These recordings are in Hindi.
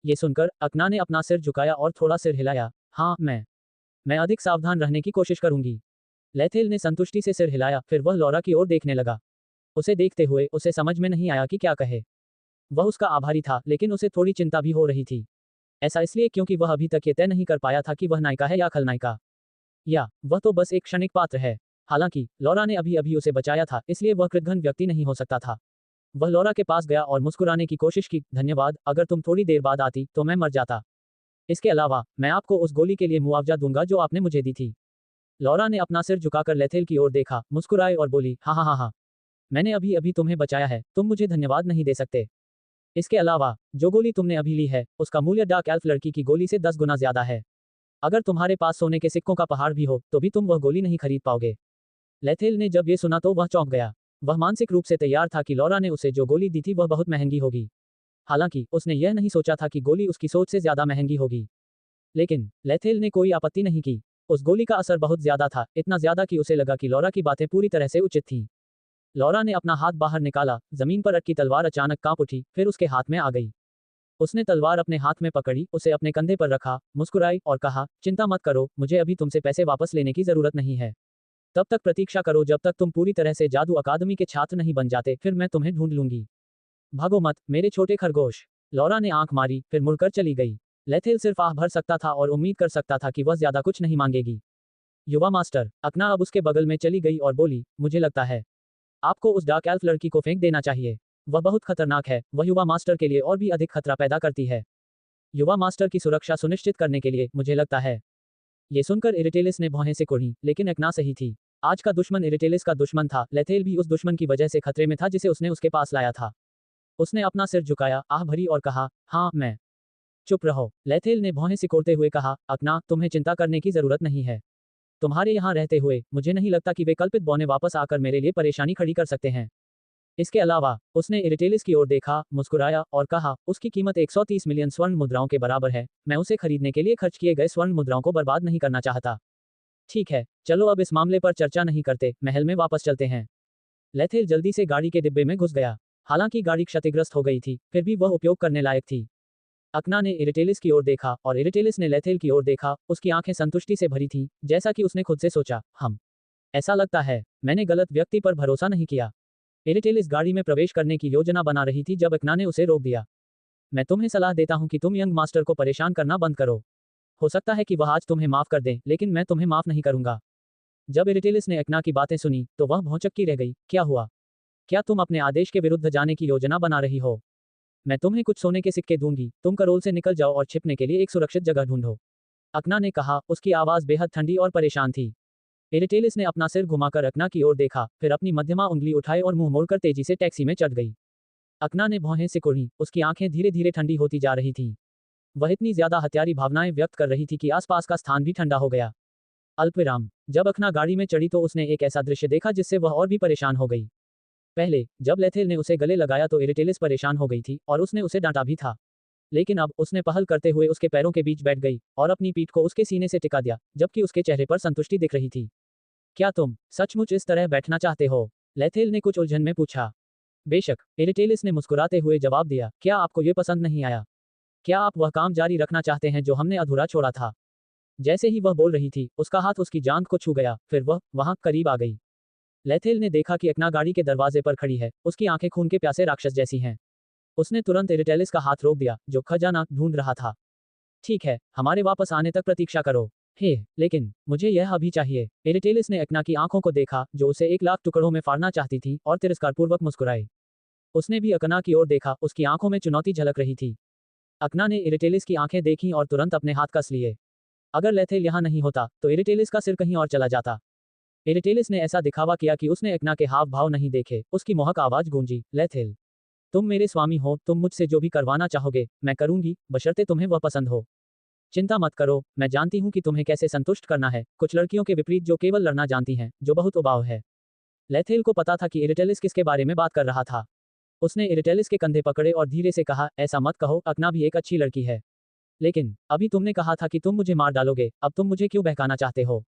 ये सुनकर अकना ने अपना सिर झुकाया और थोड़ा सिर हिलाया। हाँ, मैं अधिक सावधान रहने की कोशिश करूंगी। लेथेल ने संतुष्टि से सिर हिलाया, फिर वह लॉरा की ओर देखने लगा। उसे देखते हुए उसे समझ में नहीं आया कि क्या कहे। वह उसका आभारी था, लेकिन उसे थोड़ी चिंता भी हो रही थी। ऐसा इसलिए क्योंकि वह अभी तक ये तय नहीं कर पाया था कि वह नायिका है या खलनायिका, या वह तो बस एक क्षणिक पात्र है। हालांकि लॉरा ने अभी अभी उसे बचाया था, इसलिए वह कृतघ्न व्यक्ति नहीं हो सकता था। वह लॉरा के पास गया और मुस्कुराने की कोशिश की। धन्यवाद, अगर तुम थोड़ी देर बाद आती तो मैं मर जाता। इसके अलावा मैं आपको उस गोली के लिए मुआवजा दूंगा जो आपने मुझे दी थी। लॉरा ने अपना सिर झुकाकर लेथेल की ओर देखा, मुस्कुराए और बोली, हाँ हाँ हाँ हाँ, मैंने अभी अभी तुम्हें बचाया है, तुम मुझे धन्यवाद नहीं दे सकते। इसके अलावा जो गोली तुमने अभी ली है उसका मूल्य डार्क एल्फ लड़की की गोली से 10 गुना ज्यादा है। अगर तुम्हारे पास सोने के सिक्कों का पहाड़ भी हो तो भी तुम वह गोली नहीं खरीद पाओगे। लेथेल ने जब ये सुना तो वह चौंक गया। वह मानसिक रूप से तैयार था कि लॉरा ने उसे जो गोली दी थी वह बहुत महंगी होगी। हालांकि उसने यह नहीं सोचा था कि गोली उसकी सोच से ज्यादा महंगी होगी। लेकिन लेथेल ने कोई आपत्ति नहीं की। उस गोली का असर बहुत ज्यादा था, इतना ज्यादा कि उसे लगा कि लॉरा की बातें पूरी तरह से उचित थीं। लॉरा ने अपना हाथ बाहर निकाला, जमीन पर अटकी तलवार अचानक कांप उठी, फिर उसके हाथ में आ गई। उसने तलवार अपने हाथ में पकड़ी, उसे अपने कंधे पर रखा, मुस्कुराई और कहा, चिंता मत करो, मुझे अभी तुमसे पैसे वापस लेने की जरूरत नहीं है। तब तक प्रतीक्षा करो जब तक तुम पूरी तरह से जादू अकादमी के छात्र नहीं बन जाते, फिर मैं तुम्हें ढूंढ लूंगी। भागो मत, मेरे छोटे खरगोश। लॉरा ने आंख मारी, फिर मुड़कर चली गई। लेथेल सिर्फ आह भर सकता था और उम्मीद कर सकता था कि वह ज्यादा कुछ नहीं मांगेगी। युवा मास्टर अकना अब उसके बगल में चली गई और बोली, मुझे लगता है आपको उस डार्क एल्फ लड़की को फेंक देना चाहिए। वह बहुत खतरनाक है, वह युवा मास्टर के लिए और भी अधिक खतरा पैदा करती है। युवा मास्टर की सुरक्षा सुनिश्चित करने के लिए, मुझे लगता है। ये सुनकर इरिटेलिस ने भौहें से कुढ़ी, लेकिन अकना सही थी। आज का दुश्मन इरिटेलिस का दुश्मन था, लेथेल भी उस दुश्मन की वजह से खतरे में था जिसे उसने उसके पास लाया था। उसने अपना सिर झुकाया, आह भरी और कहा, हाँ मैं। चुप रहो, लेथेल ने भौहें सिकोड़ते हुए कहा, अकना, तुम्हें चिंता करने की जरूरत नहीं है। तुम्हारे यहाँ रहते हुए मुझे नहीं लगता कि वे कल्पित बौने वापस आकर मेरे लिए परेशानी खड़ी कर सकते हैं। इसके अलावा उसने इरिटेलिस की ओर देखा, मुस्कुराया और कहा, उसकी कीमत 130 मिलियन स्वर्ण मुद्राओं के बराबर है। मैं उसे खरीदने के लिए खर्च किए गए स्वर्ण मुद्राओं को बर्बाद नहीं करना चाहता। ठीक है, चलो अब इस मामले पर चर्चा नहीं करते, महल में वापस चलते हैं। लेथेल जल्दी से गाड़ी के डिब्बे में घुस गया। हालांकि गाड़ी क्षतिग्रस्त हो गई थी, फिर भी वह उपयोग करने लायक थी। अकना ने इरिटेलिस की ओर देखा और इरिटेलिस ने लेथेल की ओर देखा, उसकी आंखें संतुष्टि से भरी थीं, जैसा कि उसने खुद से सोचा, हम। ऐसा लगता है मैंने गलत व्यक्ति पर भरोसा नहीं किया। इरिटेलिस गाड़ी में प्रवेश करने की योजना बना रही थी जब अकना ने उसे रोक दिया। मैं तुम्हें सलाह देता हूं कि तुम यंग मास्टर को परेशान करना बंद करो। हो सकता है कि वह आज तुम्हें माफ कर दें, लेकिन मैं तुम्हें माफ नहीं करूंगा। जब इरिटेलिस ने अकना की बातें सुनी तो वह भौंचक्की रह गई। क्या हुआ? क्या तुम अपने आदेश के विरुद्ध जाने की योजना बना रही हो? मैं तुम्हें कुछ सोने के सिक्के दूंगी, तुम करोल से निकल जाओ और छिपने के लिए एक सुरक्षित जगह ढूंढो। अकना ने कहा, उसकी आवाज बेहद ठंडी और परेशान थी। इरिटेलिस ने अपना सिर घुमाकर अकना की ओर देखा, फिर अपनी मध्यमा उंगली उठाई और मुंह मोड़कर तेजी से टैक्सी में चढ़ गई। अकना ने भौहें सिकोड़ी, उसकी आंखें धीरे धीरे ठंडी होती जा रही थीं। वह इतनी ज्यादा हत्यारी भावनाएं व्यक्त कर रही थी कि आसपास का स्थान भी ठंडा हो गया। अल्पविराम, जब अकना गाड़ी में चढ़ी तो उसने एक ऐसा दृश्य देखा जिससे वह और भी परेशान हो गई। पहले जब लेथेल ने उसे गले लगाया तो इरिटेलिस परेशान हो गई थी और उसने उसे डांटा भी था। लेकिन अब उसने पहल करते हुए उसके पैरों के बीच बैठ गई और अपनी पीठ को उसके सीने से टिका दिया, जबकि उसके चेहरे पर संतुष्टि दिख रही थी। क्या तुम सचमुच इस तरह बैठना चाहते हो? लेथेल ने कुछ उलझन में पूछा। बेशक, इरिटेलिस ने मुस्कुराते हुए जवाब दिया, क्या आपको ये पसंद नहीं आया? क्या आप वह काम जारी रखना चाहते हैं जो हमने अधूरा छोड़ा था? जैसे ही वह बोल रही थी, उसका हाथ उसकी जांघ को छू गया, फिर वह वहां करीब आ गई। लेथेल ने देखा कि अकना गाड़ी के दरवाजे पर खड़ी है, उसकी आंखें खून के प्यासे राक्षस जैसी हैं। उसने तुरंत इरिटेलिस का हाथ रोक दिया, जो खजाना ढूंढ रहा था। ठीक है, हमारे वापस आने तक प्रतीक्षा करो। हे, लेकिन मुझे यह अभी चाहिए। इरिटेलिस ने अकना की आंखों को देखा, जो उसे 1 लाख टुकड़ों में फाड़ना चाहती थी, और तिरस्कारपूर्वक मुस्कुराई। उसने भी अकना की ओर देखा, उसकी आंखों में चुनौती झलक रही थी। अकना ने इरिटेलिस की आंखें देखीं और तुरंत अपने हाथ कस लिए। अगर लेथेल यहाँ नहीं होता तो इरिटेलिस का सिर कहीं और चला जाता। इरिटेलिस ने ऐसा दिखावा किया कि उसने अकना के हाव भाव नहीं देखे, उसकी मोहक आवाज गूंजी, लेथेल, तुम मेरे स्वामी हो, तुम मुझसे जो भी करवाना चाहोगे मैं करूंगी, बशर्ते तुम्हें वह पसंद हो। चिंता मत करो, मैं जानती हूँ कि तुम्हें कैसे संतुष्ट करना है, कुछ लड़कियों के विपरीत जो केवल लड़ना जानती हैं, जो बहुत उबाऊ है। लेथेल को पता था कि इरिटेलिस किसके बारे में बात कर रहा था। उसने इरिटेलिस के कंधे पकड़े और धीरे से कहा, ऐसा मत कहो, अकना भी एक अच्छी लड़की है। लेकिन अभी तुमने कहा था कि तुम मुझे मार डालोगे, अब तुम मुझे क्यों बहकाना चाहते हो?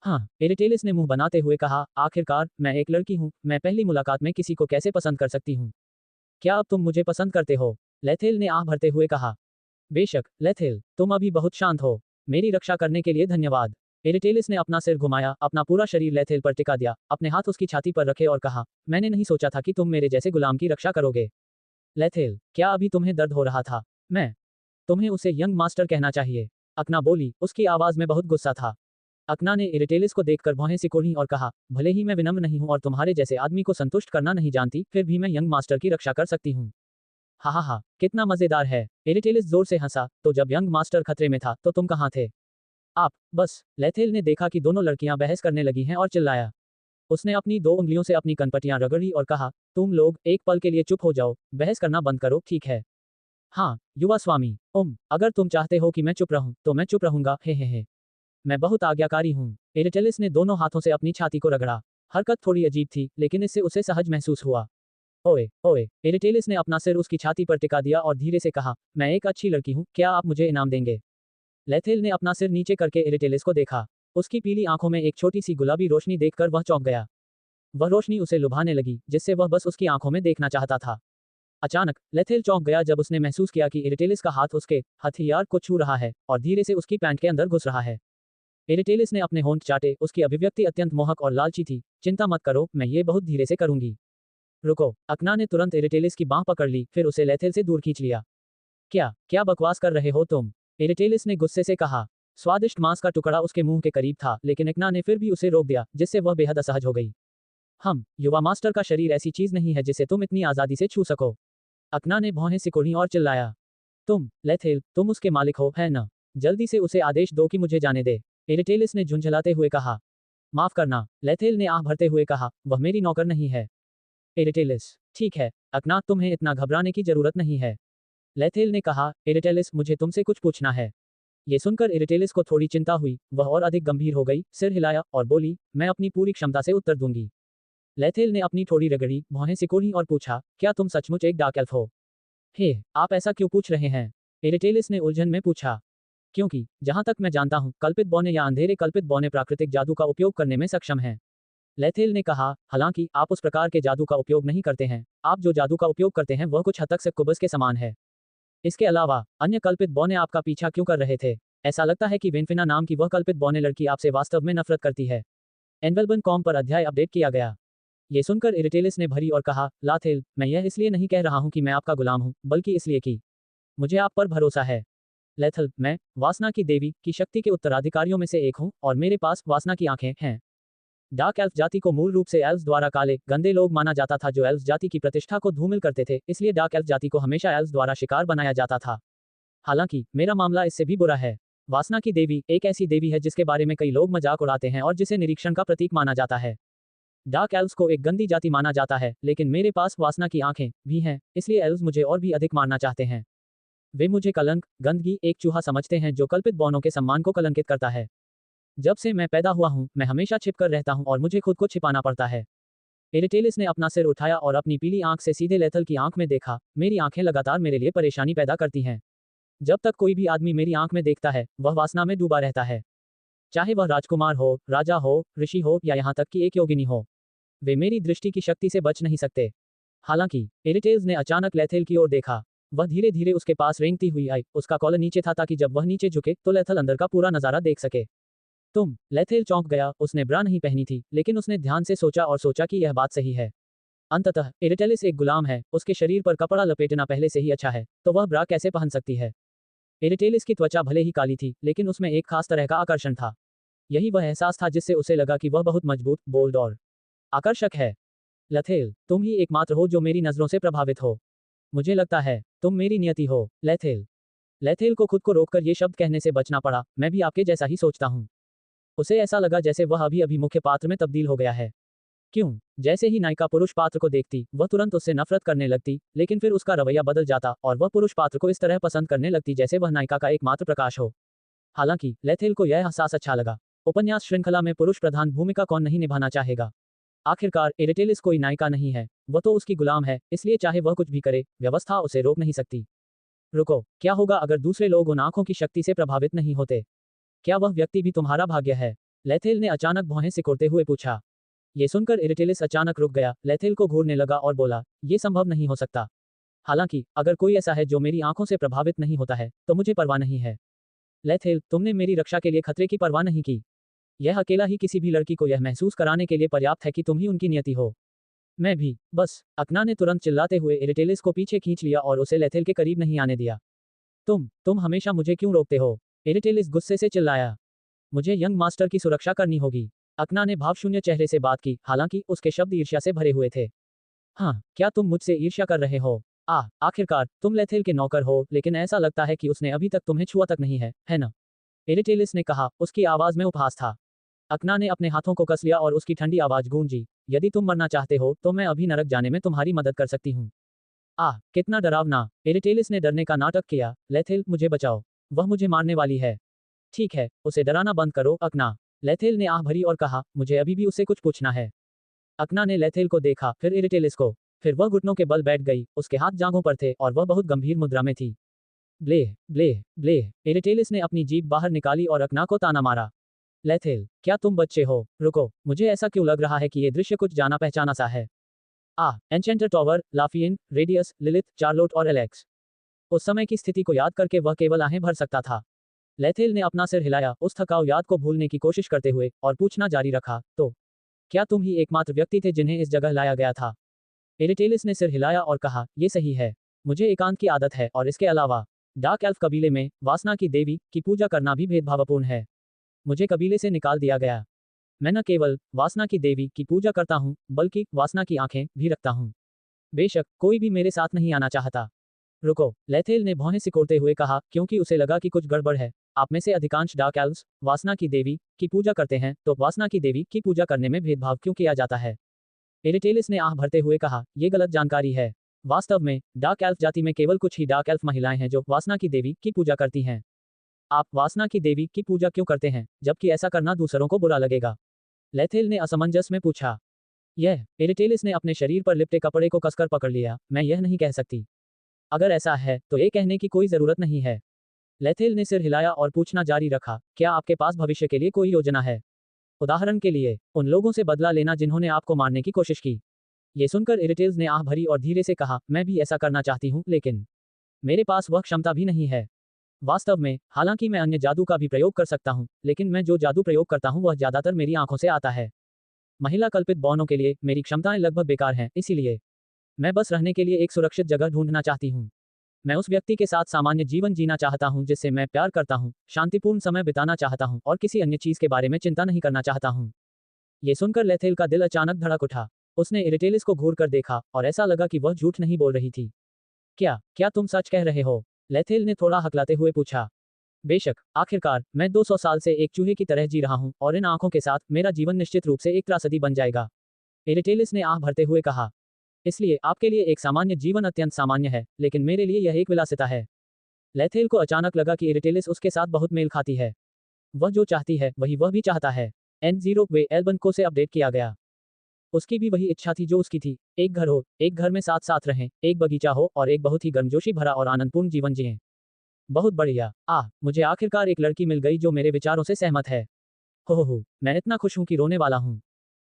हाँ, इरिटेलिस ने मुंह बनाते हुए कहा, आखिरकार मैं एक लड़की हूँ, मैं पहली मुलाकात में किसी को कैसे पसंद कर सकती हूँ? क्या अब तुम मुझे पसंद करते हो? लेथेल ने आह भरते हुए कहा। बेशक, लेथेल, तुम अभी बहुत शांत हो। मेरी रक्षा करने के लिए धन्यवाद। एरिटेलिस ने अपना सिर घुमाया, अपना पूरा शरीर लेथेल पर टिका दिया, अपने हाथ उसकी छाती पर रखे और कहा, मैंने नहीं सोचा था कि तुम मेरे जैसे गुलाम की रक्षा करोगे। लेथेल, क्या अभी तुम्हें दर्द हो रहा था? मैं तुम्हें उसे यंग मास्टर कहना चाहिए। अकना बोली, उसकी आवाज में बहुत गुस्सा था। अकना ने एरिटेलिस को देखकर भौहें सिकोड़ी और कहा, भले ही मैं विनम्र नहीं हूं और तुम्हारे जैसे आदमी को संतुष्ट करना नहीं जानती, फिर भी मैं यंग मास्टर की रक्षा कर सकती हूँ। हा हा हा, कितना मजेदार है। एरिटेलिस जोर से हंसा, तो जब यंग मास्टर खतरे में था तो तुम कहाँ थे? आप बस। लेथेल ने देखा कि दोनों लड़कियां बहस करने लगी हैं और चिल्लाया। उसने अपनी 2 उंगलियों से अपनी कनपटियां रगड़ी और कहा, तुम लोग एक पल के लिए चुप हो जाओ, बहस करना बंद करो, ठीक है? हाँ, युवा स्वामी। अगर तुम चाहते हो कि मैं चुप रहूं, तो मैं चुप रहूंगा, हे। मैं बहुत आज्ञाकारी हूँ। एरिटेलिस ने दोनों हाथों से अपनी छाती को रगड़ा। हरकत थोड़ी अजीब थी, लेकिन इससे उसे सहज महसूस हुआ। ओए, ओए, एरिटेलिस ने अपना सिर उसकी छाती पर टिका दिया और धीरे से कहा, मैं एक अच्छी लड़की हूँ, क्या आप मुझे इनाम देंगे? लेथेल ने अपना सिर नीचे करके एरिटेलिस को देखा। उसकी पीली आंखों में एक छोटी सी गुलाबी रोशनी देखकर वह चौंक गया। वह रोशनी उसे लुभाने लगी, जिससे वह बस उसकी आंखों में देखना चाहता था। अचानक, लेथेल चौंक गया जब उसने महसूस किया कि एरिटेलिस का हाथ उसके हथियार को छू रहा है और धीरे से उसकी पैंट के अंदर घुस रहा है। एरिटेलिस ने अपने होंठ चाटे, उसकी अभिव्यक्ति अत्यंत मोहक और लालची थी। चिंता मत करो, मैं ये बहुत धीरे से करूंगी। रुको। अकना ने तुरंत एरिटेलिस की बांह पकड़ ली, फिर उसे लेथेल से दूर खींच लिया। क्या क्या बकवास कर रहे हो तुम? एरिटेलिस ने गुस्से से कहा। स्वादिष्ट मांस का टुकड़ा उसके मुंह के करीब था, लेकिन अकना ने फिर भी उसे रोक दिया, जिससे वह बेहद असहज हो गई। युवा मास्टर का शरीर ऐसी चीज नहीं है जिसे तुम इतनी आजादी से छू सको। अकना ने भौहें सिकुड़ी और चिल्लाया। लेथेल, तुम उसके मालिक हो, है न? जल्दी से उसे आदेश दो कि मुझे जाने दे। एरिटेलिस ने झुंझलाते हुए कहा। माफ करना, लेथेल ने आह भरते हुए कहा, वह मेरी नौकर नहीं है। एरिटेलिस, ठीक है, अकना, तुम्हें इतना घबराने की जरूरत नहीं है। लेथेल ने कहा, एरिटेलिस, मुझे तुमसे कुछ पूछना है। ये सुनकर एरिटेलिस को थोड़ी चिंता हुई, वह और अधिक गंभीर हो गई, सिर हिलाया और बोली, मैं अपनी पूरी क्षमता से उत्तर दूंगी। लेथेल ने अपनी थोड़ी रगड़ी, भौहें सिकोड़ी और पूछा, क्या तुम सचमुच एक डार्क एल्फ हो? हे, आप ऐसा क्यों पूछ रहे हैं? एरिटेलिस ने उलझन में पूछा। क्योंकि जहां तक मैं जानता हूं, कल्पित बौने या अंधेरे कल्पित बौने प्राकृतिक जादू का उपयोग करने में सक्षम हैं। लेथेल ने कहा, हालांकि आप उस प्रकार के जादू का उपयोग नहीं करते हैं। आप जो जादू का उपयोग करते हैं वह कुछ हद तक सक्कुबस के समान है। इसके अलावा अन्य कल्पित बौने आपका पीछा क्यों कर रहे थे? ऐसा लगता है कि वेनफिना नाम की वह कल्पित बौने लड़की आपसे वास्तव में नफरत करती है। एनवेलबन कॉम पर अध्याय अपडेट किया गया। ये सुनकर एरिटेलिस ने भरी और कहा, लाथेल, मैं यह इसलिए नहीं कह रहा हूं कि मैं आपका गुलाम हूं, बल्कि इसलिए कि मुझे आप पर भरोसा है। लेथल, मैं वासना की देवी की शक्ति के उत्तराधिकारियों में से एक हूं और मेरे पास वासना की आंखें हैं। डार्क एल्फ जाति को मूल रूप से एल्व्स द्वारा काले, गंदे लोग माना जाता था जो एल्व्स जाति की प्रतिष्ठा को धूमिल करते थे, इसलिए डार्क एल्फ जाति को हमेशा एल्व्स द्वारा शिकार बनाया जाता था। हालांकि मेरा मामला इससे भी बुरा है। वासना की देवी एक ऐसी देवी है जिसके बारे में कई लोग मजाक उड़ाते हैं और जिसे निरीक्षण का प्रतीक माना जाता है। डार्क एल्व्स को एक गंदी जाति माना जाता है, लेकिन मेरे पास वासना की आंखें भी हैं, इसलिए एल्व्स मुझे और भी अधिक मारना चाहते हैं। वे मुझे कलंक, गंदगी, एक चूहा समझते हैं जो कल्पित बौनों के सम्मान को कलंकित करता है। जब से मैं पैदा हुआ हूं, मैं हमेशा छिपकर रहता हूं और मुझे खुद को छिपाना पड़ता है। एरिटेलिस ने अपना सिर उठाया और अपनी पीली आंख से सीधे लेथल की आंख में देखा। मेरी आंखें लगातार मेरे लिए परेशानी पैदा करती हैं। जब तक कोई भी आदमी मेरी आंख में देखता है, वह वासना में डूबा रहता है। चाहे वह राजकुमार हो, राजा हो, ऋषि हो या यहाँ तक कि एक योगिनी हो, वे मेरी दृष्टि की शक्ति से बच नहीं सकते। हालांकि एरिटेल्स ने अचानक लेथेल की ओर देखा। वह धीरे धीरे उसके पास रेंगती हुई आई। उसका कॉलर नीचे था ताकि जब वह नीचे झुके तो लेथल अंदर का पूरा नजारा देख सके। लेथेल चौंक गया। उसने ब्रा नहीं पहनी थी, लेकिन उसने ध्यान से सोचा और सोचा कि यह बात सही है। अंततः एरिटेलिस एक गुलाम है, उसके शरीर पर कपड़ा लपेटना पहले से ही अच्छा है, तो वह ब्रा कैसे पहन सकती है? एरिटेलिस की त्वचा भले ही काली थी, लेकिन उसमें एक खास तरह का आकर्षण था। यही वह एहसास था जिससे उसे लगा कि वह बहुत मजबूत, बोल्ड और आकर्षक है। लेथेल, तुम ही एकमात्र हो जो मेरी नजरों से प्रभावित हो। मुझे लगता है तुम मेरी नियति हो, लेथेल। लेथेल को खुद को रोककर ये शब्द कहने से बचना पड़ा। मैं भी आपके जैसा ही सोचता हूँ। उसे ऐसा लगा जैसे वह अभी अभी मुख्य पात्र में तब्दील हो गया है। क्यों? जैसे ही नायिका पुरुष पात्र को देखती, वह तुरंत उससे नफरत करने लगती, लेकिन फिर उसका रवैया बदल जाता और वह पुरुष पात्र को इस तरह पसंद करने लगती जैसे वह नायिका का एकमात्र प्रकाश हो। हालांकि लेथेल को यह एहसास अच्छा लगा। उपन्यास श्रृंखला में पुरुष प्रधान भूमिका कौन नहीं निभाना चाहेगा? आखिरकार एरिटेलिस कोई नायिका नहीं है, वह तो उसकी गुलाम है, इसलिए चाहे वह कुछ भी करे, व्यवस्था उसे रोक नहीं सकती। रुको, क्या होगा अगर दूसरे लोग उन आंखों की शक्ति से प्रभावित नहीं होते? क्या वह व्यक्ति भी तुम्हारा भाग्य है? लेथेल ने अचानक भौहें सिकोड़ते हुए पूछा। ये सुनकर एरिटेलिस अचानक रुक गया, लेथेल को घूरने लगा और बोला, ये संभव नहीं हो सकता। हालांकि अगर कोई ऐसा है जो मेरी आंखों से प्रभावित नहीं होता है तो मुझे परवाह नहीं है। लेथेल, तुमने मेरी रक्षा के लिए खतरे की परवाह नहीं की। यह अकेला ही किसी भी लड़की को यह महसूस कराने के लिए पर्याप्त है कि तुम ही उनकी नियति हो। मैं भी, बस। अकना ने तुरंत चिल्लाते हुए एरिटेलिस को पीछे खींच लिया और उसे लेथेल के करीब नहीं आने दिया। तुम हमेशा मुझे क्यों रोकते हो? एरिटेलिस गुस्से से चिल्लाया। मुझे यंग मास्टर की सुरक्षा करनी होगी। अकना ने भावशून्य चेहरे से बात की, हालांकि उसके शब्द ईर्ष्या से भरे हुए थे। हाँ, क्या तुम मुझसे ईर्ष्या कर रहे हो? आखिरकार तुम लेथेल के नौकर हो, लेकिन ऐसा लगता है कि उसने अभी तक तुम्हें छुआ तक नहीं है ना? एरिटेलिस ने कहा, उसकी आवाज में उपहास था। अकना ने अपने हाथों को कस लिया और उसकी ठंडी आवाज गूंजी। यदि तुम मरना चाहते हो तो मैं अभी नरक जाने में तुम्हारी मदद कर सकती हूँ। कितना डरावना! एरिटेलिस ने डरने का नाटक किया। लेथेल, मुझे बचाओ। वह मुझे मारने वाली है। ठीक है, उसे डराना बंद करो, अकना। लेथेल ने आह भरी और कहा, मुझे अभी भी उससे कुछ पूछना है। अकना ने लेथेल को देखा, फिर एरिटेलिस को। फिर वह घुटनों के बल बैठ गई, उसके हाथ जांघों पर थे और वह बहुत गंभीर मुद्रा में थी। ब्लेह, ब्लेह, ब्लेह। एरिटेलिस ने अपनी जीभ बाहर निकाली और अकना को ताना मारा। लेथेल, क्या तुम बच्चे हो? रुको, मुझे ऐसा क्यों लग रहा है कि ये दृश्य कुछ जाना पहचाना सा है। एन्चेंटर टॉवर, लाफियन, रेडियस, लिलिथ, चार्लोट और एलेक्स। उस समय की स्थिति को याद करके वह केवल आहें भर सकता था। लेथेल ने अपना सिर हिलाया, उस थकाऊ याद को भूलने की कोशिश करते हुए, और पूछना जारी रखा, तो क्या तुम ही एकमात्र व्यक्ति थे जिन्हें इस जगह लाया गया था? एरिटेलिस ने सिर हिलाया और कहा, ये सही है। मुझे एकांत की आदत है और इसके अलावा डार्क एल्फ कबीले में वासना की देवी की पूजा करना भी भेदभावपूर्ण है। मुझे कबीले से निकाल दिया गया। मैं न केवल वासना की देवी की पूजा करता हूँ, बल्कि वासना की आंखें भी रखता हूँ। बेशक कोई भी मेरे साथ नहीं आना चाहता। रुको, लेथेल ने भौहें सिकोड़ते हुए कहा, क्योंकि उसे लगा कि कुछ गड़बड़ है। आप में से अधिकांश डार्क एल्व्स वासना की देवी की पूजा करते हैं, तो वासना की देवी की पूजा करने में भेदभाव क्यों किया जाता है? एरिटेलिस ने आह भरते हुए कहा, यह गलत जानकारी है। वास्तव में डार्क एल्फ जाति में केवल कुछ ही डार्क एल्फ महिलाएं हैं जो वासना की देवी की पूजा करती हैं। आप वासना की देवी की पूजा क्यों करते हैं, जबकि ऐसा करना दूसरों को बुरा लगेगा? लेथेल ने असमंजस में पूछा। एरिटेलिस ने अपने शरीर पर लिपटे कपड़े को कसकर पकड़ लिया। मैं यह नहीं कह सकती। अगर ऐसा है तो ये कहने की कोई जरूरत नहीं है। लेथेल ने सिर हिलाया और पूछना जारी रखा, क्या आपके पास भविष्य के लिए कोई योजना है? उदाहरण के लिए, उन लोगों से बदला लेना जिन्होंने आपको मारने की कोशिश की। ये सुनकर एरिटेल्स ने आह भरी और धीरे से कहा, मैं भी ऐसा करना चाहती हूँ, लेकिन मेरे पास वह क्षमता भी नहीं है। वास्तव में, हालांकि मैं अन्य जादू का भी प्रयोग कर सकता हूँ, लेकिन मैं जो जादू प्रयोग करता हूँ वह ज्यादातर मेरी आंखों से आता है। महिला कल्पित बौनों के लिए मेरी क्षमताएं लगभग बेकार हैं, इसीलिए मैं बस रहने के लिए एक सुरक्षित जगह ढूंढना चाहती हूँ। मैं उस व्यक्ति के साथ सामान्य जीवन जीना चाहता हूँ जिससे मैं प्यार करता हूँ, शांतिपूर्ण समय बिताना चाहता हूँ और किसी अन्य चीज के बारे में चिंता नहीं करना चाहता हूँ। ये सुनकर लेथेल का दिल अचानक धड़क उठा। उसने एरिटेलिस को घूर कर देखा और ऐसा लगा कि वह झूठ नहीं बोल रही थी। क्या तुम सच कह रहे हो? लेथेल ने थोड़ा हकलाते हुए पूछा। बेशक, आखिरकार मैं 200 साल से एक चूहे की तरह जी रहा हूँ और इन आंखों के साथ मेरा जीवन निश्चित रूप से एक त्रासदी बन जाएगा। एरिटेलिस ने आह भरते हुए कहा। इसलिए आपके लिए एक सामान्य जीवन अत्यंत सामान्य है, लेकिन मेरे लिए यह एक विलासिता है। लेथेल को अचानक लगा कि एरिटेलिस उसके साथ बहुत मेल खाती है। वह जो चाहती है वही वह भी चाहता है। N0 वे एल्बन को से अपडेट किया गया। उसकी भी वही इच्छा थी जो उसकी थी। एक घर हो, एक घर में साथ साथ रहें, एक बगीचा हो और एक बहुत ही गर्मजोशी भरा और आनंदपूर्ण जीवन जिएं। बहुत बढ़िया। मुझे आखिरकार एक लड़की मिल गई जो मेरे विचारों से सहमत है। हो, मैं इतना खुश हूं कि रोने वाला हूं।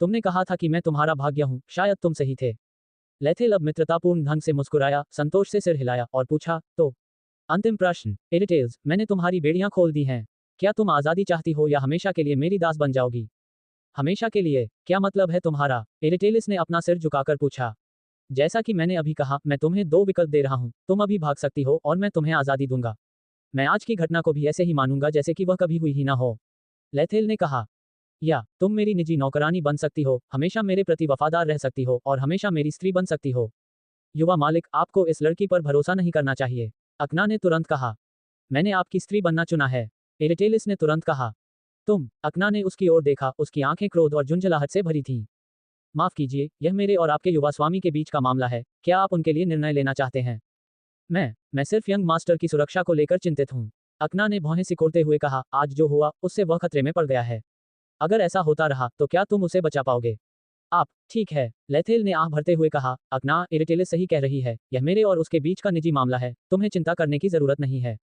तुमने कहा था कि मैं तुम्हारा भाग्य हूं, शायद तुम सही थे। लेथेल अब मित्रतापूर्ण ढंग से मुस्कुराया, संतोष से सिर हिलाया और पूछा, तो अंतिम प्रश्न, एरिटेल्स, मैंने तुम्हारी बेड़ियां खोल दी हैं। क्या तुम आजादी चाहती हो या हमेशा के लिए मेरी दास बन जाओगी? हमेशा के लिए? क्या मतलब है तुम्हारा? एरिटेलिस ने अपना सिर झुकाकर पूछा। जैसा कि मैंने अभी कहा, मैं तुम्हें दो विकल्प दे रहा हूं, तुम अभी भाग सकती हो और मैं तुम्हें आजादी दूंगा। मैं आज की घटना को भी ऐसे ही मानूंगा जैसे कि वह कभी हुई ही ना हो। लेथेल ने कहा। या तुम मेरी निजी नौकरानी बन सकती हो, हमेशा मेरे प्रति वफादार रह सकती हो और हमेशा मेरी स्त्री बन सकती हो। युवा मालिक, आपको इस लड़की पर भरोसा नहीं करना चाहिए। अकना ने तुरंत कहा। मैंने आपकी स्त्री बनना चुना है। एरिटेलिस ने तुरंत कहा। अकना ने उसकी ओर देखा, उसकी आंखें क्रोध और झुंझलाहट से भरी थीं। माफ कीजिए, यह मेरे और आपके युवा स्वामी के बीच का मामला है, क्या आप उनके लिए निर्णय लेना चाहते हैं? मैं सिर्फ यंग मास्टर की सुरक्षा को लेकर चिंतित हूँ। अकना ने भौहें सिकोड़ते हुए कहा, आज जो हुआ उससे वह खतरे में पड़ गया है। अगर ऐसा होता रहा तो क्या तुम उसे बचा पाओगे? आप ठीक है, लेथेल ने आह भरते हुए कहा। अकना, एरिटेलिस सही कह रही है, यह मेरे और उसके बीच का निजी मामला है, तुम्हें चिंता करने की जरूरत नहीं है।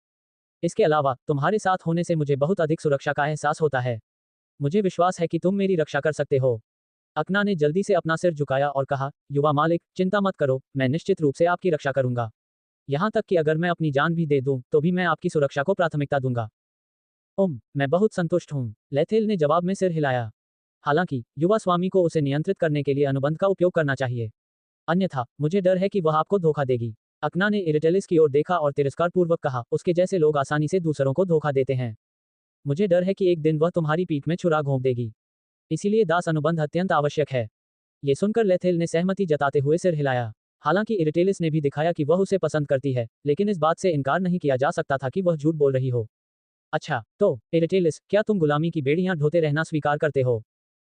इसके अलावा तुम्हारे साथ होने से मुझे बहुत अधिक सुरक्षा का एहसास होता है। मुझे विश्वास है कि तुम मेरी रक्षा कर सकते हो। अकना ने जल्दी से अपना सिर झुकाया और कहा, युवा मालिक, चिंता मत करो, मैं निश्चित रूप से आपकी रक्षा करूंगा। यहाँ तक कि अगर मैं अपनी जान भी दे दूं, तो भी मैं आपकी सुरक्षा को प्राथमिकता दूंगा। मैं बहुत संतुष्ट हूँ, लेथेल ने जवाब में सिर हिलाया। हालांकि, युवा स्वामी को उसे नियंत्रित करने के लिए अनुबंध का उपयोग करना चाहिए। अन्यथा, मुझे डर है कि वह आपको धोखा देगी। अकना ने इरिटेलिस की ओर देखा और तिरस्कारपूर्वक कहा, उसके जैसे लोग आसानी से दूसरों को धोखा देते हैं। मुझे डर है कि एक दिन वह तुम्हारी पीठ में छुरा घोंप देगी। इसीलिए दास अनुबंध अत्यंत आवश्यक है। ये सुनकर लेथेल ने सहमति जताते हुए सिर हिलाया। हालांकि इरिटेलिस ने भी दिखाया कि वह उसे पसंद करती है, लेकिन इस बात से इनकार नहीं किया जा सकता था कि वह झूठ बोल रही हो। अच्छा, तो इरिटेलिस, क्या तुम गुलामी की बेड़ियां ढोते रहना स्वीकार करते हो?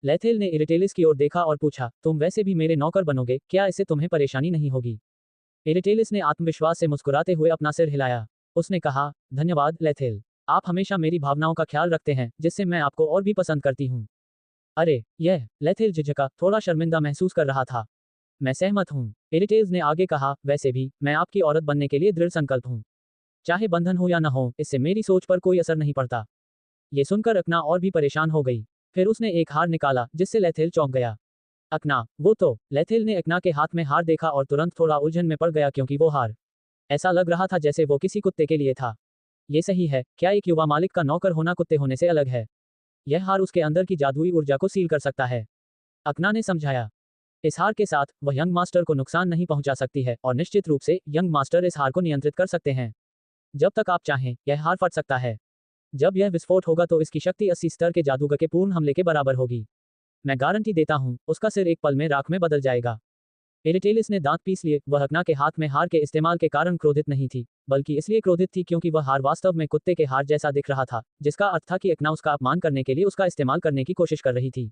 लेथेल ने इरिटेलिस की ओर देखा और पूछा, तुम वैसे भी मेरे नौकर बनोगे, क्या इससे तुम्हें परेशानी नहीं होगी? इरिटेलिस ने आत्मविश्वास से मुस्कुराते हुए अपना सिर हिलाया। उसने कहा, धन्यवाद लेथेल, आप हमेशा मेरी भावनाओं का ख्याल रखते हैं, जिससे मैं आपको और भी पसंद करती हूँ। अरे, लेथेल झिझका, थोड़ा शर्मिंदा महसूस कर रहा था। मैं सहमत हूँ, इरिटेल्स ने आगे कहा, वैसे भी, मैं आपकी औरत बनने के लिए दृढ़ संकल्प हूँ। चाहे बंधन हो या न हो, इससे मेरी सोच पर कोई असर नहीं पड़ता। ये सुनकर अकना और भी परेशान हो गई। फिर उसने एक हार निकाला, जिससे लेथेल चौंक गया। अकना, वो तो, लेथेल ने अकना के हाथ में हार देखा और तुरंत थोड़ा उलझन में पड़ गया क्योंकि वो हार, ऐसा लग रहा था जैसे वो किसी कुत्ते के लिए था। ये सही है, क्या एक युवा मालिक का नौकर होना कुत्ते होने से अलग है? यह हार उसके अंदर की जादुई ऊर्जा को सील कर सकता है। अकना ने समझाया। इस हार के साथ, वह यंग मास्टर को नुकसान नहीं पहुंचा सकती है और निश्चित रूप से, यंग मास्टर इस हार को नियंत्रित कर सकते हैं। जब तक आप चाहें, यह हार फट सकता है। जब यह विस्फोट होगा तो इसकी शक्ति 80 स्तर के जादूगर के पूर्ण हमले के बराबर होगी। मैं गारंटी देता हूँ, उसका सिर एक पल में राख में बदल जाएगा। इरिटेलिस ने दांत पीस लिए, वह अकना के हाथ में हार के इस्तेमाल के कारण क्रोधित नहीं थी, बल्कि इसलिए क्रोधित थी क्योंकि वह हार वास्तव में कुत्ते के हार जैसा दिख रहा था, जिसका अर्थ था कि अकना उसका अपमान करने के लिए उसका इस्तेमाल करने की कोशिश कर रही थी।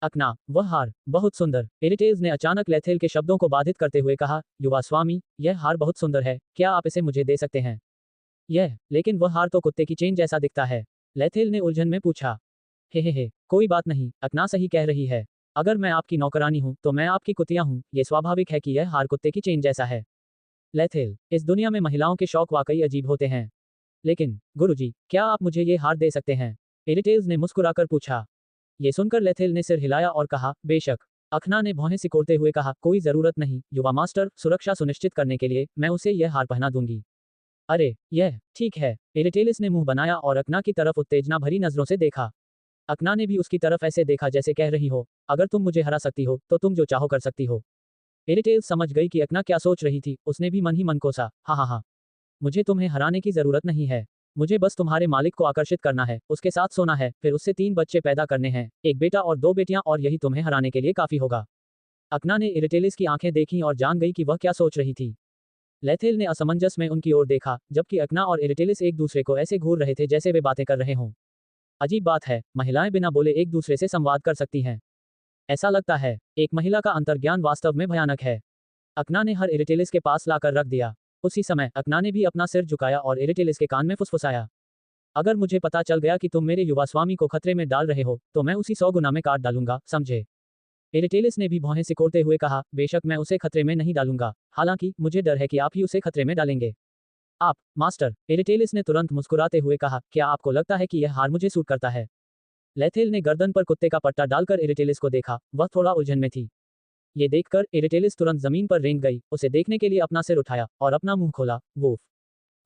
अकना, वह हार, बहुत सुंदर। इरिटेल्स ने अचानक लेथेल के शब्दों को बाधित करते हुए कहा, युवा स्वामी, यह हार बहुत सुंदर है, क्या आप इसे मुझे दे सकते हैं? लेकिन वह हार तो कुत्ते की चेन जैसा दिखता है। लेथेल ने उलझन में पूछा। हे, कोई बात नहीं, अकना सही कह रही है। अगर मैं आपकी नौकरानी हूँ, तो मैं आपकी कुतिया हूँ, ये स्वाभाविक है कि यह हार कुत्ते की चेन जैसा है। लेथेल, इस दुनिया में महिलाओं के शौक वाकई अजीब होते हैं। लेकिन, गुरुजी, क्या आप मुझे ये हार दे सकते हैं? इरिटेल्स ने मुस्कुराकर पूछा। ये सुनकर लेथेल ने सिर हिलाया और कहा, बेशक। अखना ने भौहें सिकोड़ते हुए कहा, कोई जरूरत नहीं, युवा मास्टर, सुरक्षा सुनिश्चित करने के लिए, मैं उसे यह हार पहना दूंगी। अरे, यह ठीक है। इरिटेलिस ने मुंह बनाया और अकना की तरफ उत्तेजना भरी नजरों से देखा। अकना ने भी उसकी तरफ ऐसे देखा जैसे कह रही हो, अगर तुम मुझे हरा सकती हो, तो तुम जो चाहो कर सकती हो। इरिटेल्स समझ गई कि अकना क्या सोच रही थी, उसने भी मन ही मन कोसा, हाँ, मुझे तुम्हें हराने की जरूरत नहीं है। मुझे बस तुम्हारे मालिक को आकर्षित करना है, उसके साथ सोना है, फिर उससे 3 बच्चे पैदा करने हैं, एक बेटा और 2 बेटियां, और यही तुम्हें हराने के लिए काफी होगा। अकना ने इरिटेलिस की आंखें देखीं और जान गई कि वह क्या सोच रही थी। लेथेल ने असमंजस में उनकी ओर देखा, जबकि अकना और इरिटेलिस एक दूसरे को ऐसे घूर रहे थे जैसे वे बातें कर रहे हों। अजीब बात है, महिलाएं बिना बोले एक दूसरे से संवाद कर सकती हैं। ऐसा लगता है, एक महिला का अंतर्ज्ञान वास्तव में भयानक है। अकना ने हर इरिटेलिस के पास लाकर रख दिया। उसी समय अकना ने भी अपना सिर झुकाया और इरिटेलिस के कान में फुसफुसाया। अगर मुझे पता चल गया कि तुम मेरे युवा स्वामी को खतरे में डाल रहे हो, तो मैं उसी 100 गुना में काट डालूंगा, समझे? इरिटेलिस ने भी भौहें सिकोड़ते हुए कहा, बेशक मैं उसे खतरे में नहीं डालूंगा, हालांकि मुझे डर है कि आप ही उसे खतरे में डालेंगे। आप, मास्टर, इरिटेलिस ने तुरंत मुस्कुराते हुए कहा, क्या आपको लगता है कि यह हार मुझे सूट करता है? लेथेल ने गर्दन पर कुत्ते का पट्टा डालकर इरिटेलिस को देखा, वह थोड़ा उलझन में थी। ये देखकर इरिटेलिस तुरंत जमीन पर रेंग गई, उसे देखने के लिए अपना सिर उठाया और अपना मुंह खोला, वूफ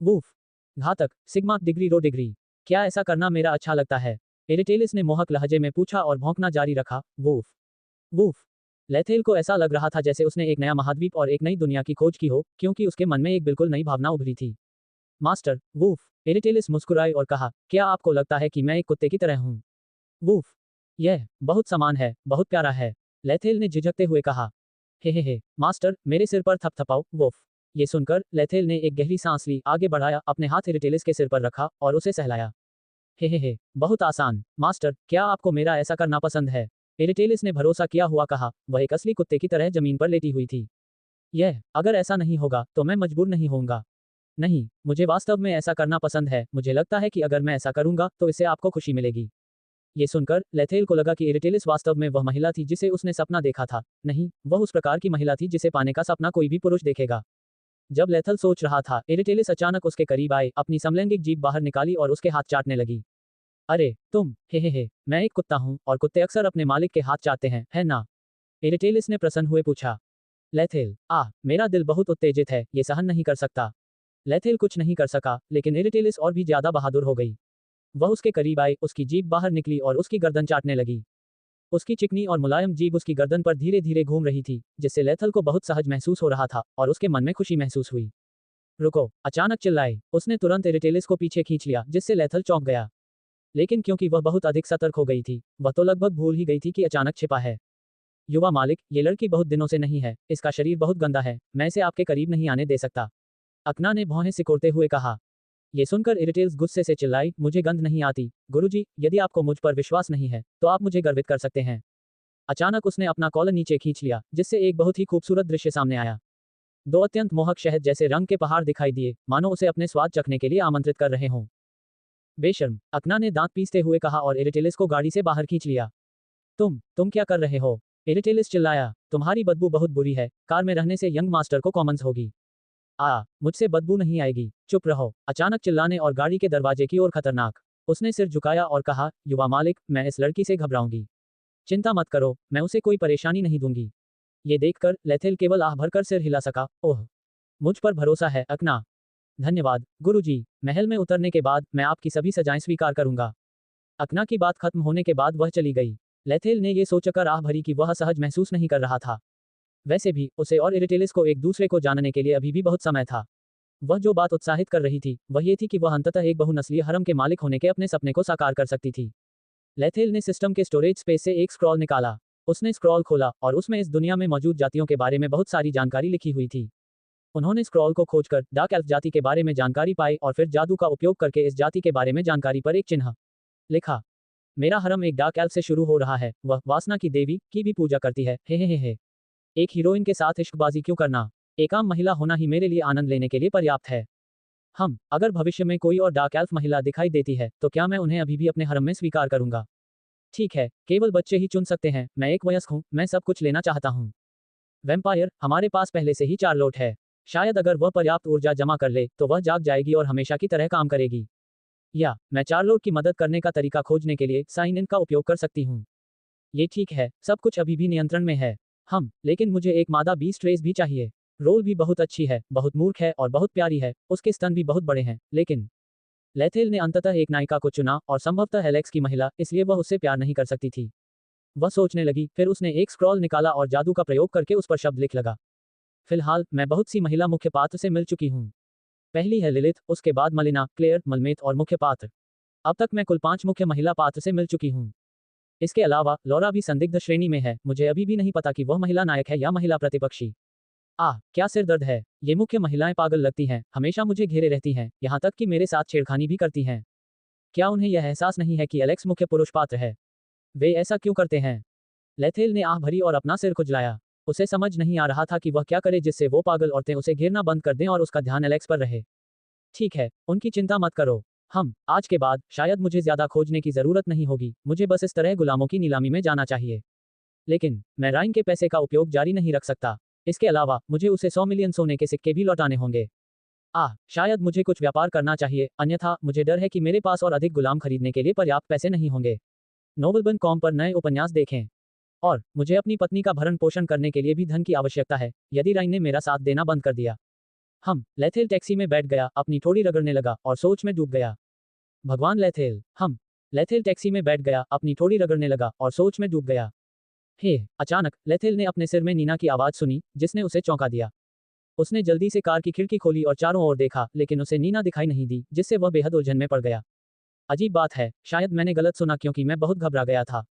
वूफ, घातक, सिग्मा डिग्री रो डिग्री, क्या ऐसा करना मेरा अच्छा लगता है? इरिटेलिस ने मोहक लहजे में पूछा और भौंकना जारी रखा, वूफ वूफ। लेथेल को ऐसा लग रहा था जैसे उसने एक नया महाद्वीप और एक नई दुनिया की खोज की हो, क्योंकि उसके मन में एक बिल्कुल नई भावना उभरी थी। Master, woof. इरिटेलिस मुस्कुराई और कहा, क्या आपको लगता है कि मैं एक कुत्ते की तरह हूँ? वूफ। यह बहुत समान है, बहुत प्यारा है। लेथेल ने झिझकते हुए कहा। हे, मास्टर, मेरे सिर पर थपथपाओ, वूफ। ये सुनकर लेथेल ने एक गहरी सांस ली, आगे बढ़ाया, अपने हाथ इरिटेलिस के सिर पर रखा और उसे सहलाया। हे, बहुत आसान, मास्टर, क्या आपको मेरा ऐसा करना पसंद है? इरिटेलिस ने भरोसा किया हुआ कहा, वह एक असली कुत्ते की तरह जमीन पर लेटी हुई थी। अगर ऐसा नहीं होगा, तो मैं मजबूर नहीं होऊंगा। नहीं, मुझे वास्तव में ऐसा करना पसंद है, मुझे लगता है कि अगर मैं ऐसा करूंगा, तो इससे आपको खुशी मिलेगी। ये सुनकर, लेथेल को लगा कि इरिटेलिस वास्तव में वह महिला थी जिसे उसने सपना देखा था। नहीं, वह उस प्रकार की महिला थी जिसे पाने का सपना कोई भी पुरुष देखेगा। जब लेथल सोच रहा था, इरिटेलिस अचानक उसके करीब आए, अपनी समलैंगिक जीभ बाहर निकाली और उसके हाथ चाटने लगी। अरे तुम, हे, मैं एक कुत्ता हूँ और कुत्ते अक्सर अपने मालिक के हाथ चाटते हैं, है ना? एरिटेलिस ने प्रसन्न हुए पूछा। लेथेल, मेरा दिल बहुत उत्तेजित है, ये सहन नहीं कर सकता। लेथेल कुछ नहीं कर सका, लेकिन एरिटेलिस और भी ज्यादा बहादुर हो गई। वह उसके करीब आई, उसकी जीभ बाहर निकली और उसकी गर्दन चाटने लगी। उसकी चिकनी और मुलायम जीभ उसकी गर्दन पर धीरे धीरे घूम रही थी, जिससे लेथल को बहुत सहज महसूस हो रहा था और उसके मन में खुशी महसूस हुई। रुको, अचानक चिल्लाई, उसने तुरंत एरिटेलिस को पीछे खींच लिया, जिससे लेथल चौंक गया। लेकिन क्योंकि वह बहुत अधिक सतर्क हो गई थी, वह तो लगभग भूल ही गई थी कि अचानक छिपा है। युवा मालिक, ये लड़की बहुत दिनों से नहीं है, इसका शरीर बहुत गंदा है, मैं इसे आपके करीब नहीं आने दे सकता। अकना ने भौहें सिकोड़ते हुए कहा। ये सुनकर इरिटेल्स गुस्से से चिल्लाई, मुझे गंध नहीं आती, गुरुजी, यदि आपको मुझ पर विश्वास नहीं है, तो आप मुझे गर्वित कर सकते हैं। अचानक उसने अपना कॉलर नीचे खींच लिया, जिससे एक बहुत ही खूबसूरत दृश्य सामने आया। दो अत्यंत मोहक शहद जैसे रंग के पहाड़ दिखाई दिए, मानो उसे अपने स्वाद चखने के लिए आमंत्रित कर रहे हों। बेशर्म, अकना ने दांत पीसते हुए कहा और एरिटेलिस को गाड़ी से बाहर खींच लिया। तुम क्या कर रहे हो? एरिटेलिस चिल्लाया, तुम्हारी बदबू बहुत बुरी है, कार में रहने से यंग मास्टर को कॉमन्स होगी। मुझसे बदबू नहीं आएगी, चुप रहो। अचानक चिल्लाने और गाड़ी के दरवाजे की ओर खतरनाक। उसने सिर झुकाया और कहा, युवा मालिक, मैं इस लड़की से घबराऊंगी। चिंता मत करो, मैं उसे कोई परेशानी नहीं दूंगी। ये देखकर लेथेल केवल आह भरकर सिर हिला सका। ओह, मुझ पर भरोसा है, अकना। धन्यवाद, गुरुजी। महल में उतरने के बाद मैं आपकी सभी सजाएं स्वीकार करूंगा। अकना की बात खत्म होने के बाद वह चली गई। लेथेल ने ये सोचकर आह भरी कि वह सहज महसूस नहीं कर रहा था। वैसे भी उसे और इरिटेलिस को एक दूसरे को जानने के लिए अभी भी बहुत समय था। वह जो बात उत्साहित कर रही थी, वह ये थी कि वह अंततः एक बहुनस्लीय हरम के मालिक होने के अपने सपने को साकार कर सकती थी। लेथेल ने सिस्टम के स्टोरेज स्पेस से एक स्क्रॉल निकाला। उसने स्क्रॉल खोला और उसमें इस दुनिया में मौजूद जातियों के बारे में बहुत सारी जानकारी लिखी हुई थी। उन्होंने स्क्रॉल को खोजकर डार्क एल्फ जाति के बारे में जानकारी पाई और फिर जादू का उपयोग करके इस जाति के बारे में जानकारी पर एक चिन्ह लिखा। मेरा हरम एक डार्क एल्फ से शुरू हो रहा है, वह वासना की देवी की भी पूजा करती है, हे। एक हीरोइन के साथ इश्कबाजी क्यों करना? एक आम महिला होना ही मेरे लिए आनंद लेने के लिए पर्याप्त है। अगर भविष्य में कोई और डार्क एल्फ महिला दिखाई देती है, तो क्या मैं उन्हें अभी भी अपने हरम में स्वीकार करूंगा? ठीक है, केवल बच्चे ही चुन सकते हैं, मैं एक वयस्क हूँ, मैं सब कुछ लेना चाहता हूँ। वैम्पायर, हमारे पास पहले से ही चार्लोट है। शायद अगर वह पर्याप्त ऊर्जा जमा कर ले, तो वह जाग जाएगी और हमेशा की तरह काम करेगी। या मैं चार्लोट की मदद करने का तरीका खोजने के लिए साइन इन का उपयोग कर सकती हूँ। ये ठीक है, सब कुछ अभी भी नियंत्रण में है। लेकिन मुझे एक मादा बीस्ट रेस भी चाहिए। रोल भी बहुत अच्छी है, बहुत मूर्ख है और बहुत प्यारी है, उसके स्तन भी बहुत बड़े हैं, लेकिन लेथेल ने अंततः एक नायिका को चुना और संभवतः एलेक्स की महिला, इसलिए वह उससे प्यार नहीं कर सकती थी। वह सोचने लगी, फिर उसने एक स्क्रॉल निकाला और जादू का प्रयोग करके उस पर शब्द लिख लगा। फिलहाल मैं बहुत सी महिला मुख्य पात्र से मिल चुकी हूँ। पहली है लिलिथ, उसके बाद मलिना, क्लेयर, मलमेत और मुख्य पात्र। अब तक मैं कुल 5 मुख्य महिला पात्र से मिल चुकी हूँ। इसके अलावा लौरा भी संदिग्ध श्रेणी में है, मुझे अभी भी नहीं पता कि वह महिला नायक है या महिला प्रतिपक्षी। क्या सिर दर्द है। ये मुख्य महिलाएं पागल लगती हैं, हमेशा मुझे घेरे रहती हैं, यहाँ तक कि मेरे साथ छेड़खानी भी करती हैं। क्या उन्हें यह एहसास नहीं है कि एलेक्स मुख्य पुरुष पात्र है? वे ऐसा क्यों करते हैं? लेथेल ने आह भरी और अपना सिर खुजलाया। उसे समझ नहीं आ रहा था कि वह क्या करे जिससे वो पागल औरतें उसे घेरना बंद कर दें और उसका ध्यान एलेक्स पर रहे। ठीक है, उनकी चिंता मत करो। आज के बाद शायद मुझे ज्यादा खोजने की जरूरत नहीं होगी, मुझे बस इस तरह गुलामों की नीलामी में जाना चाहिए। लेकिन मैं राइन के पैसे का उपयोग जारी नहीं रख सकता। इसके अलावा मुझे उसे 100 मिलियन सोने के सिक्के भी लौटाने होंगे। शायद मुझे कुछ व्यापार करना चाहिए, अन्यथा मुझे डर है कि मेरे पास और अधिक गुलाम खरीदने के लिए पर्याप्त पैसे नहीं होंगे। नोबलबन.com पर नए उपन्यास देखें। और मुझे अपनी पत्नी का भरण पोषण करने के लिए भी धन की आवश्यकता है, यदि राइन ने मेरा साथ देना बंद कर दिया। लेथेल टैक्सी में बैठ गया, अपनी ठोड़ी रगड़ने लगा और सोच में डूब गया। भगवान लेथेल। लेथेल टैक्सी में बैठ गया, अपनी ठोड़ी रगड़ने लगा और सोच में डूब गया। अचानक लेथेल ने अपने सिर में नीना की आवाज सुनी, जिसने उसे चौंका दिया। उसने जल्दी से कार की खिड़की खोली और चारों ओर देखा, लेकिन उसे नीना दिखाई नहीं दी, जिससे वह बेहद उलझन में पड़ गया। अजीब बात है, शायद मैंने गलत सुना क्योंकि मैं बहुत घबरा गया था।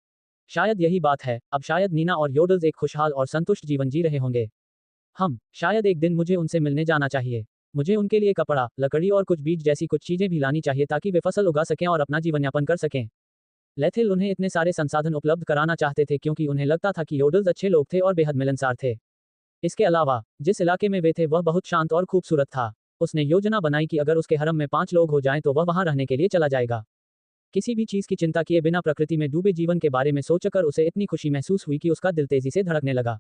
शायद यही बात है, अब शायद नीना और योडल्स एक खुशहाल और संतुष्ट जीवन जी रहे होंगे। शायद एक दिन मुझे उनसे मिलने जाना चाहिए। मुझे उनके लिए कपड़ा, लकड़ी और कुछ बीज जैसी कुछ चीजें भी लानी चाहिए ताकि वे फसल उगा सकें और अपना जीवन यापन कर सकें। लेथेल उन्हें इतने सारे संसाधन उपलब्ध कराना चाहते थे क्योंकि उन्हें लगता था कि योडल्स अच्छे लोग थे और बेहद मिलनसार थे। इसके अलावा जिस इलाके में वे थे वह बहुत शांत और खूबसूरत था। उसने योजना बनाई कि अगर उसके हरम में 5 लोग हो जाएं तो वह वहां रहने के लिए चला जाएगा। किसी भी चीज की चिंता किए बिना प्रकृति में डूबे जीवन के बारे में सोचकर उसे इतनी खुशी महसूस हुई कि उसका दिल तेजी से धड़कने लगा।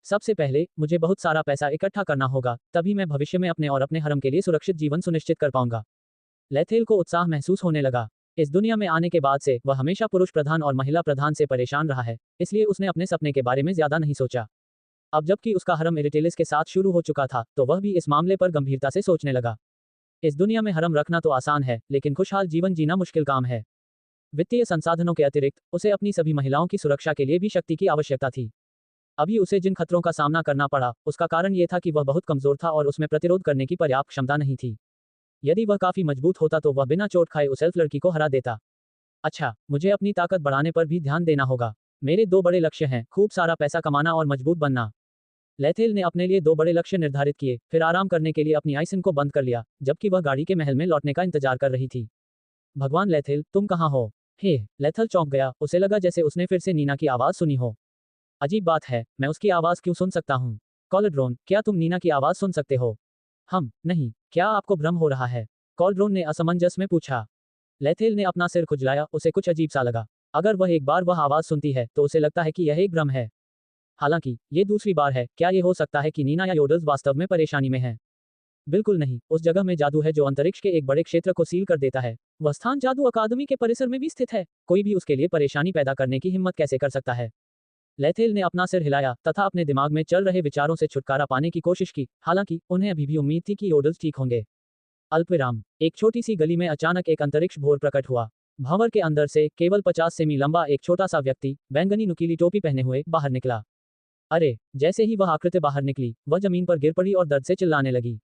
सबसे पहले मुझे बहुत सारा पैसा इकट्ठा करना होगा, तभी मैं भविष्य में अपने और अपने हरम के लिए सुरक्षित जीवन सुनिश्चित कर पाऊंगा। लेथेल को उत्साह महसूस होने लगा। इस दुनिया में आने के बाद से वह हमेशा पुरुष प्रधान और महिला प्रधान से परेशान रहा है, इसलिए उसने अपने सपने के बारे में ज्यादा नहीं सोचा। अब जबकि उसका हरम इरिटेलिस के साथ शुरू हो चुका था, तो वह भी इस मामले पर गंभीरता से सोचने लगा। इस दुनिया में हरम रखना तो आसान है, लेकिन खुशहाल जीवन जीना मुश्किल काम है। वित्तीय संसाधनों के अतिरिक्त उसे अपनी सभी महिलाओं की सुरक्षा के लिए भी शक्ति की आवश्यकता थी। अभी उसे जिन खतरों का सामना करना पड़ा, उसका कारण यह था कि वह बहुत कमजोर था और उसमें प्रतिरोध करने की पर्याप्त क्षमता नहीं थी। यदि वह काफी मजबूत होता तो वह बिना चोट खाए उस एल्फ लड़की को हरा देता। अच्छा, मुझे अपनी ताकत बढ़ाने पर भी ध्यान देना होगा। मेरे 2 बड़े लक्ष्य हैं, खूब सारा पैसा कमाना और मजबूत बनना। लेथेल ने अपने लिए 2 बड़े लक्ष्य निर्धारित किए, फिर आराम करने के लिए अपनी आइसिन को बंद कर लिया, जबकि वह गाड़ी के महल में लौटने का इंतजार कर रही थी। भगवान लेथेल, तुम कहाँ हो? हे, लेथल चौंक गया, उसे लगा जैसे उसने फिर से नीना की आवाज सुनी हो। अजीब बात है, मैं उसकी आवाज क्यों सुन सकता हूँ? कॉलड्रोन, क्या तुम नीना की आवाज सुन सकते हो? नहीं, क्या आपको भ्रम हो रहा है? कॉलड्रोन ने असमंजस में पूछा। लेथेल ने अपना सिर खुजलाया, उसे कुछ अजीब सा लगा। अगर वह एक बार वह आवाज सुनती है, तो उसे लगता है कि यह एक भ्रम है। हालांकि, ये दूसरी बार है, क्या ये हो सकता है कि नीना या योडल्स वास्तव में परेशानी में हैं? बिल्कुल नहीं, उस जगह में जादू है जो अंतरिक्ष के एक बड़े क्षेत्र को सील कर देता है। वह स्थान जादू अकादमी के परिसर में भी स्थित है। कोई भी उसके लिए परेशानी पैदा करने की हिम्मत कैसे कर सकता है? लेथेल ने अपना सिर हिलाया तथा अपने दिमाग में चल रहे विचारों से छुटकारा पाने की कोशिश की। हालांकि उन्हें अभी भी उम्मीद थी कि योडल्स ठीक होंगे। अल्पविराम। एक छोटी सी गली में अचानक एक अंतरिक्ष भोर प्रकट हुआ। भंवर के अंदर से केवल 50 सेमी लंबा एक छोटा सा व्यक्ति बैंगनी नुकीली टोपी पहने हुए बाहर निकला। अरे, जैसे ही वह आकृति बाहर निकली, वह जमीन पर गिर पड़ी और दर्द से चिल्लाने लगी।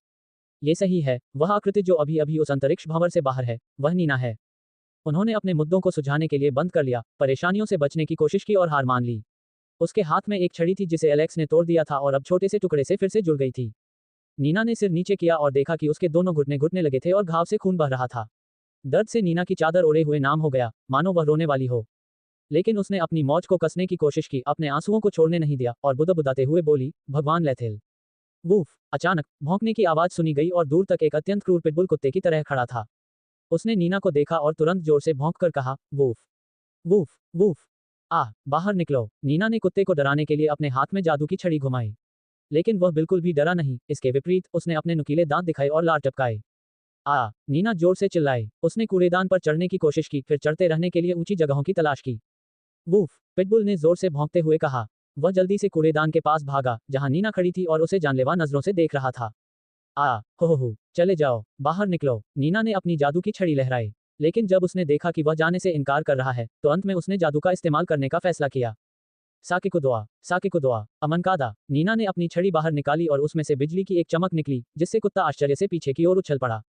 ये सही है, वह आकृति जो अभी अभी उस अंतरिक्ष भंवर से बाहर है, वह नीना है। उन्होंने अपने मुद्दों को सुलझाने के लिए बंद कर लिया, परेशानियों से बचने की कोशिश की और हार मान ली। उसके हाथ में एक छड़ी थी जिसे एलेक्स ने तोड़ दिया था और अब छोटे से टुकड़े से फिर से जुड़ गई थी। नीना ने सिर नीचे किया और देखा कि उसके दोनों घुटने घुटने लगे थे और घाव से खून बह रहा था। दर्द से नीना की चादर ओढ़े हुए नाम हो गया, मानो वह रोने वाली हो। लेकिन उसने अपनी मौज को कसने की कोशिश की, अपने आंसुओं को छोड़ने नहीं दिया और बुदबुदाते हुए बोली, भगवान लेथेल। वूफ! अचानक भौंकने की आवाज सुनी गई और दूर तक एक अत्यंत क्रूर पिटबुल कुत्ते की तरह खड़ा था। उसने नीना को देखा और तुरंत जोर से भौंककर कहा, वूफ! वूफ! वूफ! बाहर निकलो। नीना ने कुत्ते को डराने के लिए अपने हाथ में जादू की छड़ी घुमाई। लेकिन वह बिल्कुल भी डरा नहीं, इसके विपरीत उसने अपने नुकीले दांत दिखाए और लार टपकाए। नीना जोर से चिल्लाई। उसने कूड़ेदान पर चढ़ने की कोशिश की, फिर चढ़ते रहने के लिए ऊंची जगहों की तलाश की। वूफ! पिटबुल ने जोर से भौंकते हुए कहा। वह जल्दी से कूड़ेदान के पास भागा, जहां नीना खड़ी थी और उसे जानलेवा नजरों से देख रहा था। हो, चले जाओ, बाहर निकलो। नीना ने अपनी जादू की छड़ी लहराई। लेकिन जब उसने देखा कि वह जाने से इनकार कर रहा है, तो अंत में उसने जादू का इस्तेमाल करने का फैसला किया। साकिकुदोआ, अमनकादा। नीना ने अपनी छड़ी बाहर निकाली और उसमें से बिजली की एक चमक निकली, जिससे कुत्ता आश्चर्य से पीछे की ओर उछल पड़ा।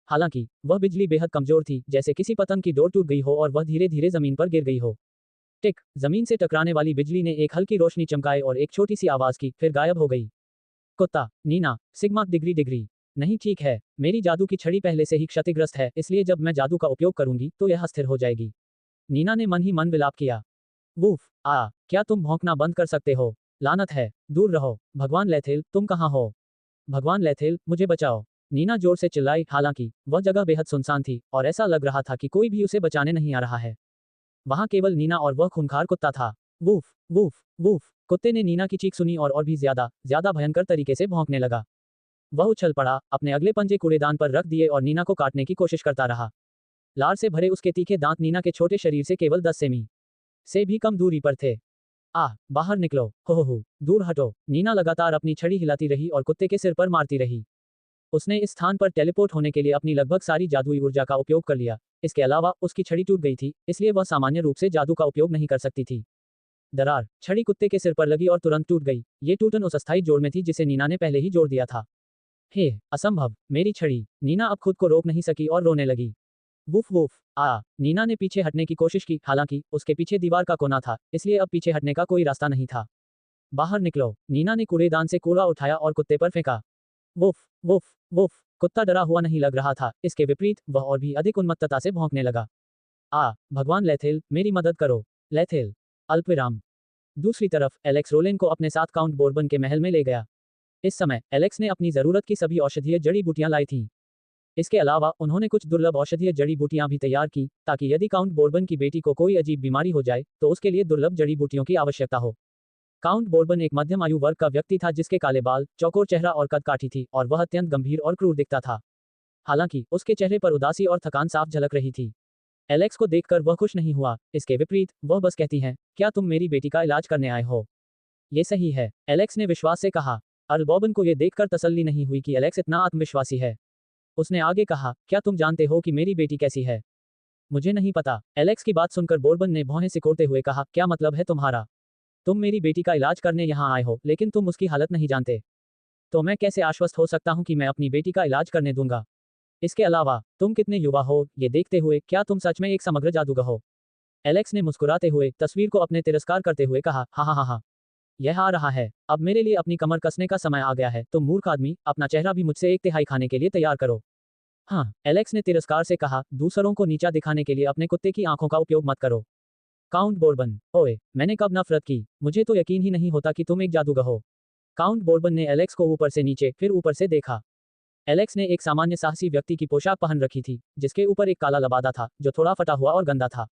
हालांकि वह बिजली बेहद कमजोर थी, जैसे किसी पतंग की डोर टूट गई हो और वह धीरे धीरे जमीन पर गिर गई हो। टिक! जमीन से टकराने वाली बिजली ने एक हल्की रोशनी चमकाई और एक छोटी सी आवाज की, फिर गायब हो गई। कुत्ता, नीना, सिग्मा डिग्री। नहीं, ठीक है, मेरी जादू की छड़ी पहले से ही क्षतिग्रस्त है, इसलिए जब मैं जादू का उपयोग करूंगी तो यह अस्थिर हो जाएगी। नीना ने मन ही मन विलाप किया। वूफ! क्या तुम भौंकना बंद कर सकते हो? लानत है, दूर रहो। भगवान लेथेल, तुम कहाँ हो? भगवान लेथेल, मुझे बचाओ। नीना जोर से चिल्लाई, हालांकि वह जगह बेहद सुनसान थी और ऐसा लग रहा था कि कोई भी उसे बचाने नहीं आ रहा है। वहां केवल नीना और वह खूंखार कुत्ता था। वूफ! वूफ! वूफ! कुत्ते ने नीना की चीख सुनी और भी ज्यादा भयंकर तरीके से भौंकने लगा। वह उछल पड़ा, अपने अगले पंजे कूड़ेदान पर रख दिए और नीना को काटने की कोशिश करता रहा। लार से भरे उसके तीखे दांत नीना के छोटे शरीर से केवल 10 सेमी से भी कम दूरी पर थे। बाहर निकलो, हो, दूर हटो। नीना लगातार अपनी छड़ी हिलाती रही और कुत्ते के सिर पर मारती रही। उसने इस स्थान पर टेलीपोर्ट होने के लिए अपनी लगभग सारी जादुई ऊर्जा का उपयोग कर लिया। इसके अलावा उसकी छड़ी टूट गई थी, इसलिए वह सामान्य रूप से जादू का उपयोग नहीं कर सकती थी। दरार! छड़ी कुत्ते के सिर पर लगी और तुरंत टूट गई। ये टूटन उस अस्थायी जोड़ में थी जिसे नीना ने पहले ही जोड़ दिया था। हे, असंभव, मेरी छड़ी! नीना अब खुद को रोक नहीं सकी और रोने लगी। Woof woof! नीना ने पीछे हटने की कोशिश की, हालांकि उसके पीछे दीवार का कोना था, इसलिए अब पीछे हटने का कोई रास्ता नहीं था। बाहर निकलो। नीना ने कूड़ेदान से कूड़ा उठाया और कुत्ते पर फेंका। वुफ! वुफ! वुफ! कुत्ता डरा हुआ नहीं लग रहा था, इसके विपरीत वह और भी अधिक उन्मत्तता से भौंकने लगा। भगवान लेथेल, मेरी मदद करो। लेथेल। अल्पविराम। दूसरी तरफ एलेक्स रोलेन को अपने साथ काउंट बोर्बन के महल में ले गया। इस समय एलेक्स ने अपनी जरूरत की सभी औषधीय जड़ी बूटियां लाई थीं। इसके अलावा उन्होंने कुछ दुर्लभ औषधीय जड़ी बूटियां भी तैयार की, ताकि यदि काउंट बोर्बन की बेटी को कोई अजीब बीमारी हो जाए, तो उसके लिए दुर्लभ जड़ी बूटियों की आवश्यकता हो। काउंट बोर्बन एक मध्यम आयु वर्ग का व्यक्ति था जिसके काले बाल, चौकोर चेहरा और कद काठी थी, और वह अत्यंत गंभीर और क्रूर दिखता था। हालांकि उसके चेहरे पर उदासी और थकान साफ झलक रही थी। एलेक्स को देखकर वह खुश नहीं हुआ, इसके विपरीत वह बस कहती हैं, क्या तुम मेरी बेटी का इलाज करने आए हो? ये सही है, एलेक्स ने विश्वास से कहा। अर्ल बॉर्बन को यह देखकर तसल्ली नहीं हुई कि एलेक्स इतना आत्मविश्वासी है। उसने आगे कहा, क्या तुम जानते हो कि मेरी बेटी कैसी है? मुझे नहीं पता। एलेक्स की बात सुनकर बोर्बन ने भौहें सिकोड़ते हुए कहा, क्या मतलब है तुम्हारा? तुम मेरी बेटी का इलाज करने यहाँ आए हो, लेकिन तुम उसकी हालत नहीं जानते। तो मैं कैसे आश्वस्त हो सकता हूँ कि मैं अपनी बेटी का इलाज करने दूंगा? इसके अलावा, तुम कितने युवा हो, ये देखते हुए क्या तुम सच में एक समग्र जादूगर हो? एलेक्स ने मुस्कुराते हुए तस्वीर को अपने तिरस्कार करते हुए कहा, हाँ हाँ हाँ हाँ, यह आ रहा है। अब मेरे लिए अपनी कमर कसने का समय आ गया है। तुम मूर्ख आदमी, अपना चेहरा भी मुझसे एक तिहाई खाने के लिए तैयार करो। हाँ, एलेक्स ने तिरस्कार से कहा, दूसरों को नीचा दिखाने के लिए अपने कुत्ते की आंखों का उपयोग मत करो। काउंट बोर्बन, ओए, मैंने कब नफरत की? मुझे तो यकीन ही नहीं होता कि तुम एक जादूगर हो। काउंट बोर्बन ने एलेक्स को ऊपर से नीचे, फिर ऊपर से देखा। एलेक्स ने एक सामान्य साहसी व्यक्ति की पोशाक पहन रखी थी, जिसके ऊपर एक काला लबादा था, जो थोड़ा फटा हुआ और गंदा था।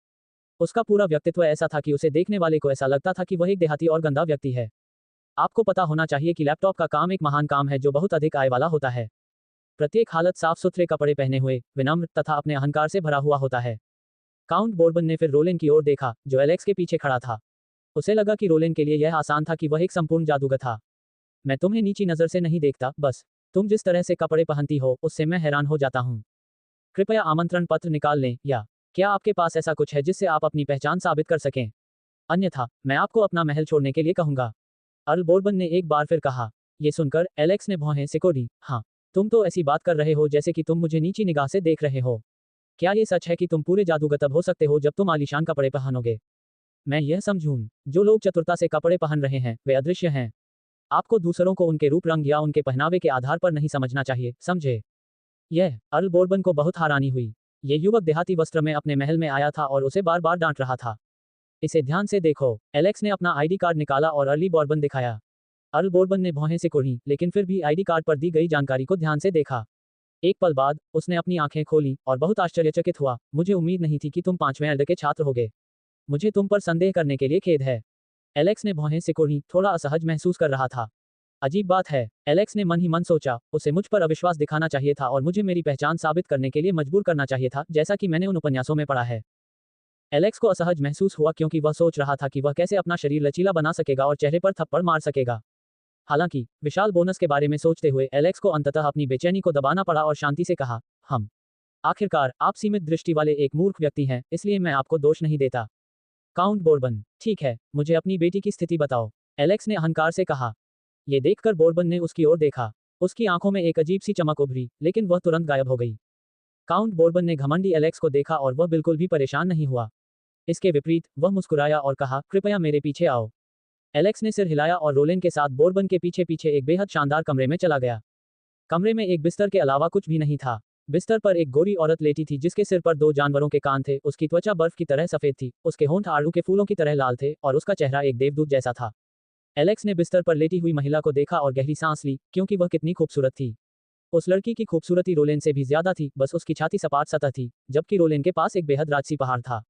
उसका पूरा व्यक्तित्व ऐसा था कि उसे देखने वाले को ऐसा लगता था कि वह एक देहाती और गंदा व्यक्ति है। आपको पता होना चाहिए कि लैपटॉप का काम एक महान काम है जो बहुत अधिक आय वाला होता है। प्रत्येक हालत साफ सुथरे कपड़े पहने हुए, विनम्र तथा अपने अहंकार से भरा हुआ होता है। काउंट बोर्बन ने फिर रोलेन की ओर देखा, जो एलेक्स के पीछे खड़ा था। उसे लगा कि रोलेन के लिए यह आसान था कि वह एक संपूर्ण जादूगर था। मैं तुम्हें नीची नजर से नहीं देखता, बस तुम जिस तरह से कपड़े पहनती हो उससे मैं हैरान हो जाता हूँ। कृपया आमंत्रण पत्र निकाल लें, या क्या आपके पास ऐसा कुछ है जिससे आप अपनी पहचान साबित कर सकें? अन्यथा मैं आपको अपना महल छोड़ने के लिए कहूंगा। अर्ल बोर्बन ने एक बार फिर कहा। ये सुनकर एलेक्स ने भौहें सिकोड़ी। हाँ, तुम तो ऐसी बात कर रहे हो जैसे कि तुम मुझे नीची निगाह से देख रहे हो। क्या ये सच है कि तुम पूरे जादूगर तब हो सकते हो जब तुम आलीशान कपड़े पहनोगे? मैं यह समझूं, जो लोग चतुरता से कपड़े पहन रहे हैं वे अदृश्य हैं। आपको दूसरों को उनके रूप रंग या उनके पहनावे के आधार पर नहीं समझना चाहिए, समझे? यह अर्ल बोर्बन को बहुत हैरानी हुई। ये युवक देहाती वस्त्र में अपने महल में आया था और उसे बार बार डांट रहा था। इसे ध्यान से देखो। एलेक्स ने अपना आईडी कार्ड निकाला और अर्ली बोर्बन दिखाया। अर्ल बोर्बन ने भौहें सिकोड़ी, लेकिन फिर भी आईडी कार्ड पर दी गई जानकारी को ध्यान से देखा। एक पल बाद उसने अपनी आंखें खोली और बहुत आश्चर्यचकित हुआ। मुझे उम्मीद नहीं थी कि तुम 5वें अर्ध के छात्र होगे। मुझे तुम पर संदेह करने के लिए खेद है। एलेक्स ने भौहें सिकोड़ी, थोड़ा असहज महसूस कर रहा था। अजीब बात है, एलेक्स ने मन ही मन सोचा, उसे मुझ पर अविश्वास दिखाना चाहिए था और मुझे मेरी पहचान साबित करने के लिए मजबूर करना चाहिए था, जैसा कि मैंने उन उपन्यासों में पढ़ा है। एलेक्स को असहज महसूस हुआ क्योंकि वह सोच रहा था कि वह कैसे अपना शरीर लचीला बना सकेगा और चेहरे पर थप्पड़ मार सकेगा। हालांकि विशाल बोनस के बारे में सोचते हुए एलेक्स को अंततः अपनी बेचैनी को दबाना पड़ा और शांति से कहा, हम आखिरकार आप सीमित दृष्टि वाले एक मूर्ख व्यक्ति हैं, इसलिए मैं आपको दोष नहीं देता। काउंट बोर्बन, ठीक है, मुझे अपनी बेटी की स्थिति बताओ, एलेक्स ने अहंकार से कहा। यह देखकर बोर्बन ने उसकी ओर देखा। उसकी आंखों में एक अजीब सी चमक उभरी, लेकिन वह तुरंत गायब हो गई। काउंट बोर्बन ने घमंडी एलेक्स को देखा और वह बिल्कुल भी परेशान नहीं हुआ। इसके विपरीत वह मुस्कुराया और कहा, कृपया मेरे पीछे आओ। एलेक्स ने सिर हिलाया और रोलेन के साथ बोर्बन के पीछे पीछे एक बेहद शानदार कमरे में चला गया। कमरे में एक बिस्तर के अलावा कुछ भी नहीं था। बिस्तर पर एक गोरी औरत लेटी थी जिसके सिर पर 2 जानवरों के कान थे। उसकी त्वचा बर्फ की तरह सफेद थी, उसके होंठ आड़ू के फूलों की तरह लाल थे और उसका चेहरा एक देवदूत जैसा था। एलेक्स ने बिस्तर पर लेटी हुई महिला को देखा और गहरी सांस ली, क्योंकि वह कितनी खूबसूरत थी। उस लड़की की खूबसूरती रोलेन से भी ज्यादा थी, बस उसकी छाती सपाट सतह थी, जबकि रोलेन के पास एक बेहद राजसी पहाड़ था।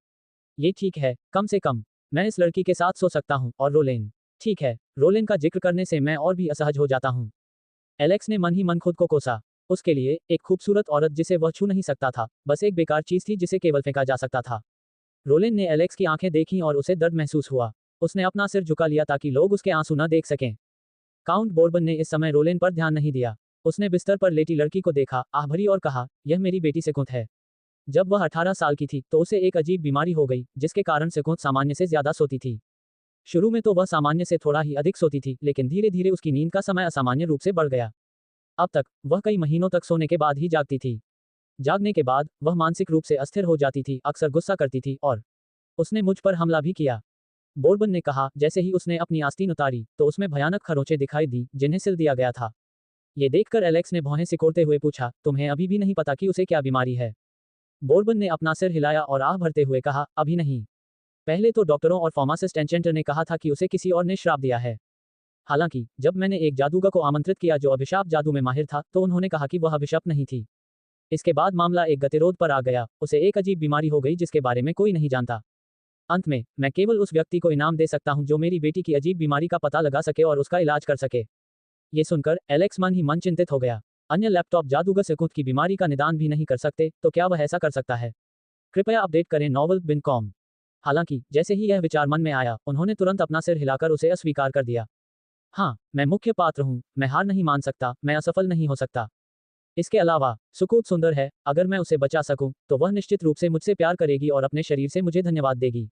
ये ठीक है, कम से कम मैं इस लड़की के साथ सो सकता हूँ। और रोलेन, ठीक है, रोलेन का जिक्र करने से मैं और भी असहज हो जाता हूँ। एलेक्स ने मन ही मन खुद को कोसा। उसके लिए एक खूबसूरत औरत जिसे वह छू नहीं सकता था, बस एक बेकार चीज थी जिसे केवल फेंका जा सकता था। रोलेन ने एलेक्स की आंखें देखीं और उसे दर्द महसूस हुआ। उसने अपना सिर झुका लिया ताकि लोग उसके आंसू न देख सकें। काउंट बोर्बन ने इस समय रोलेन पर ध्यान नहीं दिया। उसने बिस्तर पर लेटी लड़की को देखा, आह भरी, और कहा, यह मेरी बेटी सिकुंत है। जब वह 18 साल की थी तो उसे एक अजीब बीमारी हो गई, जिसके कारण सिकुंत सामान्य से ज्यादा सोती थी। शुरू में तो वह सामान्य से थोड़ा ही अधिक सोती थी, लेकिन धीरे धीरे उसकी नींद का समय असामान्य रूप से बढ़ गया। अब तक वह कई महीनों तक सोने के बाद ही जागती थी। जागने के बाद वह मानसिक रूप से अस्थिर हो जाती थी, अक्सर गुस्सा करती थी, और उसने मुझ पर हमला भी किया। बोर्बन ने कहा। जैसे ही उसने अपनी आस्तीन उतारी तो उसमें भयानक खरोंचें दिखाई दी, जिन्हें सिल दिया गया था। ये देखकर एलेक्स ने भौहें सिकोड़ते हुए पूछा, तुम्हें अभी भी नहीं पता कि उसे क्या बीमारी है? बोर्बन ने अपना सिर हिलाया और आह भरते हुए कहा, अभी नहीं। पहले तो डॉक्टरों और फार्मासिस्ट एंचेंटर ने कहा था कि उसे किसी और ने श्राप दिया है। हालांकि जब मैंने एक जादूगर को आमंत्रित किया जो अभिशाप जादू में माहिर था, तो उन्होंने कहा कि वह अभिशप्त नहीं थी। इसके बाद मामला एक गतिरोध पर आ गया। उसे एक अजीब बीमारी हो गई जिसके बारे में कोई नहीं जानता। अंत में मैं केवल उस व्यक्ति को इनाम दे सकता हूं जो मेरी बेटी की अजीब बीमारी का पता लगा सके और उसका इलाज कर सके। ये सुनकर एलेक्स मन ही मन चिंतित हो गया। अन्य लैपटॉप जादूगर सिकुंत की बीमारी का निदान भी नहीं कर सकते, तो क्या वह ऐसा कर सकता है? कृपया अपडेट करें novel.com। हालांकि जैसे ही यह विचार मन में आया, उन्होंने तुरंत अपना सिर हिलाकर उसे अस्वीकार कर दिया। हाँ, मैं मुख्य पात्र हूँ, मैं हार नहीं मान सकता, मैं असफल नहीं हो सकता। इसके अलावा सुकूत सुंदर है, अगर मैं उसे बचा सकूं, तो वह निश्चित रूप से मुझसे प्यार करेगी और अपने शरीर से मुझे धन्यवाद देगी।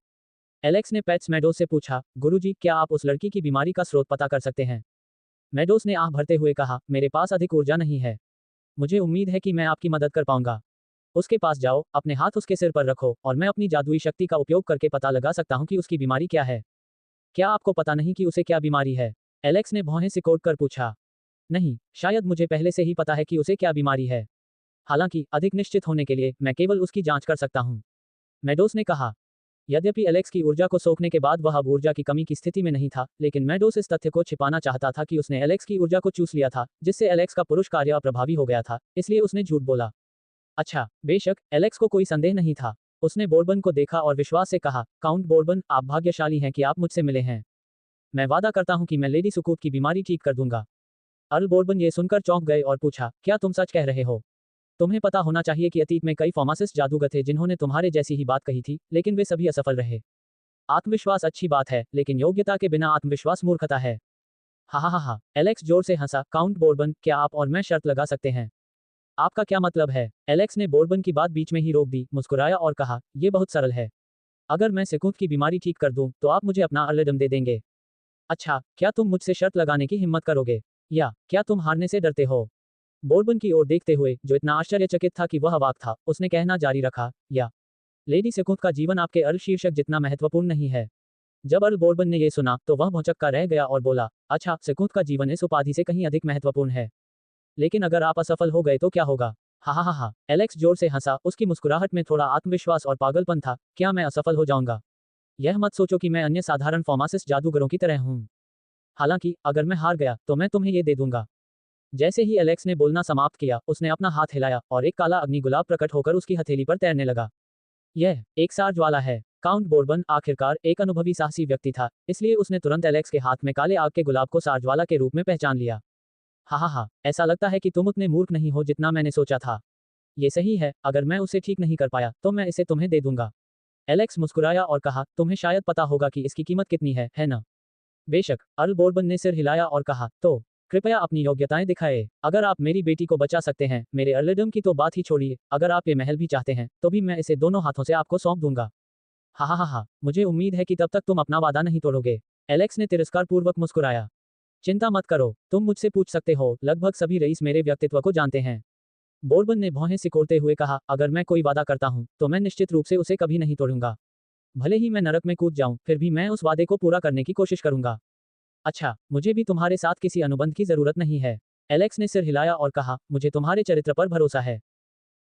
एलेक्स ने पैट्स मेडोज से पूछा, गुरुजी, क्या आप उस लड़की की बीमारी का स्रोत पता कर सकते हैं? मेडोज ने आह भरते हुए कहा, मेरे पास अधिक ऊर्जा नहीं है। मुझे उम्मीद है कि मैं आपकी मदद कर पाऊंगा। उसके पास जाओ, अपने हाथ उसके सिर पर रखो, और मैं अपनी जादुई शक्ति का उपयोग करके पता लगा सकता हूं कि उसकी बीमारी क्या है। क्या आपको पता नहीं कि उसे क्या बीमारी है? एलेक्स ने भौहें सिकोड़ कर पूछा। नहीं, शायद मुझे पहले से ही पता है कि उसे क्या बीमारी है। हालांकि अधिक निश्चित होने के लिए मैं केवल उसकी जांच कर सकता हूं। मेडोस ने कहा। यद्यपि एलेक्स की ऊर्जा को सोखने के बाद वह अब ऊर्जा की कमी की स्थिति में नहीं था, लेकिन मेडोस इस तथ्य को छिपाना चाहता था कि उसने एलेक्स की ऊर्जा को चूस लिया था, जिससे एलेक्स का पुरुष कार्य अप्रभावी हो गया था, इसलिए उसने झूठ बोला। अच्छा, बेशक, एलेक्स को कोई संदेह नहीं था। उसने बोर्बन को देखा और विश्वास से कहा, काउंट बोर्बन, आप भाग्यशाली हैं कि आप मुझसे मिले हैं। मैं वादा करता हूं कि मैं लेडी सुकूत की बीमारी ठीक कर दूंगा। अर्ल बोर्बन ये सुनकर चौंक गए और पूछा, क्या तुम सच कह रहे हो? तुम्हें पता होना चाहिए कि अतीत में कई फार्मासिस्ट जादूगर थे जिन्होंने तुम्हारे जैसी ही बात कही थी, लेकिन वे सभी असफल रहे। आत्मविश्वास अच्छी बात है, लेकिन योग्यता के बिना आत्मविश्वास मूर्खता है। हा हा हा हा, एलेक्स जोर से हंसा। काउंट बोर्बन, क्या आप और मैं शर्त लगा सकते हैं? आपका क्या मतलब है? एलेक्स ने बोर्बन की बात बीच में ही रोक दी, मुस्कुराया और कहा, यह बहुत सरल है। अगर मैं सिकुंत की बीमारी ठीक कर दूं, तो आप मुझे अपना अर्लेडम दे देंगे। अच्छा, क्या तुम मुझसे शर्त लगाने की हिम्मत करोगे? या क्या तुम हारने से डरते हो? बोर्बन की ओर देखते हुए, जो इतना आश्चर्यचकित था कि वह अवाक था, उसने कहना जारी रखा, या लेडी सिकुंत का जीवन आपके अर्ल शीर्षक जितना महत्वपूर्ण नहीं है। जब अर्ल बोर्बन ने यह सुना, तो वह भौचक्का रह गया और बोला, अच्छा, सिकुंत का जीवन इस उपाधि से कहीं अधिक महत्वपूर्ण है। लेकिन अगर आप असफल हो गए तो क्या होगा? हा हा हा हा, एलेक्स जोर से हंसा, उसकी मुस्कुराहट में थोड़ा आत्मविश्वास और पागलपन था। क्या मैं असफल हो जाऊंगा? यह मत सोचो कि मैं अन्य साधारण फार्मासिस्ट जादूगरों की तरह हूं। हालांकि अगर मैं हार गया, तो मैं तुम्हें ये दे दूंगा। जैसे ही एलेक्स ने बोलना समाप्त किया, उसने अपना हाथ हिलाया और एक काला अग्नि गुलाब प्रकट होकर उसकी हथेली पर तैरने लगा। यह एक सार ज्वाला है। काउंट बोर्बन आखिरकार एक अनुभवी साहसी व्यक्ति था, इसलिए उसने तुरंत एलेक्स के हाथ में काले आग के गुलाब को सार ज्वाला के रूप में पहचान लिया। हा हा हा, ऐसा लगता है कि तुम उतने मूर्ख नहीं हो जितना मैंने सोचा था। ये सही है, अगर मैं उसे ठीक नहीं कर पाया, तो मैं इसे तुम्हें दे दूंगा। एलेक्स मुस्कुराया और कहा, तुम्हें शायद पता होगा कि इसकी कीमत कितनी है ना? बेशक, अर्ल बोर्बन ने सिर हिलाया और कहा, तो कृपया अपनी योग्यताएं दिखाए। अगर आप मेरी बेटी को बचा सकते हैं, मेरे अर्लेडम की तो बात ही छोड़िए, अगर आप ये महल भी चाहते हैं, तो भी मैं इसे दोनों हाथों से आपको सौंप दूंगा। हा हा हा हा, मुझे उम्मीद है कि तब तक तुम अपना वादा नहीं तोड़ोगे। एलेक्स ने तिरस्कार पूर्वक मुस्कुराया। चिंता मत करो, तुम मुझसे पूछ सकते हो, लगभग सभी रईस मेरे व्यक्तित्व को जानते हैं। बोर्बन ने भौहें सिकोड़ते हुए कहा, अगर मैं कोई वादा करता हूं, तो मैं निश्चित रूप से उसे कभी नहीं तोड़ूंगा। भले ही मैं नरक में कूद जाऊं, फिर भी मैं उस वादे को पूरा करने की कोशिश करूंगा। अच्छा, मुझे भी तुम्हारे साथ किसी अनुबंध की जरूरत नहीं है। एलेक्स ने सिर हिलाया और कहा, मुझे तुम्हारे चरित्र पर भरोसा है।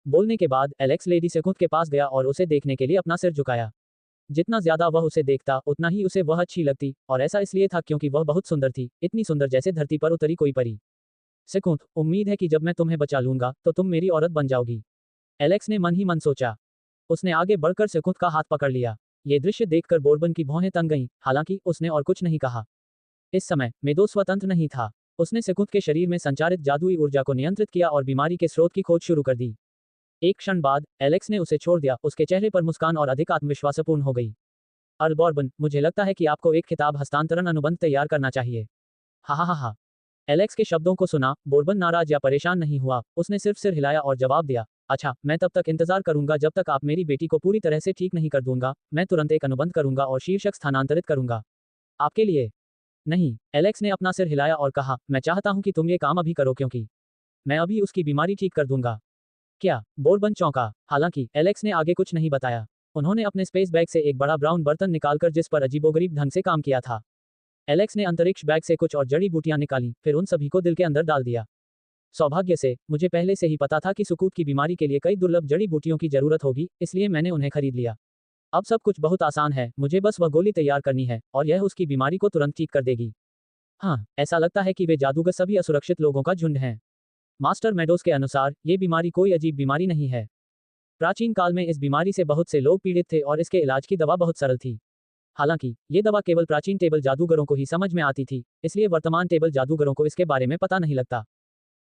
बोलने के बाद एलेक्स लेडी सेकुंत के पास गया और उसे देखने के लिए अपना सिर झुकाया। जितना ज्यादा वह उसे देखता, उतना ही उसे वह अच्छी लगती, और ऐसा इसलिए था क्योंकि वह बहुत सुंदर थी, इतनी सुंदर जैसे धरती पर उतरी कोई परी। सेकुंत, उम्मीद है कि जब मैं तुम्हें बचा लूंगा, तो तुम मेरी औरत बन जाओगी। एलेक्स ने मन ही मन सोचा। उसने आगे बढ़कर सेकुंत का हाथ पकड़ लिया। ये दृश्य देखकर बोर्बन की भौहें तन गईं, हालांकि उसने और कुछ नहीं कहा। इस समय मेदो स्वतंत्र नहीं था। उसने सेकुंत के शरीर में संचारित जादुई ऊर्जा को नियंत्रित किया और बीमारी के स्रोत की खोज शुरू कर दी। एक क्षण बाद एलेक्स ने उसे छोड़ दिया, उसके चेहरे पर मुस्कान और अधिक आत्मविश्वासपूर्ण हो गई। अर्ल बोर्बन, मुझे लगता है कि आपको एक खिताब हस्तांतरण अनुबंध तैयार करना चाहिए। हा हा हा हा, एलेक्स के शब्दों को सुना, बोर्बन नाराज या परेशान नहीं हुआ, उसने सिर्फ सिर हिलाया और जवाब दिया, अच्छा, मैं तब तक इंतजार करूंगा जब तक आप मेरी बेटी को पूरी तरह से ठीक नहीं कर दूंगा, मैं तुरंत एक अनुबंध करूंगा और शीर्षक स्थानांतरित करूंगा। आपके लिए नहीं, एलेक्स ने अपना सिर हिलाया और कहा, मैं चाहता हूं कि तुम ये काम अभी करो क्योंकि मैं अभी उसकी बीमारी ठीक कर दूंगा। क्या? बोर्बन चौंका। हालांकि एलेक्स ने आगे कुछ नहीं बताया। उन्होंने अपने स्पेस बैग से एक बड़ा ब्राउन बर्तन निकालकर जिस पर अजीबोगरीब ढंग से काम किया था। एलेक्स ने अंतरिक्ष बैग से कुछ और जड़ी बूटियां निकाली, फिर उन सभी को दिल के अंदर डाल दिया। सौभाग्य से मुझे पहले से ही पता था कि सुकूत की बीमारी के लिए कई दुर्लभ जड़ी बूटियों की जरूरत होगी, इसलिए मैंने उन्हें खरीद लिया। अब सब कुछ बहुत आसान है, मुझे बस वह गोली तैयार करनी है, और यह उसकी बीमारी को तुरंत ठीक कर देगी। हाँ, ऐसा लगता है कि वे जादूगर सभी असुरक्षित लोगों का झुंड हैं। मास्टर मेडोस के अनुसार, ये बीमारी कोई अजीब बीमारी नहीं है। प्राचीन काल में इस बीमारी से बहुत से लोग पीड़ित थे और इसके इलाज की दवा बहुत सरल थी। हालांकि ये दवा केवल प्राचीन टेबल जादूगरों को ही समझ में आती थी, इसलिए वर्तमान टेबल जादूगरों को इसके बारे में पता नहीं लगता।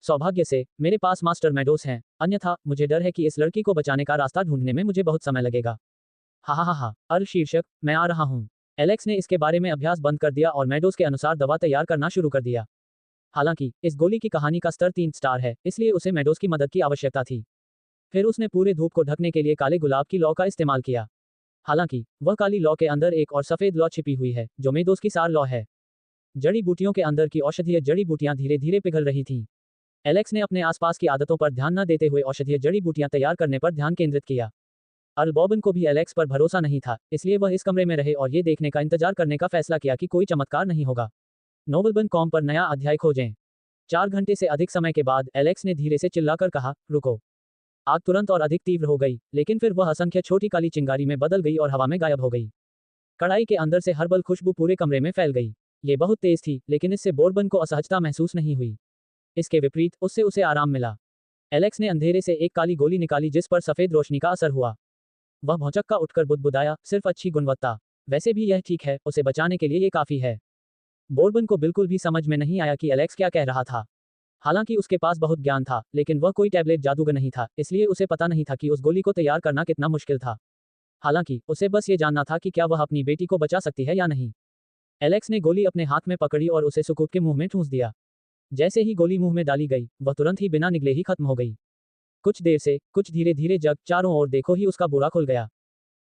सौभाग्य से मेरे पास मास्टर मेडोस हैं, अन्यथा मुझे डर है कि इस लड़की को बचाने का रास्ता ढूंढने में मुझे बहुत समय लगेगा। हा हा हा हा। अर्ल शीर्षक, मैं आ रहा हूँ। एलेक्स ने इसके बारे में अभ्यास बंद कर दिया और मेडोस के अनुसार दवा तैयार करना शुरू कर दिया। हालांकि इस गोली की कहानी का स्तर 3 स्टार है, इसलिए उसे मेडोस की मदद की आवश्यकता थी। फिर उसने पूरे धूप को ढकने के लिए काले गुलाब की लौ का इस्तेमाल किया। हालांकि वह काली लौ के अंदर एक और सफेद लौ छिपी हुई है, जो मेडोस की सार लौ है। जड़ी बूटियों के अंदर की औषधीय जड़ी बूटियां धीरे धीरे पिघल रही थीं। एलेक्स ने अपने आसपास की आदतों पर ध्यान न देते हुए औषधीय जड़ी बूटियां तैयार करने पर ध्यान केंद्रित किया। अर्ल बॉबिन को भी एलेक्स पर भरोसा नहीं था, इसलिए वह इस कमरे में रहे और ये देखने का इंतजार करने का फैसला किया कि कोई चमत्कार नहीं होगा। नोवेलबन कॉम पर नया अध्याय खोजें। 4 घंटे से अधिक समय के बाद एलेक्स ने धीरे से चिल्लाकर कहा, रुको। आग तुरंत और अधिक तीव्र हो गई, लेकिन फिर वह असंख्य छोटी काली चिंगारी में बदल गई और हवा में गायब हो गई। कढ़ाई के अंदर से हर्बल खुशबू पूरे कमरे में फैल गई। ये बहुत तेज थी, लेकिन इससे बोर्बन को असहजता महसूस नहीं हुई। इसके विपरीत उससे उसे आराम मिला। एलेक्स ने अंधेरे से एक काली गोली निकाली जिस पर सफेद रोशनी का असर हुआ। वह भौचक्का उठकर बुदबुदाया, सिर्फ अच्छी गुणवत्ता। वैसे भी यह ठीक है, उसे बचाने के लिए ये काफी है। बोर्बन को बिल्कुल भी समझ में नहीं आया कि एलेक्स क्या कह रहा था। हालांकि उसके पास बहुत ज्ञान था, लेकिन वह कोई टैबलेट जादूगर नहीं था, इसलिए उसे पता नहीं था कि उस गोली को तैयार करना कितना मुश्किल था। हालांकि उसे बस ये जानना था कि क्या वह अपनी बेटी को बचा सकती है या नहीं। एलेक्स ने गोली अपने हाथ में पकड़ी और उसे सुकूत के मुंह में ठूंस दिया। जैसे ही गोली मुंह में डाली गई, वह तुरंत ही बिना निगले ही खत्म हो गई। कुछ देर से, कुछ धीरे धीरे जग चारों ओर देखो ही उसका बुरा खुल गया।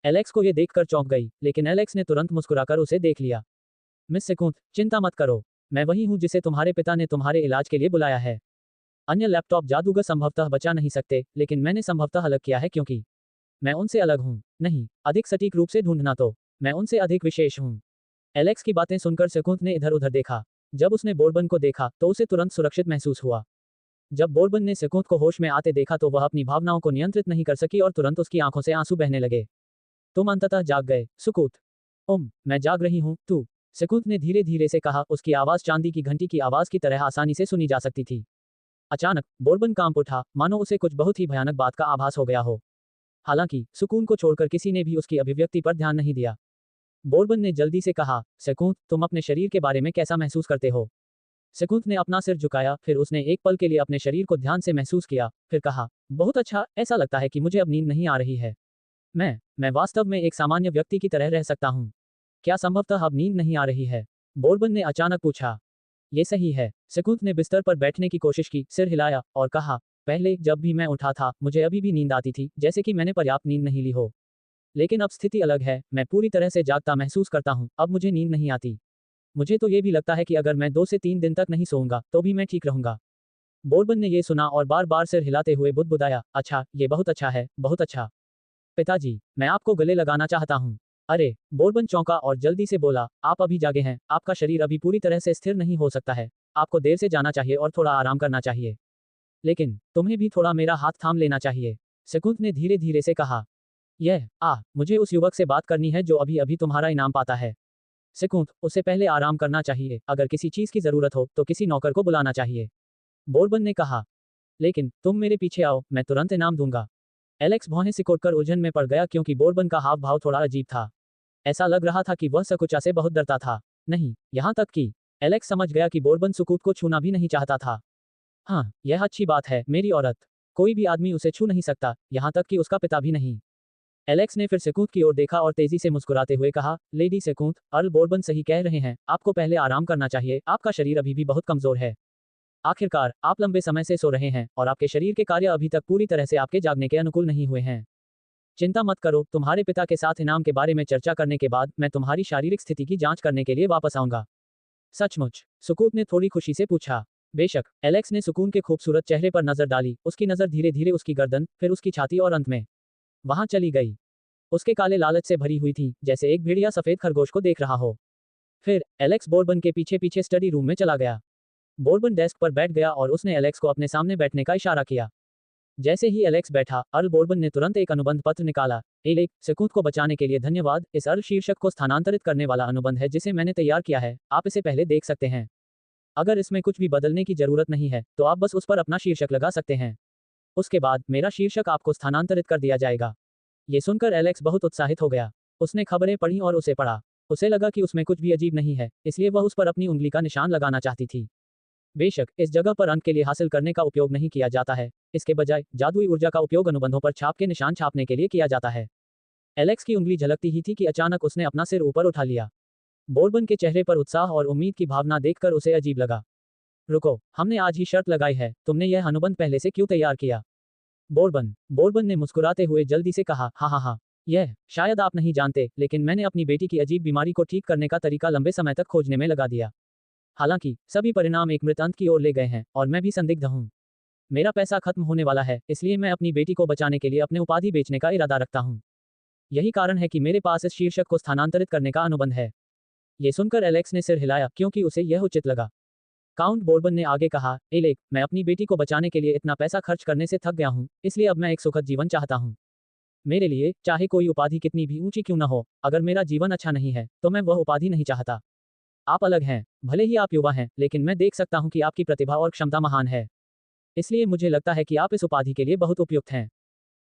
एलेक्स को यह देखकर चौंक गई, लेकिन एलेक्स ने तुरंत मुस्कुराकर उसे देख लिया। मिस सिकुंत, चिंता मत करो, मैं वही हूं जिसे तुम्हारे पिता ने तुम्हारे इलाज के लिए बुलाया है। अन्य लैपटॉप जादूगर संभवतः बचा नहीं सकते, लेकिन मैंने संभवतः अलग किया है क्योंकि मैं उनसे अलग हूं। नहीं, अधिक सटीक रूप से ढूंढना तो मैं उनसे अधिक विशेष हूं। एलेक्स की बातें सुनकर सिकुंत ने इधर उधर देखा। जब उसने बोर्बन को देखा तो उसे तुरंत सुरक्षित महसूस हुआ। जब बोर्बन ने सिकुंत को होश में आते देखा तो वह अपनी भावनाओं को नियंत्रित नहीं कर सकी और तुरंत उसकी आंखों से आंसू बहने लगे। तुम अंततः जाग गए, सुकूत। मैं जाग रही हूं, तू। सिकुंत ने धीरे धीरे से कहा, उसकी आवाज चांदी की घंटी की आवाज की तरह आसानी से सुनी जा सकती थी। अचानक बोर्बन कांप उठा, मानो उसे कुछ बहुत ही भयानक बात का आभास हो गया हो। हालांकि सुकून को छोड़कर किसी ने भी उसकी अभिव्यक्ति पर ध्यान नहीं दिया। बोर्बन ने जल्दी से कहा, सिकुंत, तुम अपने शरीर के बारे में कैसा महसूस करते हो? सिकुंत ने अपना सिर झुकाया, फिर उसने एक पल के लिए अपने शरीर को ध्यान से महसूस किया, फिर कहा, बहुत अच्छा, ऐसा लगता है कि मुझे अब नींद नहीं आ रही है। मैं वास्तव में एक सामान्य व्यक्ति की तरह रह सकता हूँ। क्या संभवतः अब नींद नहीं आ रही है? बोर्बन ने अचानक पूछा। ये सही है। सिकुंत ने बिस्तर पर बैठने की कोशिश की, सिर हिलाया और कहा, पहले जब भी मैं उठा था, मुझे अभी भी नींद आती थी, जैसे कि मैंने पर्याप्त नींद नहीं ली हो। लेकिन अब स्थिति अलग है, मैं पूरी तरह से जागता महसूस करता हूँ, अब मुझे नींद नहीं आती। मुझे तो ये भी लगता है कि अगर मैं 2 से 3 दिन तक नहीं सोऊंगा, तो भी मैं ठीक रहूंगा। बोर्बन ने ये सुना और बार बार सिर हिलाते हुए बुदबुदाया, अच्छा, ये बहुत अच्छा है, बहुत अच्छा। पिताजी, मैं आपको गले लगाना चाहता हूँ। अरे, बोर्बन चौंका और जल्दी से बोला, आप अभी जागे हैं, आपका शरीर अभी पूरी तरह से स्थिर नहीं हो सकता है। आपको देर से जाना चाहिए और थोड़ा आराम करना चाहिए। लेकिन तुम्हें भी थोड़ा मेरा हाथ थाम लेना चाहिए, सिकुंत ने धीरे धीरे से कहा। मुझे उस युवक से बात करनी है जो अभी अभी तुम्हारा इनाम पाता है। सिकुंत, उसे पहले आराम करना चाहिए, अगर किसी चीज की जरूरत हो तो किसी नौकर को बुलाना चाहिए। बोर्बन ने कहा। लेकिन तुम मेरे पीछे आओ, मैं तुरंत इनाम दूंगा। एलेक्स भौहें सिकोड़कर उलझन में पड़ गया क्योंकि बोर्बन का हाव भाव थोड़ा अजीब था। ऐसा लग रहा था कि वह सकुचा से बहुत डरता था। नहीं, यहाँ तक कि एलेक्स समझ गया कि बोर्बन सुकूत को छूना भी नहीं चाहता था। हाँ, यह अच्छी बात है, मेरी औरत। कोई भी आदमी उसे छू नहीं सकता, यहाँ तक कि उसका पिता भी नहीं। एलेक्स ने फिर सिकुंत की ओर देखा और तेजी से मुस्कुराते हुए कहा, लेडी सिकुंत, अर्ल बोर्बन सही कह रहे हैं, आपको पहले आराम करना चाहिए, आपका शरीर अभी भी बहुत कमजोर है। आखिरकार, आप लंबे समय से सो रहे हैं और आपके शरीर के कार्य अभी तक पूरी तरह से आपके जागने के अनुकूल नहीं हुए हैं। चिंता मत करो, तुम्हारे पिता के साथ इनाम के बारे में चर्चा करने के बाद मैं तुम्हारी शारीरिक स्थिति की जांच करने के लिए वापस आऊंगा। सचमुच? सुकूत ने थोड़ी खुशी से पूछा। बेशक, एलेक्स ने सुकून के खूबसूरत चेहरे पर नजर डाली, उसकी नजर धीरे धीरे उसकी गर्दन, फिर उसकी छाती और अंत में वहां चली गई। उसके काले लालच से भरी हुई थी, जैसे एक भेड़िया सफेद खरगोश को देख रहा हो। फिर एलेक्स बोर्बन के पीछे पीछे स्टडी रूम में चला गया। बोर्बन डेस्क पर बैठ गया और उसने एलेक्स को अपने सामने बैठने का इशारा किया। जैसे ही एलेक्स बैठा, अर्ल बोर्बन ने तुरंत एक अनुबंध पत्र निकाला। एलेक, सिकुंत को बचाने के लिए धन्यवाद, इस अर्ल शीर्षक को स्थानांतरित करने वाला अनुबंध है जिसे मैंने तैयार किया है, आप इसे पहले देख सकते हैं। अगर इसमें कुछ भी बदलने की जरूरत नहीं है, तो आप बस उस पर अपना शीर्षक लगा सकते हैं। उसके बाद मेरा शीर्षक आपको स्थानांतरित कर दिया जाएगा। ये सुनकर एलेक्स बहुत उत्साहित हो गया। उसने खबरें पढ़ी और उसे पढ़ा। उसे लगा कि उसमें कुछ भी अजीब नहीं है, इसलिए वह उस पर अपनी उंगली का निशान लगाना चाहती थी। बेशक इस जगह पर अंक के लिए हासिल करने का उपयोग नहीं किया जाता है, इसके बजाय जादुई ऊर्जा का उपयोग अनुबंधों पर छाप के निशान छापने के लिए किया जाता है। एलेक्स की उंगली झलकती ही थी कि अचानक उसने अपना सिर ऊपर उठा लिया। बोर्बन के चेहरे पर उत्साह और उम्मीद की भावना देखकर उसे अजीब लगा। रुको, हमने आज ही शर्त लगाई है, तुमने यह अनुबंध पहले से क्यों तैयार किया? बोर्बन ने मुस्कुराते हुए जल्दी से कहा, हाँ, यह शायद आप नहीं जानते, लेकिन मैंने अपनी बेटी की अजीब बीमारी को ठीक करने का तरीका लंबे समय तक खोजने में लगा दिया। हालांकि सभी परिणाम एक मृत अंत की ओर ले गए हैं और मैं भी संदिग्ध हूँ। मेरा पैसा खत्म होने वाला है, इसलिए मैं अपनी बेटी को बचाने के लिए अपने उपाधि बेचने का इरादा रखता हूँ। यही कारण है कि मेरे पास इस शीर्षक को स्थानांतरित करने का अनुबंध है। ये सुनकर एलेक्स ने सिर हिलाया क्योंकि उसे यह उचित लगा। काउंट बोर्बन ने आगे कहा, एलेक, मैं अपनी बेटी को बचाने के लिए इतना पैसा खर्च करने से थक गया हूँ, इसलिए अब मैं एक सुखद जीवन चाहता हूँ। मेरे लिए चाहे कोई उपाधि कितनी भी ऊंची क्यों न हो, अगर मेरा जीवन अच्छा नहीं है तो मैं वह उपाधि नहीं चाहता। आप अलग हैं, भले ही आप युवा हैं, लेकिन मैं देख सकता हूं कि आपकी प्रतिभा और क्षमता महान है। इसलिए मुझे लगता है कि आप इस उपाधि के लिए बहुत उपयुक्त हैं।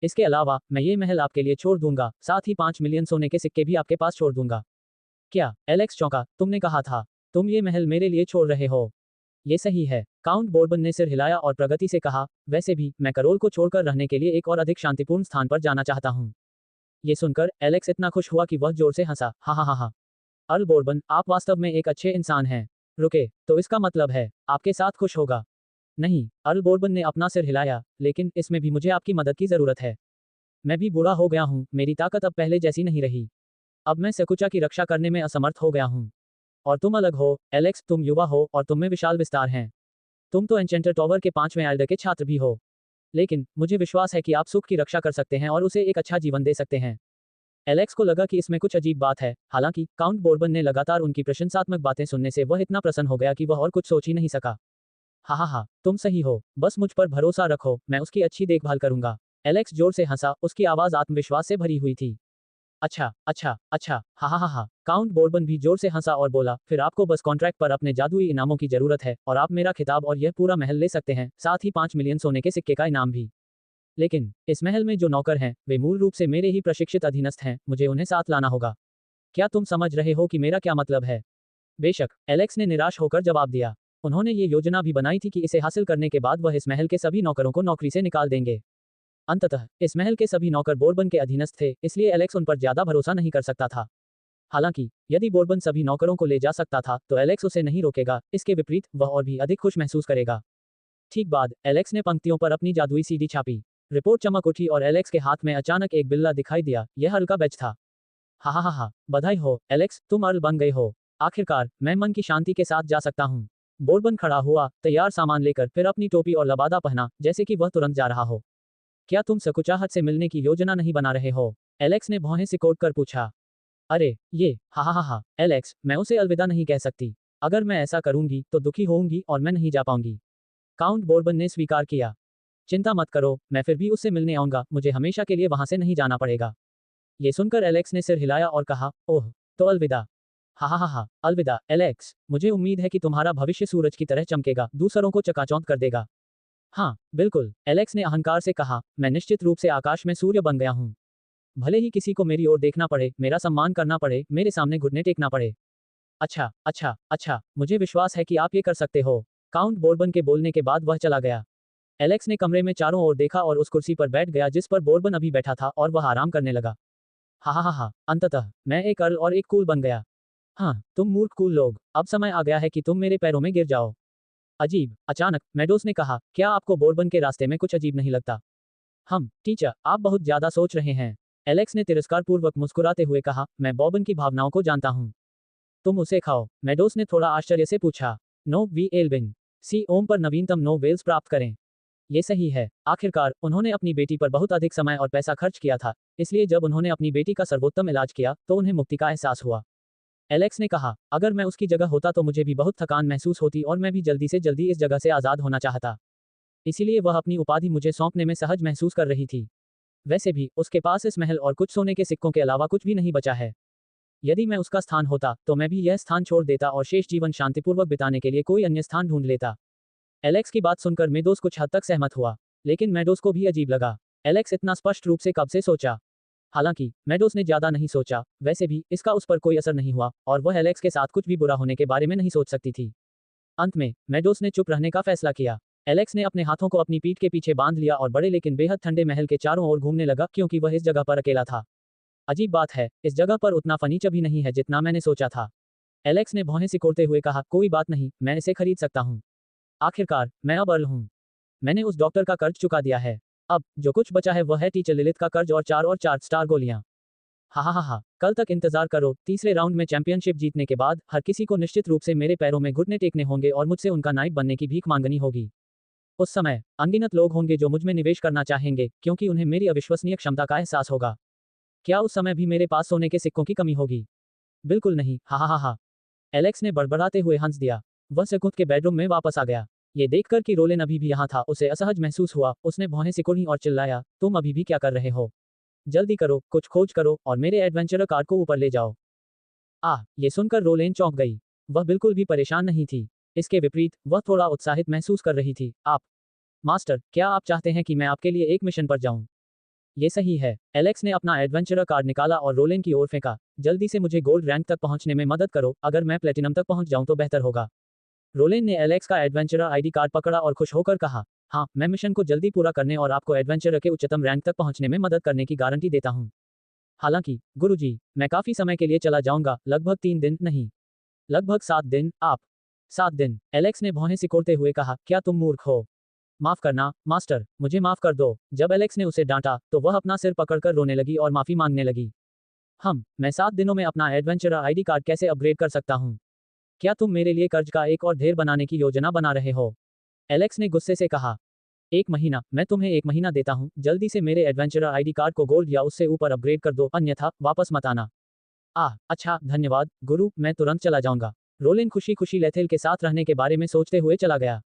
इसके अलावा मैं ये महल आपके लिए छोड़ दूंगा, साथ ही 5 मिलियन सोने के सिक्के भी आपके पास छोड़ दूंगा। क्या? एलेक्स चौंका, तुमने कहा था तुम ये महल मेरे लिए छोड़ रहे हो? ये सही है। काउंट बोर्बन ने सिर हिलाया और प्रगति से कहा, वैसे भी मैं करोल को छोड़कर रहने के लिए एक और अधिक शांतिपूर्ण स्थान पर जाना चाहता हूँ। ये सुनकर एलेक्स इतना खुश हुआ कि वह जोर से हंसा, हा। अर्ल बोर्बन, आप वास्तव में एक अच्छे इंसान हैं। रुके, तो इसका मतलब है आपके साथ खुश होगा? नहीं, अर्ल बोर्बन ने अपना सिर हिलाया, लेकिन इसमें भी मुझे आपकी मदद की जरूरत है। मैं भी बूढ़ा हो गया हूँ, मेरी ताकत अब पहले जैसी नहीं रही। अब मैं सेकुचा की रक्षा करने में असमर्थ हो गया हूँ। और तुम अलग हो, एलेक्स, तुम युवा हो और तुम में विशाल विस्तार हैं। तुम तो एन्चेंटर टॉवर के 5वें एल्डर के छात्र भी हो। लेकिन मुझे विश्वास है कि आप सुख की रक्षा कर सकते हैं और उसे एक अच्छा जीवन दे सकते हैं। एलेक्स को लगा कि इसमें कुछ अजीब बात है, हालांकि काउंट बोर्बन ने लगातार उनकी प्रशंसात्मक बातें सुनने से वह इतना प्रसन्न हो गया कि वह और कुछ सोच ही नहीं सका। हा, तुम सही हो, बस मुझ पर भरोसा रखो, मैं उसकी अच्छी देखभाल करूंगा। एलेक्स जोर से हंसा, उसकी आवाज आत्मविश्वास से भरी हुई थी। अच्छा, हा। काउंट बोर्बन भी जोर से हंसा और बोला, फिर आपको बस कॉन्ट्रैक्ट पर अपने जादुई इनामों की जरूरत है और आप मेरा खिताब और यह पूरा महल ले सकते हैं, साथ ही 5 मिलियन सोने के सिक्के का इनाम भी। लेकिन इस महल में जो नौकर हैं, वे मूल रूप से मेरे ही प्रशिक्षित अधीनस्थ हैं, मुझे उन्हें साथ लाना होगा। क्या तुम समझ रहे हो कि मेरा क्या मतलब है? बेशक, एलेक्स ने निराश होकर जवाब दिया। उन्होंने ये योजना भी बनाई थी कि इसे हासिल करने के बाद वह इस महल के सभी नौकरों को नौकरी से निकाल देंगे। अंततः इस महल के सभी नौकर बोर्बन के अधीनस्थ थे, इसलिए एलेक्स उन पर ज्यादा भरोसा नहीं कर सकता था। हालांकि यदि बोर्बन सभी नौकरों को ले जा सकता था तो एलेक्स उसे नहीं रोकेगा, इसके विपरीत वह और भी अधिक खुश महसूस करेगा। ठीक बाद एलेक्स ने पंक्तियों पर अपनी जादुई सीडी छापी। रिपोर्ट चमक उठी और एलेक्स के हाथ में अचानक एक बिल्ला दिखाई दिया, यह अर्ल का बैच था। हा, बधाई हो एलेक्स, तुम अर्ल बन गए हो। आखिरकार मैं मन की शांति के साथ जा सकता हूँ। बोर्बन खड़ा हुआ, तैयार सामान लेकर, फिर अपनी टोपी और लबादा पहना, जैसे कि वह तुरंत जा रहा हो। क्या तुम सकुचाहट से मिलने की योजना नहीं बना रहे हो? एलेक्स ने भौहें सिकोड़ कर पूछा। अरे ये हा, एलेक्स, मैं उसे अलविदा नहीं कह सकती। अगर मैं ऐसा करूंगी तो दुखी होऊंगी और मैं नहीं जा पाऊंगी। काउंट बोर्बन ने स्वीकार किया। चिंता मत करो, मैं फिर भी उससे मिलने आऊंगा, मुझे हमेशा के लिए वहां से नहीं जाना पड़ेगा। ये सुनकर एलेक्स ने सिर हिलाया और कहा, ओह, तो अलविदा। हा, अलविदा एलेक्स, मुझे उम्मीद है कि तुम्हारा भविष्य सूरज की तरह चमकेगा, दूसरों को चकाचौंध कर देगा। हाँ, बिल्कुल, एलेक्स ने अहंकार से कहा, मैं निश्चित रूप से आकाश में सूर्य बन गया हूँ। भले ही किसी को मेरी ओर देखना पड़े, मेरा सम्मान करना पड़े, मेरे सामने घुटने टेकना पड़े। अच्छा, मुझे विश्वास है कि आप ये कर सकते हो। काउंट बोर्बन के बोलने के बाद वह चला गया। एलेक्स ने कमरे में चारों ओर देखा और उस कुर्सी पर बैठ गया जिस पर बोर्बन अभी बैठा था और वह आराम करने लगा। हा, अंततः मैं एक अर्ल और एक कूल बन गया। हाँ, तुम मूर्ख कूल लोग, अब समय आ गया है कि तुम मेरे पैरों में गिर जाओ। अजीब, अचानक मेडोस ने कहा, क्या आपको बोर्बन के रास्ते में कुछ अजीब नहीं लगता? टीचर, आप बहुत ज्यादा सोच रहे हैं। एलेक्स ने तिरस्कारपूर्वक मुस्कुराते हुए कहा, मैं बोर्बन की भावनाओं को जानता हूँ। तुम उसे खाओ। मेडोस ने थोड़ा आश्चर्य से पूछा। नो वी एल्बिन सी ओम पर नवीनतम नो वेल्स प्राप्त करें। ये सही है, आखिरकार उन्होंने अपनी बेटी पर बहुत अधिक समय और पैसा खर्च किया था, इसलिए जब उन्होंने अपनी बेटी का सर्वोत्तम इलाज किया तो उन्हें मुक्ति का एहसास हुआ। एलेक्स ने कहा, अगर मैं उसकी जगह होता तो मुझे भी बहुत थकान महसूस होती और मैं भी जल्दी से जल्दी इस जगह से आज़ाद होना चाहता। इसीलिए वह अपनी उपाधि मुझे सौंपने में सहज महसूस कर रही थी। वैसे भी उसके पास इस महल और कुछ सोने के सिक्कों के अलावा कुछ भी नहीं बचा है। यदि मैं उसका स्थान होता तो मैं भी यह स्थान छोड़ देता और शेष जीवन शांतिपूर्वक बिताने के लिए कोई अन्य स्थान ढूंढ लेता। एलेक्स की बात सुनकर मेडोस कुछ हद तक सहमत हुआ, लेकिन मेडोस को भी अजीब लगा। एलेक्स इतना स्पष्ट रूप से कब से सोचा? हालांकि मेडोस ने ज्यादा नहीं सोचा, वैसे भी इसका उस पर कोई असर नहीं हुआ और वह एलेक्स के साथ कुछ भी बुरा होने के बारे में नहीं सोच सकती थी। अंत में मेडोस ने चुप रहने का फैसला किया। एलेक्स ने अपने हाथों को अपनी पीठ के पीछे बांध लिया और बड़े लेकिन बेहद ठंडे महल के चारों ओर घूमने लगा क्योंकि वह इस जगह पर अकेला था। अजीब बात है, इस जगह पर उतना फर्नीचर भी नहीं है जितना मैंने सोचा था। एलेक्स ने भौहें सिकोड़ते हुए कहा, कोई बात नहीं, मैं इसे खरीद सकता हूँ। आखिरकार मैं अब अर्ल हूँ। मैंने उस डॉक्टर का कर्ज चुका दिया है। अब जो कुछ बचा है वह है टीचर लिलिथ का कर्ज और 4 स्टार गोलियां। हा हा हा हा, कल तक इंतजार करो। तीसरे राउंड में चैंपियनशिप जीतने के बाद हर किसी को निश्चित रूप से मेरे पैरों में घुटने टेकने होंगे और मुझसे उनका नायक बनने की भीख मांगनी होगी। उस समय अनगिनत लोग होंगे जो मुझ में निवेश करना चाहेंगे क्योंकि उन्हें मेरी अविश्वसनीय क्षमता का एहसास होगा। क्या उस समय भी मेरे पास सोने के सिक्कों की कमी होगी? बिल्कुल नहीं। हा हा हा हा। एलेक्स ने बड़बड़ाते हुए हंस दिया। वह सेकुंथ के बेडरूम में वापस आ गया। ये देखकर कि रोलेन अभी भी यहाँ था, उसे असहज महसूस हुआ। उसने भौहें सिकोड़ी और चिल्लाया, तुम अभी भी क्या कर रहे हो? जल्दी करो, कुछ खोज करो और मेरे एडवेंचर कार्ड को ऊपर ले जाओ। ये सुनकर रोलेन चौंक गई। वह बिल्कुल भी परेशान नहीं थी। इसके विपरीत वह थोड़ा उत्साहित महसूस कर रही थी। आप मास्टर, क्या आप चाहते हैं कि मैं आपके लिए एक मिशन पर जाऊं? ये सही है। एलेक्स ने अपना एडवेंचर कार्ड निकाला और रोलेन की ओर फेंका। जल्दी से मुझे गोल्ड रैंक तक पहुंचने में मदद करो, अगर मैं प्लेटिनम तक पहुंच जाऊं तो बेहतर होगा। रोलेन ने एलेक्स का एडवेंचर आईडी कार्ड पकड़ा और खुश होकर कहा, हाँ, मैं मिशन को जल्दी पूरा करने और आपको एडवेंचर के उच्चतम रैंक तक पहुंचने में मदद करने की गारंटी देता हूं। हालांकि गुरुजी, मैं काफी समय के लिए चला जाऊंगा, लगभग 3 दिन नहीं, लगभग 7 दिन। आप 7 दिन? एलेक्स ने भौहें सिकोड़ते हुए कहा, क्या तुम मूर्ख हो? माफ करना मास्टर, मुझे माफ कर दो। जब एलेक्स ने उसे डांटा तो वह अपना सिर पकड़कर रोने लगी और माफी मांगने लगी। मैं 7 दिनों में अपना एडवेंचर आईडी कार्ड कैसे अपग्रेड कर सकता हूँ? क्या तुम मेरे लिए कर्ज का एक और ढेर बनाने की योजना बना रहे हो? एलेक्स ने गुस्से से कहा। 1 महीना, मैं तुम्हें 1 महीना देता हूँ, जल्दी से मेरे एडवेंचर आईडी कार्ड को गोल्ड या उससे ऊपर अपग्रेड कर दो, अन्यथा वापस मत आना। अच्छा, धन्यवाद गुरु, मैं तुरंत चला जाऊंगा। रोलिन खुशी खुशी लेथेल के साथ रहने के बारे में सोचते हुए चला गया।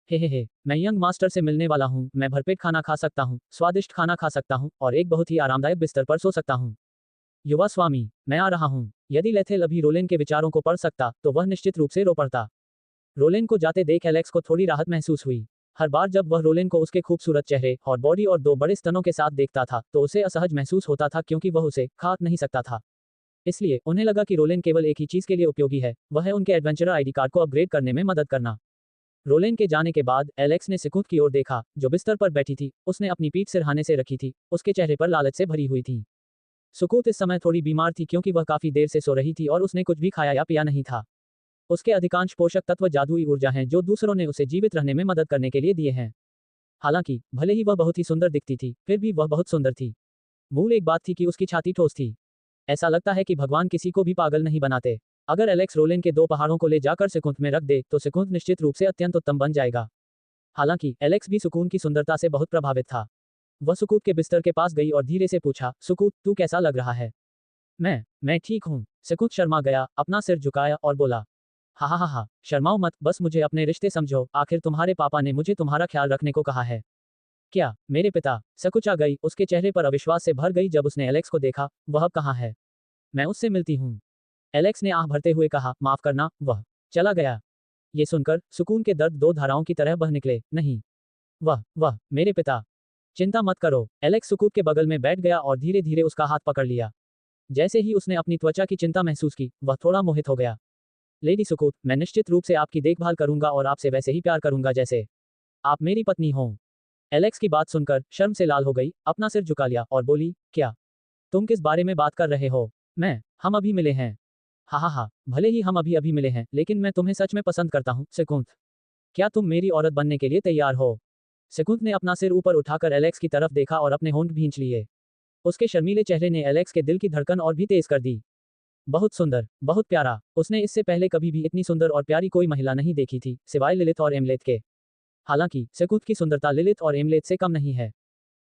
हे, मैं यंग मास्टर से मिलने वाला हूँ, मैं भरपेट खाना खा सकता हूँ, स्वादिष्ट खाना खा सकता हूँ और एक बहुत ही आरामदायक बिस्तर पर सो सकता हूँ। युवा स्वामी, मैं आ रहा हूँ। यदि लेथेल अभी रोलिन के विचारों को पढ़ सकता तो वह निश्चित रूप से रो पड़ता। रोलिन को जाते देख एलेक्स को थोड़ी राहत महसूस हुई। हर बार जब वह रोलिन को उसके खूबसूरत चेहरे, हॉट बॉडी और 2 बड़े स्तनों के साथ देखता था तो उसे असहज महसूस होता था क्योंकि वह उसे खा नहीं सकता था। इसलिए उन्हें लगा कि रोलिन केवल एक ही चीज के लिए उपयोगी है, वह है उनके एडवेंचर आईडी कार्ड को अपग्रेड करने में मदद करना। रोलिन के जाने के बाद एलेक्स ने सिकुंत की ओर देखा, जो बिस्तर पर बैठी थी। उसने अपनी पीठ सिरहाने से रखी थी, उसके चेहरे पर लालच से भरी हुई थी। सुकूत इस समय थोड़ी बीमार थी क्योंकि वह काफी देर से सो रही थी और उसने कुछ भी खाया या पिया नहीं था। उसके अधिकांश पोषक तत्व जादुई ऊर्जा हैं जो दूसरों ने उसे जीवित रहने में मदद करने के लिए दिए हैं। हालांकि भले ही वह बहुत ही सुंदर दिखती थी, फिर भी वह बहुत सुंदर थी। मूल एक बात थी कि उसकी छाती ठोस थी। ऐसा लगता है कि भगवान किसी को भी पागल नहीं बनाते। अगर एलेक्स रोलिन के 2 पहाड़ों को ले जाकर सिकुंत में रख दे तो सिकुंत निश्चित रूप से अत्यंत उत्तम बन जाएगा। हालांकि एलेक्स भी सुकून की सुंदरता से बहुत प्रभावित था। वह सुकूत के बिस्तर के पास गई और धीरे से पूछा, सुकूत, तू कैसा लग रहा है? मैं ठीक हूँ। सिकुंत शर्मा गया, अपना सिर झुकाया और बोला, हा, शर्माओ मत, बस मुझे अपने रिश्ते समझो, आखिर तुम्हारे पापा ने मुझे तुम्हारा ख्याल रखने को कहा है। क्या मेरे पिता? सकुचा गई, उसके चेहरे पर अविश्वास से भर गई जब उसने एलेक्स को देखा। वह अब कहाँ है? मैं उससे मिलती हूँ। एलेक्स ने आह भरते हुए कहा, माफ करना, वह चला गया। ये सुनकर सुकून के दर्द 2 धाराओं की तरह बह निकले। नहीं, वह मेरे पिता। चिंता मत करो। एलेक्स सुकूत के बगल में बैठ गया और धीरे धीरे उसका हाथ पकड़ लिया। जैसे ही उसने अपनी त्वचा की चिंता महसूस की, वह थोड़ा मोहित हो गया। लेडी सुकूत, मैं निश्चित रूप से आपकी देखभाल करूंगा और आपसे वैसे ही प्यार करूंगा जैसे आप मेरी पत्नी हो। एलेक्स की बात सुनकर शर्म से लाल हो गई, अपना सिर झुका लिया और बोली, क्या? तुम किस बारे में बात कर रहे हो? हम अभी मिले हैं। हा, भले ही हम अभी मिले हैं, लेकिन मैं तुम्हें सच में पसंद करता हूँ, सिकुंत। क्या तुम मेरी औरत बनने के लिए तैयार हो? सिकुंत ने अपना सिर ऊपर उठाकर एलेक्स की तरफ देखा और अपने होंठ भींच लिए। उसके शर्मीले चेहरे ने एलेक्स के दिल की धड़कन और भी तेज कर दी। बहुत सुंदर, बहुत प्यारा। उसने इससे पहले कभी भी इतनी सुंदर और प्यारी कोई महिला नहीं देखी थी, सिवाय लिलिथ और एमलेथ के। हालांकि सिकुंत की सुंदरता लिलिथ और एमलेथ से कम नहीं है।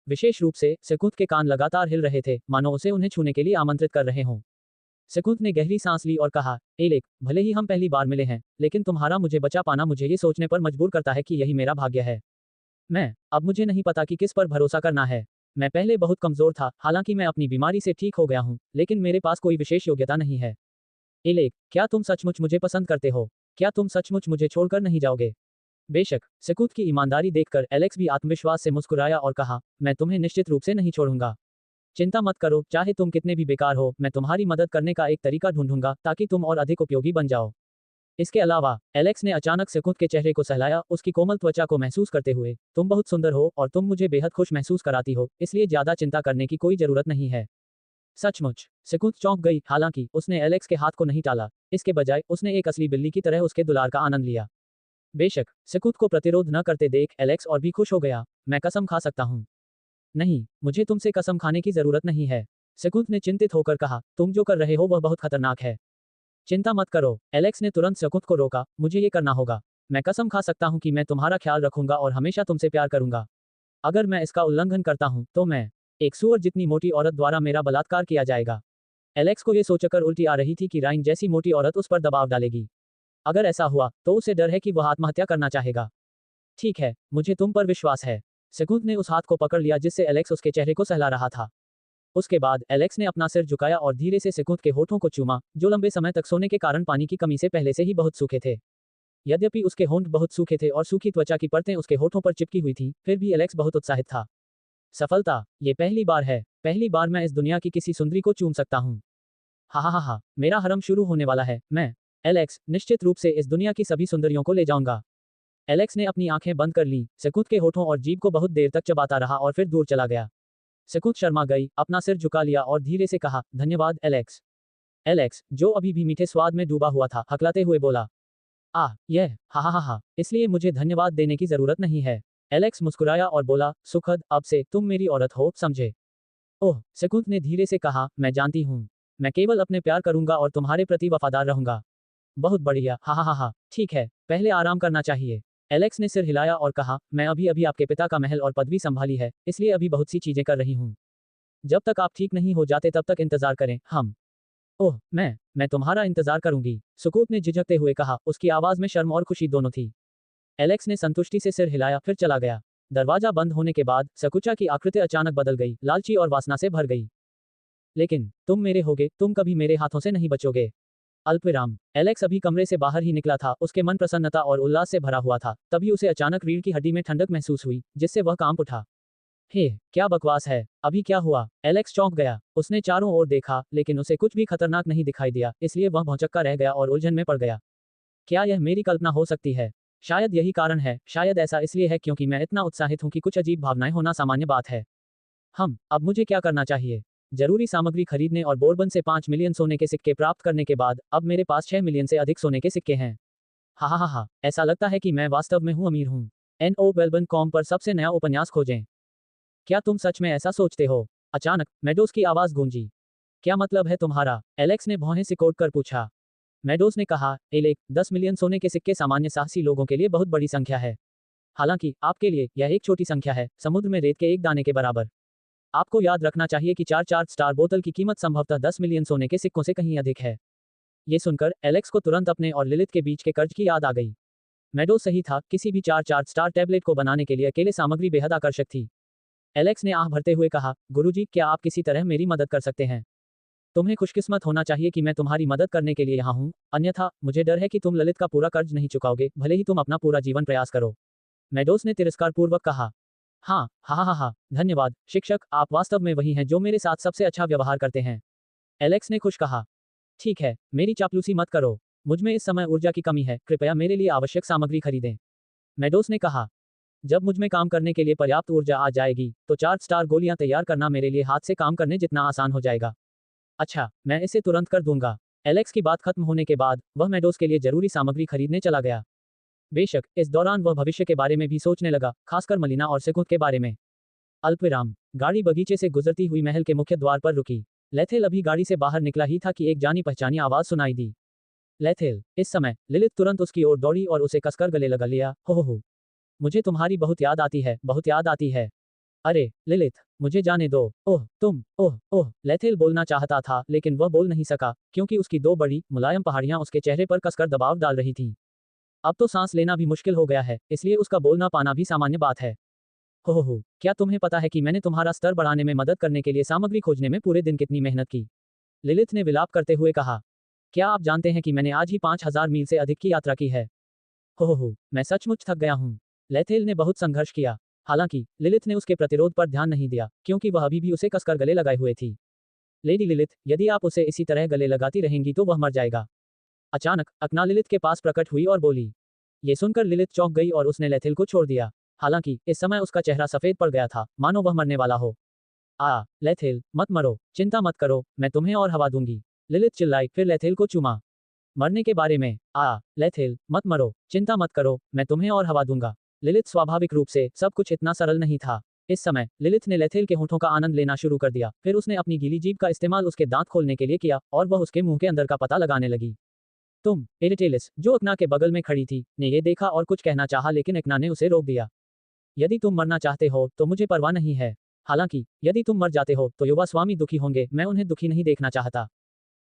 विशेष रूप से सिकुंत के कान लगातार हिल रहे थे, मानो उसे उन्हें छूने के लिए आमंत्रित कर रहे हों। सिकुंत ने गहरी सांस ली और कहा, एलेक, भले ही हम पहली बार मिले हैं, लेकिन तुम्हारा मुझे बचा पाना मुझे ये सोचने पर मजबूर करता है कि यही मेरा भाग्य है। अब मुझे नहीं पता कि किस पर भरोसा करना है। मैं पहले बहुत कमजोर था, हालांकि मैं अपनी बीमारी से ठीक हो गया हूँ, लेकिन मेरे पास कोई विशेष योग्यता नहीं है। एलेक, क्या तुम सचमुच मुझे पसंद करते हो? क्या तुम सचमुच मुझे छोड़कर नहीं जाओगे? बेशक। सिकुंत की ईमानदारी देखकर एलेक्स भी आत्मविश्वास से मुस्कुराया और कहा, मैं तुम्हें निश्चित रूप से नहीं छोड़ूंगा। चिंता मत करो, चाहे तुम कितने भी बेकार हो, मैं तुम्हारी मदद करने का एक तरीका ढूंढूंगा ताकि तुम और अधिक उपयोगी बन जाओ। इसके अलावा एलेक्स ने अचानक सिकुंत के चेहरे को सहलाया, उसकी कोमल त्वचा को महसूस करते हुए। तुम बहुत सुंदर हो और तुम मुझे बेहद खुश महसूस कराती हो, इसलिए ज्यादा चिंता करने की कोई जरूरत नहीं है। सचमुच? सिकुंत चौंक गई, हालांकि उसने एलेक्स के हाथ को नहीं टाला। इसके बजाय उसने एक असली बिल्ली की तरह उसके दुलार का आनंद लिया। बेशक सिकुंत को प्रतिरोध न करते देख एलेक्स और भी खुश हो गया। मैं कसम खा सकता हूँ। नहीं, मुझे तुमसे कसम खाने की जरूरत नहीं है, सिकुंत ने चिंतित होकर कहा। तुम जो कर रहे हो वह बहुत खतरनाक है। चिंता मत करो, एलेक्स ने तुरंत सिकुंत को रोका। मुझे ये करना होगा। मैं कसम खा सकता हूँ कि मैं तुम्हारा ख्याल रखूंगा और हमेशा तुमसे प्यार करूंगा। अगर मैं इसका उल्लंघन करता हूँ तो मैं एक सुअर जितनी मोटी औरत द्वारा मेरा बलात्कार किया जाएगा। एलेक्स को यह सोचकर उल्टी आ रही थी कि राइन जैसी मोटी औरत उस पर दबाव डालेगी। अगर ऐसा हुआ तो उसे डर है कि वह आत्महत्या करना चाहेगा। ठीक है, मुझे तुम पर विश्वास है। सिकुंत ने उस हाथ को पकड़ लिया जिससे एलेक्स उसके चेहरे को सहला रहा था। उसके बाद एलेक्स ने अपना सिर झुकाया और धीरे से सिकुंत के होठों को चूमा, जो लंबे समय तक सोने के कारण पानी की कमी से पहले से ही बहुत सूखे थे। यद्यपि उसके होंठ बहुत सूखे थे और सूखी त्वचा की परतें उसके होठों पर चिपकी हुई थी, फिर भी एलेक्स बहुत उत्साहित था। सफलता, ये पहली बार है। पहली बार मैं इस दुनिया की किसी सुंदरी को चूम सकता हूँ। हा हा हा हा, मेरा हरम शुरू होने वाला है। मैं एलेक्स निश्चित रूप से इस दुनिया की सभी सुंदरियों को ले जाऊंगा। एलेक्स ने अपनी आंखें बंद कर ली, सिकुंत के होठों और जीभ को बहुत देर तक चबाता रहा और फिर दूर चला गया। सिकुंत शर्मा गई, अपना सिर झुका लिया और धीरे से कहा, धन्यवाद एलेक्स। एलेक्स, जो अभी भी मीठे स्वाद में डूबा हुआ था, हकलाते हुए बोला, यह हा हा हा हा, इसलिए मुझे धन्यवाद देने की जरूरत नहीं है। एलेक्स मुस्कुराया और बोला, सुखद, अब से तुम मेरी औरत हो, समझे? ओह, सिकुंत ने धीरे से कहा, मैं जानती हूँ। मैं केवल अपने प्यार करूंगा और तुम्हारे प्रति वफादार रहूंगा। बहुत बढ़िया, हा हा हा हा, ठीक है, पहले आराम करना चाहिए। एलेक्स ने सिर हिलाया और कहा, मैं अभी अभी आपके पिता का महल और पदवी संभाली है, इसलिए अभी बहुत सी चीजें कर रही हूँ। जब तक आप ठीक नहीं हो जाते तब तक इंतजार करें, हम। ओह, मैं तुम्हारा इंतजार करूंगी, सुकूत ने झिझकते हुए कहा, उसकी आवाज में शर्म और खुशी दोनों थी। एलेक्स ने संतुष्टि से सिर हिलाया, फिर चला गया। दरवाजा बंद होने के बाद सकुचा की आकृति अचानक बदल गई, लालची और वासना से भर गई। लेकिन तुम मेरे होगे, तुम कभी मेरे हाथों से नहीं बचोगे। अल्पविराम। एलेक्स अभी कमरे से बाहर ही निकला था, उसके मन प्रसन्नता और उल्लास से भरा हुआ था, तभी उसे अचानक रीढ़ की हड्डी में ठंडक महसूस हुई, जिससे वह कांप उठा। हे, क्या बकवास है, अभी क्या हुआ? एलेक्स चौंक गया। उसने चारों ओर देखा, लेकिन उसे कुछ भी खतरनाक नहीं दिखाई दिया, इसलिए वह भौंचक्का रह गया और उलझन में पड़ गया। क्या यह मेरी कल्पना हो सकती है? शायद यही कारण है, शायद ऐसा इसलिए है क्योंकि मैं इतना उत्साहित हूं कि कुछ अजीब भावनाएं होना सामान्य बात है। अब मुझे क्या करना चाहिए? जरूरी सामग्री खरीदने और बोरबन से 5 मिलियन सोने के सिक्के प्राप्त करने के बाद अब मेरे पास 6 मिलियन से अधिक सोने के सिक्के हैं। हा हा हा हा, ऐसा लगता है कि मैं वास्तव में हूँ अमीर हूँ। NO वेलबन कॉम पर सबसे नया उपन्यास खोजें। क्या तुम सच में ऐसा सोचते हो? अचानक मेडोस की आवाज गूंजी। क्या मतलब है तुम्हारा? एलेक्स ने भौहें सिकोड़ कर पूछा। मेडोस ने कहा, एलेक, 10 मिलियन सोने के सिक्के सामान्य साहसी लोगों के लिए बहुत बड़ी संख्या है। हालांकि आपके लिए यह एक छोटी संख्या है, समुद्र में रेत के एक दाने के बराबर। आपको याद रखना चाहिए कि 4 स्टार बोतल की कीमत संभवतः 10 मिलियन सोने के सिक्कों से कहीं अधिक है। ये सुनकर एलेक्स को तुरंत अपने और लिलिथ के बीच के कर्ज की याद आ गई। मेडो सही था, किसी भी 4 स्टार टैबलेट को बनाने के लिए अकेले सामग्री बेहद आकर्षक थी। एलेक्स ने आह भरते हुए कहा, गुरुजी, क्या आप किसी तरह मेरी मदद कर सकते हैं? तुम्हें खुशकिस्मत होना चाहिए कि मैं तुम्हारी मदद करने के लिए यहाँ हूँ, अन्यथा मुझे डर है कि तुम ललित का पूरा कर्ज नहीं चुकाओगे, भले ही तुम अपना पूरा जीवन प्रयास करो। मेडोस ने तिरस्कारपूर्वक कहा। हाँ, हा हा हा हा, धन्यवाद शिक्षक, आप वास्तव में वही हैं जो मेरे साथ सबसे अच्छा व्यवहार करते हैं। एलेक्स ने खुश कहा। ठीक है, मेरी चापलूसी मत करो। मुझ में इस समय ऊर्जा की कमी है, कृपया मेरे लिए आवश्यक सामग्री खरीदें। मेडोस ने कहा। जब मुझ में काम करने के लिए पर्याप्त ऊर्जा आ जाएगी, तो 4 स्टार गोलियां तैयार करना मेरे लिए हाथ से काम करने जितना आसान हो जाएगा। अच्छा, मैं इसे तुरंत कर दूंगा। एलेक्स की बात खत्म होने के बाद वह मेडोस के लिए जरूरी सामग्री खरीदने चला गया। बेशक इस दौरान वह भविष्य के बारे में भी सोचने लगा, खासकर मलिना और सिकुंत के बारे में। अल्पविराम। गाड़ी बगीचे से गुजरती हुई महल के मुख्य द्वार पर रुकी। लेथेल अभी गाड़ी से बाहर निकला ही था कि एक जानी पहचानी आवाज सुनाई दी। लेथेल। इस समय लिलिथ तुरंत उसकी ओर दौड़ी और उसे कसकर गले लगा लिया। हो, मुझे तुम्हारी बहुत याद आती है, बहुत याद आती है। अरे लिलिथ, मुझे जाने दो। ओह, लेथेल बोलना चाहता था, लेकिन वह बोल नहीं सका, क्योंकि उसकी 2 बड़ी मुलायम पहाड़ियां उसके चेहरे पर कसकर दबाव डाल रही थीं। अब तो सांस लेना भी मुश्किल हो गया है, इसलिए उसका बोलना पाना भी सामान्य बात है। हो, क्या तुम्हें पता है कि मैंने तुम्हारा स्तर बढ़ाने में मदद करने के लिए सामग्री खोजने में पूरे दिन कितनी मेहनत की? लिलिथ ने विलाप करते हुए कहा। क्या आप जानते हैं कि मैंने आज ही 5000 मील से अधिक की यात्रा की है? हो, मैं सचमुच थक गया हूँ। लेथेल ने बहुत संघर्ष किया। हालांकि लिलिथ ने उसके प्रतिरोध पर ध्यान नहीं दिया, क्योंकि वह अभी भी उसे कसकर गले लगाए हुए थी। लेडी लिलिथ, यदि आप उसे इसी तरह गले लगाती रहेंगी तो वह मर जाएगा। अचानक अकना लिलिथ के पास प्रकट हुई और बोली। ये सुनकर लिलिथ चौंक गई और उसने लेथिल को छोड़ दिया। हालांकि इस समय उसका चेहरा सफेद पड़ गया था, मानो वह मरने वाला हो। लेथिल, मत मरो, चिंता मत करो, मैं तुम्हें और हवा दूंगी। लिलिथ चिल्लाई, फिर लेथिल को चूमा। मरने के बारे में? लेथिल, मत मरो, चिंता मत करो, मैं तुम्हें और हवा दूंगा। लिलिथ स्वाभाविक रूप से सब कुछ इतना सरल नहीं था। इस समय लिलिथ ने लेथिल के होठों का आनंद लेना शुरू कर दिया, फिर उसने अपनी गीली जीभ का इस्तेमाल उसके दांत खोलने के लिए किया और वह उसके मुंह के अंदर का पता लगाने लगी। तुम, इरिटेलिस, जो अकना के बगल में खड़ी थी, ने ये देखा और कुछ कहना चाहा लेकिन अकना ने उसे रोक दिया। यदि तुम मरना चाहते हो तो मुझे परवाह नहीं है। हालांकि यदि तुम मर जाते हो तो युवा स्वामी दुखी होंगे, मैं उन्हें दुखी नहीं देखना चाहता।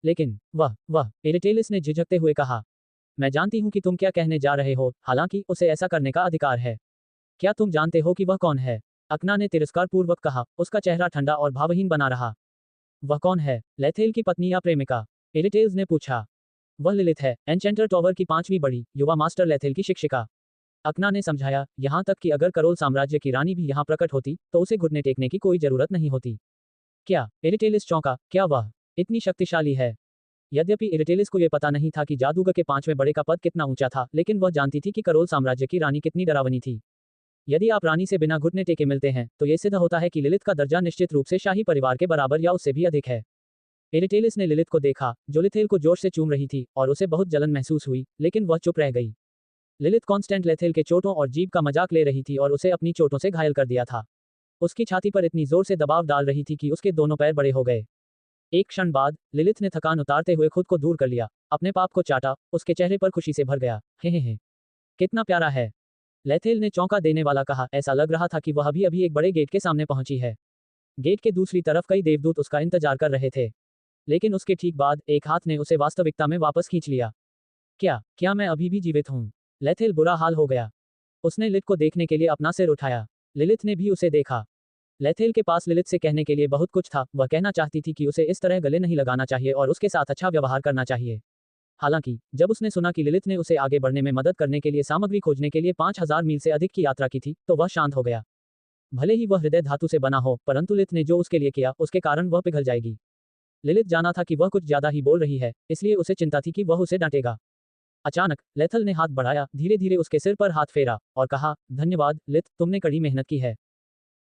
लेकिन वह इरिटेलिस ने झिझकते हुए कहा। मैं जानती हूं कि तुम क्या कहने जा रहे हो, हालांकि उसे ऐसा करने का अधिकार है। क्या तुम जानते हो कि वह कौन है? अकना ने तिरस्कारपूर्वक कहा, उसका चेहरा ठंडा और भावहीन बना रहा। वह कौन है? लेथेल की पत्नी या प्रेमिका? इरिटेल्स ने पूछा। वह लिलिथ है, एन्चेंटर टॉवर की 5वीं बड़ी, युवा मास्टर लेथेल की शिक्षिका। अकना ने समझाया, यहाँ तक कि अगर करोल साम्राज्य की रानी भी यहाँ प्रकट होती तो उसे घुटने टेकने की कोई जरूरत नहीं होती। क्या? इरिटेलिस चौंका, क्या वह इतनी शक्तिशाली है? यद्यपि इरिटेलिस को यह पता नहीं था कि जादूगर के 5वें बड़े का पद कितना ऊंचा था, लेकिन वह जानती थी कि करोल साम्राज्य की रानी कितनी डरावनी थी। यदि आप रानी से बिना घुटने टेके मिलते हैं तो यह सिद्ध होता है कि लिलिथ का दर्जा निश्चित रूप से शाही परिवार के बराबर या उससे भी अधिक है। इरिटेलिस ने लिलिथ को देखा, जो लेथेल को जोश से चूम रही थी, और उसे बहुत जलन महसूस हुई, लेकिन वह चुप रह गई। लिलिथ कॉन्स्टेंट लेथेल के चोटों और जीभ का मजाक ले रही थी और उसे अपनी चोटों से घायल कर दिया था। उसकी छाती पर इतनी जोर से दबाव डाल रही थी कि उसके दोनों पैर बड़े हो गए। एक क्षण बाद लिलिथ ने थकान उतारते हुए खुद को दूर कर लिया, अपने पाप को चाटा, उसके चेहरे पर खुशी से भर गया। हे, कितना प्यारा है। लेथेल ने चौंका देने वाला कहा, ऐसा लग रहा था कि वह अभी अभी एक बड़े गेट के सामने पहुंची है। गेट के दूसरी तरफ कई देवदूत उसका इंतजार कर रहे थे, लेकिन उसके ठीक बाद एक हाथ ने उसे वास्तविकता में वापस खींच लिया। क्या मैं अभी भी जीवित हूं? लेथेल बुरा हाल हो गया। उसने लिलिथ को देखने के लिए अपना सिर उठाया। लिलिथ ने भी उसे देखा। लेथेल के पास लिलिथ से कहने के लिए बहुत कुछ था, वह कहना चाहती थी कि उसे इस तरह गले नहीं लगाना चाहिए और उसके साथ अच्छा व्यवहार करना चाहिए। हालांकि जब उसने सुना कि लिलिथ ने उसे आगे बढ़ने में मदद करने के लिए सामग्री खोजने के लिए 5000 मील से अधिक की यात्रा की थी, तो वह शांत हो गया। भले ही वह हृदय धातु से बना हो, परंतु लिलिथ ने जो उसके लिए किया उसके कारण वह पिघल जाएगी। लिलिथ जाना था कि वह कुछ ज्यादा ही बोल रही है, इसलिए उसे चिंता थी कि वह उसे डांटेगा। अचानक लेथल ने हाथ बढ़ाया, धीरे धीरे उसके सिर पर हाथ फेरा और कहा, धन्यवाद लिथ, तुमने कड़ी मेहनत की है।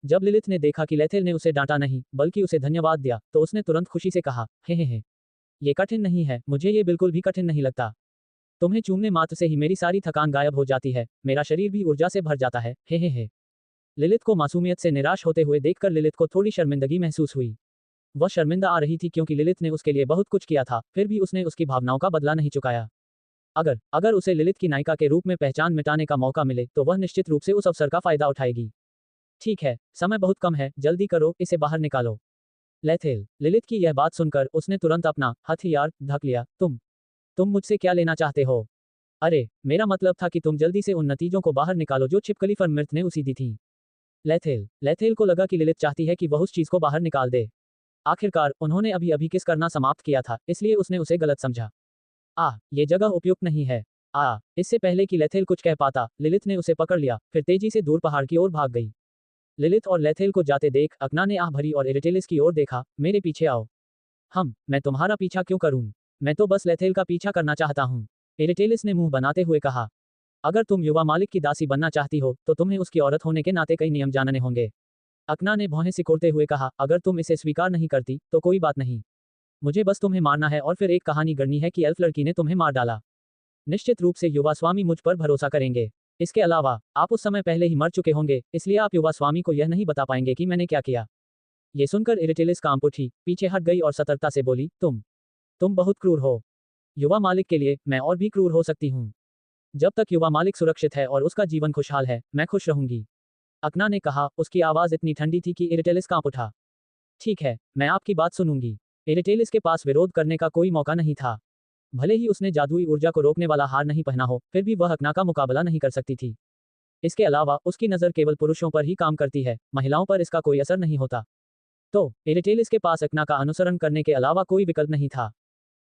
जब लिलिथ ने देखा कि लेथेल ने उसे डांटा नहीं बल्कि उसे धन्यवाद दिया, तो उसने तुरंत खुशी से कहा, हे, ये कठिन नहीं है, मुझे ये बिल्कुल भी कठिन नहीं लगता। तुम्हें चूमने मात्र से ही मेरी सारी थकान गायब हो जाती है, मेरा शरीर भी ऊर्जा से भर जाता है। हे। लिलिथ को मासूमियत से निराश होते हुए देखकर लिलिथ को थोड़ी शर्मिंदगी महसूस हुई। वह शर्मिंदा आ रही थी क्योंकि लिलिथ ने उसके लिए बहुत कुछ किया था, फिर भी उसने उसकी भावनाओं का बदला नहीं चुकाया। अगर उसे लिलिथ की नायिका के रूप में पहचान मिटाने का मौका मिले तो वह निश्चित रूप से उस अवसर का फायदा उठाएगी। ठीक है, समय बहुत कम है, जल्दी करो, इसे बाहर निकालो। लेथेल, लिलिथ की यह बात सुनकर उसने तुरंत अपना हथियार ढक लिया। तुम मुझसे क्या लेना चाहते हो? अरे, मेरा मतलब था कि तुम जल्दी से उन नतीजों को बाहर निकालो जो छिपकली फर्मिर्थ ने उसी दी थी। लेथेल को लगा कि लिलिथ चाहती है कि वह उस चीज को बाहर निकाल दे। आखिरकार उन्होंने अभी अभी किस करना समाप्त किया था, इसलिए उसने उसे गलत समझा। ये जगह उपयुक्त नहीं है। इससे पहले कि लेथेल कुछ कह पाता, लिलिथ ने उसे पकड़ लिया, फिर तेजी से दूर पहाड़ की ओर भाग गई। लिलिथ और लेथेल को जाते देख अकना ने आह भरी और इरिटेलिस की ओर देखा, मेरे पीछे आओ। मैं तुम्हारा पीछा क्यों करूं? मैं तो बस लेथेल का पीछा करना चाहता हूं। इरिटेलिस ने मुंह बनाते हुए कहा। अगर तुम युवा मालिक की दासी बनना चाहती हो तो तुम्हें उसकी औरत होने के नाते कई नियम जानने होंगे। अकना ने भौहें सिकोड़ते हुए कहा, अगर तुम इसे स्वीकार नहीं करती तो कोई बात नहीं। मुझे बस तुम्हें मारना है और फिर एक कहानी गढ़नी है कि एल्फ लड़की ने तुम्हें मार डाला। निश्चित रूप से युवा स्वामी मुझ पर भरोसा करेंगे। इसके अलावा आप उस समय पहले ही मर चुके होंगे, इसलिए आप युवा स्वामी को यह नहीं बता पाएंगे कि मैंने क्या किया। ये सुनकर इरिटेलिस कांप उठी, पीछे हट गई और सतर्कता से बोली, तुम बहुत क्रूर हो। युवा मालिक के लिए मैं और भी क्रूर हो सकती हूँ। जब तक युवा मालिक सुरक्षित है और उसका जीवन खुशहाल है, मैं खुश रहूंगी। अकना ने कहा, उसकी आवाज इतनी ठंडी थी कि इरिटेलिस कांप उठा। ठीक है, मैं आपकी बात सुनूंगी। इरिटेलिस के पास विरोध करने का कोई मौका नहीं था। भले ही उसने जादुई ऊर्जा को रोकने वाला हार नहीं पहना हो, फिर भी वह अकना का मुकाबला नहीं कर सकती थी। इसके अलावा उसकी नजर केवल पुरुषों पर ही काम करती है, महिलाओं पर इसका कोई असर नहीं होता। तो इरिटेलिस के पास अकना का अनुसरण करने के अलावा कोई विकल्प नहीं था।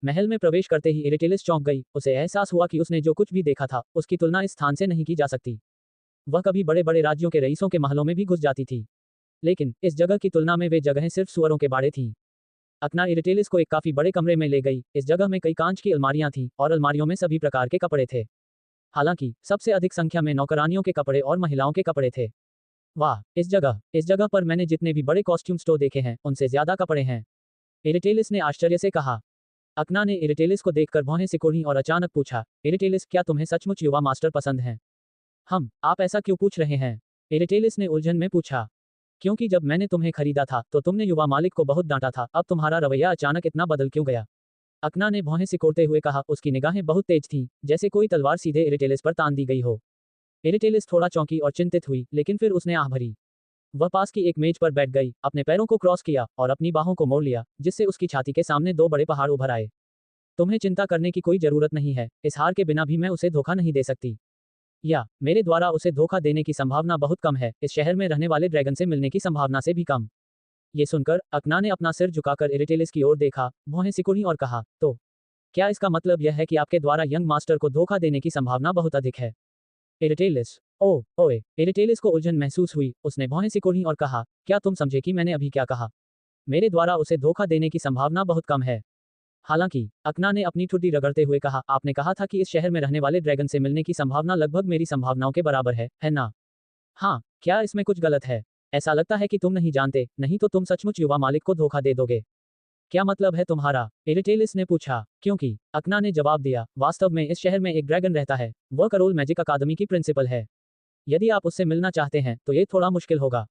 महल में प्रवेश करते ही इरिटेलिस चौंक गई, उसे एहसास हुआ कि उसने जो कुछ भी देखा था उसकी तुलना इस स्थान से नहीं की जा सकती। वह कभी बड़े बड़े राज्यों के रईसों के महलों में भी घुस जाती थी, लेकिन इस जगह की तुलना में वे जगहें सिर्फ सुअरों के बाड़े थीं। अकना इरिटेलिस को एक काफी बड़े कमरे में ले गई। इस जगह में कई कांच की अलमारियां थीं और अलमारियों में सभी प्रकार के कपड़े थे। हालांकि सबसे अधिक संख्या में नौकरानियों के कपड़े और महिलाओं के कपड़े थे। वाह, इस जगह पर मैंने जितने भी बड़े कॉस्ट्यूम स्टोर देखे हैं उनसे ज्यादा कपड़े हैं, इरिटेलिस ने आश्चर्य से कहा। अकना ने इरिटेलिस को देखकर भौहें सिकोड़ी और अचानक पूछा, इरिटेलिस, क्या तुम्हें सचमुच युवा मास्टर पसंद हैं? आप ऐसा क्यों पूछ रहे हैं? इरिटेलिस ने उलझन में पूछा। क्योंकि जब मैंने तुम्हें खरीदा था तो तुमने युवा मालिक को बहुत डांटा था, अब तुम्हारा रवैया अचानक इतना बदल क्यों गया? अकना ने भौहें सिकोड़ते हुए कहा। उसकी निगाहें बहुत तेज थीं, जैसे कोई तलवार सीधे इरिटेलिस पर तान दी गई हो। इरिटेलिस थोड़ा चौंकी और चिंतित हुई, लेकिन फिर उसने आह भरी। वह पास की एक मेज पर बैठ गई, अपने पैरों को क्रॉस किया और अपनी बाहों को मोड़ लिया, जिससे उसकी छाती के सामने दो बड़े पहाड़ उभर आए। तुम्हें चिंता करने की कोई जरूरत नहीं है, इस हार के बिना भी मैं उसे धोखा नहीं दे सकती। या मेरे द्वारा उसे धोखा देने की संभावना बहुत कम है, इस शहर में रहने वाले ड्रैगन से मिलने की संभावना से भी कम। ये सुनकर अकना ने अपना सिर झुकाकर इरिटेलिस की ओर देखा, भौहें सिकुड़ी और कहा, तो क्या इसका मतलब यह है कि आपके द्वारा यंग मास्टर को धोखा देने की संभावना बहुत अधिक है? इरिटेलिस, ओए, इरिटेलिस को उलझन महसूस हुई। उसने भौहें सिकोड़ी और कहा, क्या तुम समझे कि मैंने अभी क्या कहा? मेरे द्वारा उसे धोखा देने की संभावना बहुत कम है। हालांकि अकना ने अपनी ठुड्डी रगड़ते हुए कहा, आपने कहा था कि इस शहर में रहने वाले ड्रैगन से मिलने की संभावना लगभग मेरी संभावनाओं के बराबर है ना? हाँ, क्या इसमें कुछ गलत है? ऐसा लगता है कि तुम नहीं जानते, नहीं तो तुम सचमुच युवा मालिक को धोखा दे दोगे। क्या मतलब है तुम्हारा? इरिटेलिस ने पूछा। क्योंकि अकना ने जवाब दिया, वास्तव में इस शहर में एक ड्रैगन रहता है, वह करोल मैजिक अकादमी की प्रिंसिपल है। यदि आप उससे मिलना चाहते हैं तो ये थोड़ा मुश्किल होगा।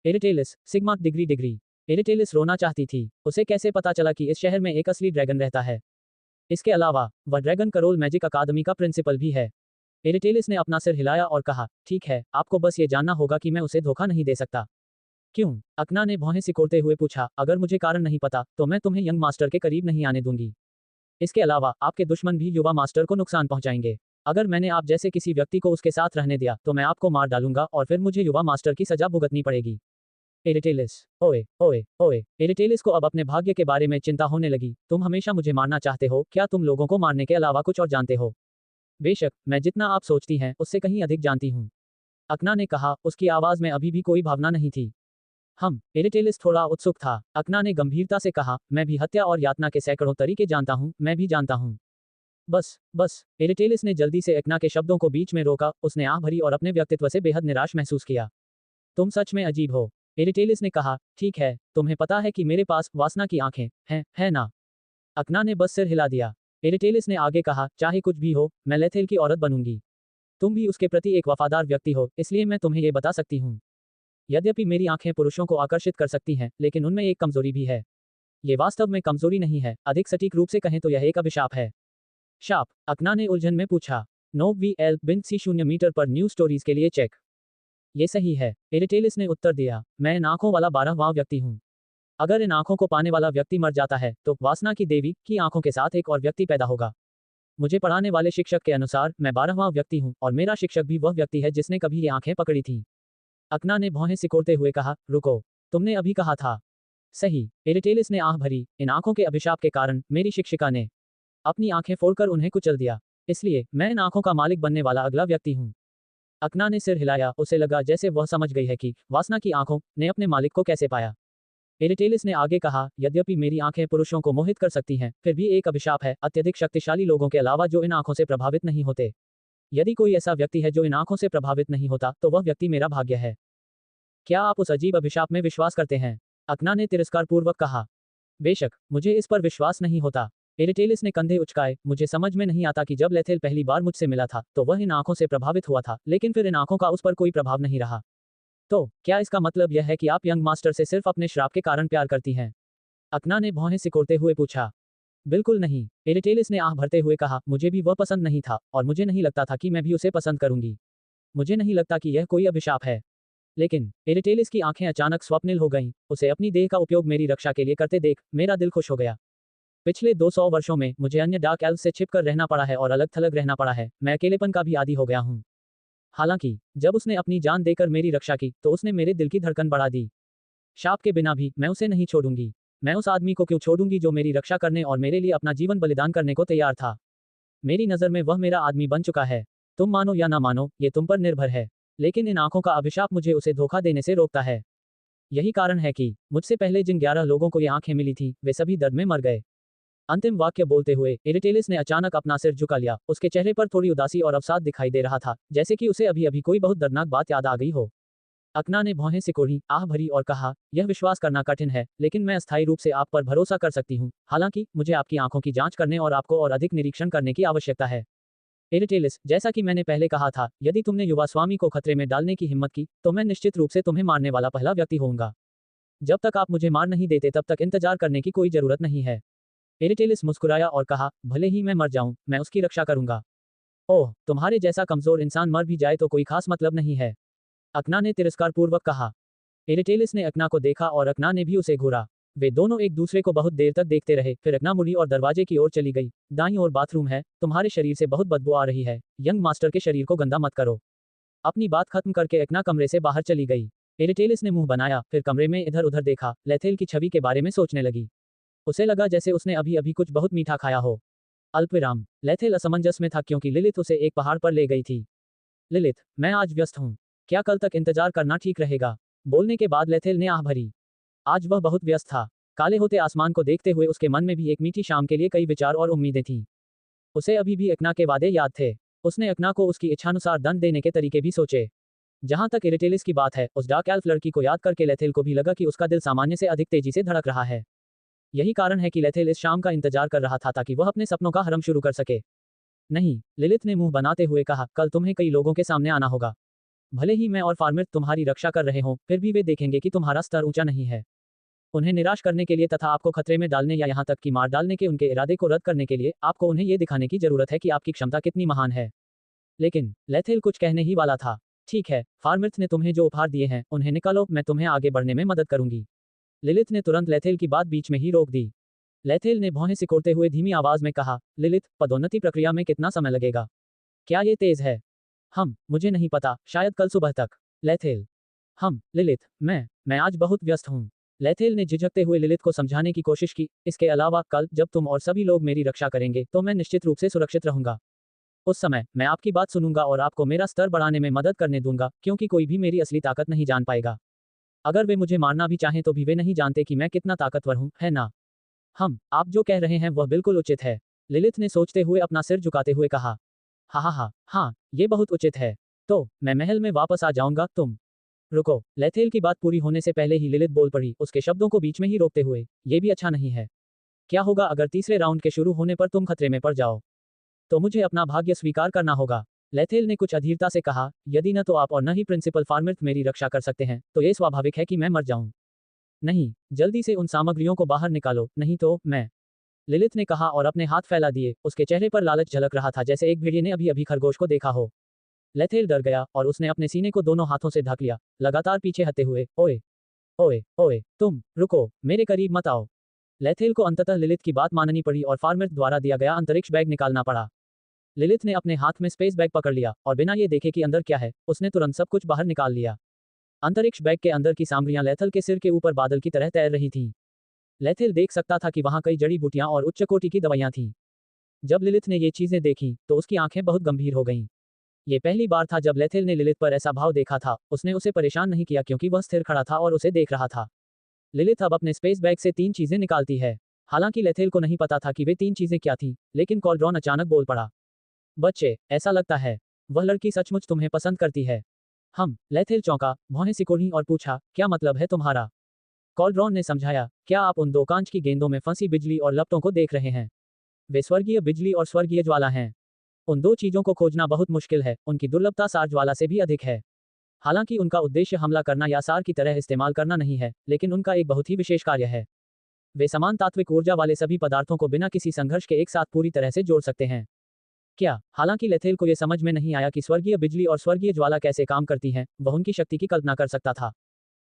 इरिटेलिस, सिग्मा डिग्री। इरिटेलिस रोना चाहती थी। उसे कैसे पता चला कि इस शहर में एक असली ड्रैगन रहता है? इसके अलावा वह ड्रैगन करोल मैजिक अकादमी का प्रिंसिपल भी है। इरिटेलिस ने अपना सिर हिलाया और कहा, ठीक है, आपको बस ये जानना होगा कि मैं उसे धोखा नहीं दे सकता। क्यों? अकना ने भौहें सिकोड़ते हुए पूछा। अगर मुझे कारण नहीं पता तो मैं तुम्हें यंग मास्टर के करीब नहीं आने दूंगी। इसके अलावा आपके दुश्मन भी युवा मास्टर को नुकसान पहुंचाएंगे। अगर मैंने आप जैसे किसी व्यक्ति को उसके साथ रहने दिया तो मैं आपको मार डालूंगा और फिर मुझे युवा मास्टर की सजा भुगतनी पड़ेगी। इरिटेलिस, ओए, इरिटेलिस को अब अपने भाग्य के बारे में चिंता होने लगी। तुम हमेशा मुझे मारना चाहते हो, क्या तुम लोगों को मारने के अलावा कुछ और जानते हो? बेशक, मैं जितना आप सोचती हैं उससे कहीं अधिक जानती हूँ, अकना ने कहा। उसकी आवाज में अभी भी कोई भावना नहीं थी। इरिटेलिस थोड़ा उत्सुक था। अकना ने गंभीरता से कहा, मैं भी हत्या और यातना के सैकड़ों तरीके जानता हूँ, मैं भी जानता हूँ। बस, इरिटेलिस ने जल्दी से अकना के शब्दों को बीच में रोका। उसने आह भरी और अपने व्यक्तित्व से बेहद निराश महसूस किया। तुम सच में अजीब हो, इरिटेलिस ने कहा। ठीक है, तुम्हें पता है कि मेरे पास वासना की आंखें हैं, है ना? अकना ने बस सिर हिला दिया। इरिटेलिस ने आगे कहा, चाहे कुछ भी हो, मैं लेथेल की औरत बनूंगी। तुम भी उसके प्रति एक वफादार व्यक्ति हो, इसलिए मैं तुम्हें ये बता सकती हूँ। यद्यपि मेरी आंखें पुरुषों को आकर्षित कर सकती हैं, लेकिन उनमें एक कमजोरी भी है। ये वास्तव में कमजोरी नहीं है, अधिक सटीक रूप से कहें तो यह एक अभिशाप है। शाप? अकना ने उलझन में पूछा। नो वी एल बिन सी 0 मीटर पर न्यूज स्टोरीज के लिए चेक। ये सही है, इरिटेलिस ने उत्तर दिया। मैं इन आंखों वाला 12वां व्यक्ति हूँ। अगर इन आंखों को पाने वाला व्यक्ति मर जाता है तो वासना की देवी की आंखों के साथ एक और व्यक्ति पैदा होगा। मुझे पढ़ाने वाले शिक्षक के अनुसार मैं 12वां व्यक्ति हूँ और मेरा शिक्षक भी वह व्यक्ति है जिसने कभी ये आंखें पकड़ी थी। अकना ने भौहें सिकोड़ते हुए कहा, रुको, तुमने अभी कहा था। सही, इरिटेलिस ने आह भरी। इन आंखों के अभिशाप के कारण मेरी शिक्षिका ने अपनी आंखें फोड़कर उन्हें कुचल दिया, इसलिए मैं इन आंखों का मालिक बनने वाला अगला व्यक्ति हूँ। अकना ने सिर हिलाया। उसे लगा जैसे वह समझ गई है कि वासना की आंखों ने अपने मालिक को कैसे पाया। इरिटेलिस ने आगे कहा, यद्यपि मेरी आंखें पुरुषों को मोहित कर सकती हैं, फिर भी एक अभिशाप है, अत्यधिक शक्तिशाली लोगों के अलावा जो इन आंखों से प्रभावित नहीं होते। यदि कोई ऐसा व्यक्ति है जो इन आंखों से प्रभावित नहीं होता तो वह व्यक्ति मेरा भाग्य है। क्या आप उस अजीब अभिशाप में विश्वास करते हैं? अकना ने तिरस्कारपूर्वक कहा। बेशक, मुझे इस पर विश्वास नहीं होता। इरिटेलिस ने कंधे उचकाए। मुझे समझ में नहीं आता कि जब लेथेल पहली बार मुझसे मिला था तो वह इन आंखों से प्रभावित हुआ था, लेकिन फिर इन आंखों का उस पर कोई प्रभाव नहीं रहा। तो क्या इसका मतलब यह है कि आप यंग मास्टर से सिर्फ अपने श्राप के कारण प्यार करती हैं? अकना ने भौहें सिकोड़ते हुए पूछा। बिल्कुल नहीं, इरिटेलिस ने आह भरते हुए कहा। मुझे भी वह पसंद नहीं था और मुझे नहीं लगता था कि मैं भी उसे पसंद करूंगी। मुझे नहीं लगता कि यह कोई अभिशाप है। लेकिन इरिटेलिस की आंखें अचानक स्वप्निल हो गईं। उसे अपनी देह का उपयोग मेरी रक्षा के लिए करते देख मेरा दिल खुश हो गया। पिछले 200 वर्षों में मुझे अन्य डार्क एल्फ से छिपकर रहना पड़ा है और अलग थलग रहना पड़ा है। मैं अकेलेपन का भी आदी हो गया हूँ। हालांकि जब उसने अपनी जान देकर मेरी रक्षा की तो उसने मेरे दिल की धड़कन बढ़ा दी। शाप के बिना भी मैं उसे नहीं छोड़ूंगी। मैं उस आदमी को क्यों छोड़ूंगी जो मेरी रक्षा करने और मेरे लिए अपना जीवन बलिदान करने को तैयार था। मेरी नज़र में वह मेरा आदमी बन चुका है। तुम मानो या ना मानो, ये तुम पर निर्भर है, लेकिन इन आंखों का अभिशाप मुझे उसे धोखा देने से रोकता है। यही कारण है कि मुझसे पहले जिन 11 लोगों को ये आंखें मिली थी वे सभी दर्द में मर गए। अंतिम वाक्य बोलते हुए एरिटेलिस ने अचानक अपना सिर झुका लिया। उसके चेहरे पर थोड़ी उदासी और अवसाद दिखाई दे रहा था, जैसे कि उसे अभी अभी कोई बहुत दर्दनाक बात याद आ गई हो। अकना ने भौहें सिकोड़ी, आह भरी और कहा, यह विश्वास करना कठिन है, लेकिन मैं अस्थायी रूप से आप पर भरोसा कर सकती हूँ। हालांकि मुझे आपकी आंखों की जांच करने और आपको और अधिक निरीक्षण करने की आवश्यकता है। एरिटेलिस, जैसा कि मैंने पहले कहा था, यदि तुमने युवा स्वामी को खतरे में डालने की हिम्मत की, तो मैं निश्चित रूप से तुम्हें मारने वाला पहला व्यक्ति होऊंगा। जब तक आप मुझे मार नहीं देते तब तक इंतजार करने की कोई जरूरत नहीं है। एरिटेलिस मुस्कुराया और कहा, भले ही मैं मर जाऊं, मैं उसकी रक्षा करूंगा। ओह, तुम्हारे जैसा कमजोर इंसान मर भी जाए तो कोई खास मतलब नहीं है, अकना ने तिरस्कारपूर्वक कहा। एरिटेलिस ने अकना को देखा और अकना ने भी उसे घूरा। वे दोनों एक दूसरे को बहुत देर तक देखते रहे, फिर अकना मुड़ी और दरवाजे की ओर चली गई। दाईं ओर बाथरूम है, तुम्हारे शरीर से बहुत बदबू आ रही है, यंग मास्टर के शरीर को गंदा मत करो। अपनी बात खत्म करके अकना कमरे से बाहर चली गई। एरिटेलिस ने मुंह बनाया, फिर कमरे में इधर उधर देखा, लेथेल की छवि के बारे में सोचने लगी। उसे लगा जैसे उसने अभी अभी कुछ बहुत मीठा खाया हो। अल्पविराम। लेथेल असमंजस में था क्योंकि लिलिथ उसे एक पहाड़ पर ले गई थी। लिलिथ, मैं आज व्यस्त हूँ, क्या कल तक इंतजार करना ठीक रहेगा? बोलने के बाद लेथेल ने आह भरी। आज वह बहुत व्यस्त था। काले होते आसमान को देखते हुए उसके मन में भी एक मीठी शाम के लिए कई विचार और उम्मीदें थीं। उसे अभी भी अकना के वादे याद थे। उसने अकना को उसकी इच्छानुसार दंड देने के तरीके भी सोचे। जहां तक एरिटेलिस की बात है, उस डार्क एल्फ लड़की को याद करके लेथेल को भी लगा कि उसका दिल सामान्य से अधिक तेजी से धड़क रहा है। यही कारण है कि लेथेल इस शाम का इंतजार कर रहा था ताकि वह अपने सपनों का हरम शुरू कर सके। नहीं, लिलिथ ने मुंह बनाते हुए कहा, कल तुम्हें कई लोगों के सामने आना होगा। भले ही मैं और फार्मिट तुम्हारी रक्षा कर रहे हों, फिर भी वे देखेंगे कि तुम्हारा स्तर ऊंचा नहीं है। उन्हें निराश करने के लिए तथा आपको खतरे में डालने या यहां तक कि मार डालने के उनके इरादे को रद्द करने के लिए आपको उन्हें ये दिखाने की जरूरत है कि आपकी क्षमता कितनी महान है। लेकिन लेथेल कुछ कहने ही वाला था। ठीक है, फार्मिथ ने तुम्हें जो उपहार दिए हैं उन्हें निकालो, मैं तुम्हें आगे बढ़ने में मदद करूंगी। लिलिथ ने तुरंत लेथेल की बात बीच में ही रोक दी। लेथेल ने भौहें सिकोड़ते हुए धीमी आवाज में कहा, लिलिथ, पदोन्नति प्रक्रिया में कितना समय लगेगा? क्या ये तेज है? मुझे नहीं पता, शायद कल सुबह तक। लेथेल। लिलिथ, मैं आज बहुत व्यस्त हूँ। लेथेल ने झिझकते हुए लिलिथ को समझाने की कोशिश की, इसके अलावा कल जब तुम और सभी लोग मेरी रक्षा करेंगे तो मैं निश्चित रूप से सुरक्षित रहूंगा। उस समय मैं आपकी बात सुनूंगा और आपको मेरा स्तर बढ़ाने में मदद करने दूंगा, क्योंकि कोई भी मेरी असली ताकत नहीं जान पाएगा। अगर वे मुझे मारना भी चाहें तो भी वे नहीं जानते कि मैं कितना ताकतवर हूँ, है ना? आप जो कह रहे हैं वह बिल्कुल उचित है, लिलिथ ने सोचते हुए अपना सिर झुकाते हुए कहा। हाँ, ये बहुत उचित है। तो मैं महल में वापस आ जाऊंगा, तुम रुको। लेथेल की बात पूरी होने से पहले ही लिलिथ बोल पड़ी, उसके शब्दों को बीच में ही रोकते हुए, ये भी अच्छा नहीं है। क्या होगा अगर तीसरे राउंड के शुरू होने पर तुम खतरे में पड़ जाओ? तो मुझे अपना भाग्य स्वीकार करना होगा। लेथेल ने कुछ अधीरता से कहा, यदि न तो आप और न ही प्रिंसिपल फार्मिथ मेरी रक्षा कर सकते हैं, तो ये स्वाभाविक है कि मैं मर जाऊं। नहीं, जल्दी से उन सामग्रियों को बाहर निकालो, नहीं तो मैं। लिलिथ ने कहा और अपने हाथ फैला दिए, उसके चेहरे पर लालच झलक रहा था जैसे एक भेड़िए ने अभी अभी खरगोश को देखा हो। लेथेल डर गया और उसने अपने सीने को दोनों हाथों से ढक लिया, लगातार पीछे हटते हुए, ओए ओए ओए, तुम रुको, मेरे करीब मत आओ। लेथेल को अंततः लिलिथ की बात माननी पड़ी और फार्मिथ द्वारा दिया गया अंतरिक्ष बैग निकालना पड़ा। लिलिथ ने अपने हाथ में स्पेस बैग पकड़ लिया और बिना ये देखे कि अंदर क्या है, उसने तुरंत सब कुछ बाहर निकाल लिया। अंतरिक्ष बैग के अंदर की सामग्रियां लेथल के सिर के ऊपर बादल की तरह तैर रही थीं। लेथेल देख सकता था कि वहां कई जड़ी बूटियां और उच्च कोटि की दवाइयां थीं। जब लिलिथ ने ये चीजें देखीं, तो उसकी आंखें बहुत गंभीर हो गईं। ये पहली बार था जब लेथेल ने लिलिथ पर ऐसा भाव देखा था। उसने उसे परेशान नहीं किया क्योंकि वह स्थिर खड़ा था और उसे देख रहा था। लिलिथ अब अपने स्पेस बैग से 3 चीजें निकालती है। हालांकि लेथेल को नहीं पता था कि वे 3 चीजें क्या थीं, लेकिन कॉल्ड्रॉन अचानक बोल पड़ा। बच्चे, ऐसा लगता है वह लड़की सचमुच तुम्हें पसंद करती है। लेथेल चौंका, भौहें सिकोड़ी और पूछा, क्या मतलब है तुम्हारा? कॉल्ड्रॉन ने समझाया, क्या आप उन 2 कांच की गेंदों में फंसी बिजली और लपटों को देख रहे हैं? वे स्वर्गीय बिजली और स्वर्गीय ज्वाला हैं। उन 2 चीजों को खोजना बहुत मुश्किल है, उनकी दुर्लभता सार ज्वाला से भी अधिक है। हालांकि उनका उद्देश्य हमला करना या सार की तरह इस्तेमाल करना नहीं है, लेकिन उनका एक बहुत ही विशेष कार्य है। वे समान तात्विक ऊर्जा वाले सभी पदार्थों को बिना किसी संघर्ष के एक साथ पूरी तरह से जोड़ सकते हैं। क्या? हालांकि लेथेल को यह समझ में नहीं आया कि स्वर्गीय बिजली और स्वर्गीय ज्वाला कैसे काम करती हैं, वह उनकी शक्ति की कल्पना कर सकता था।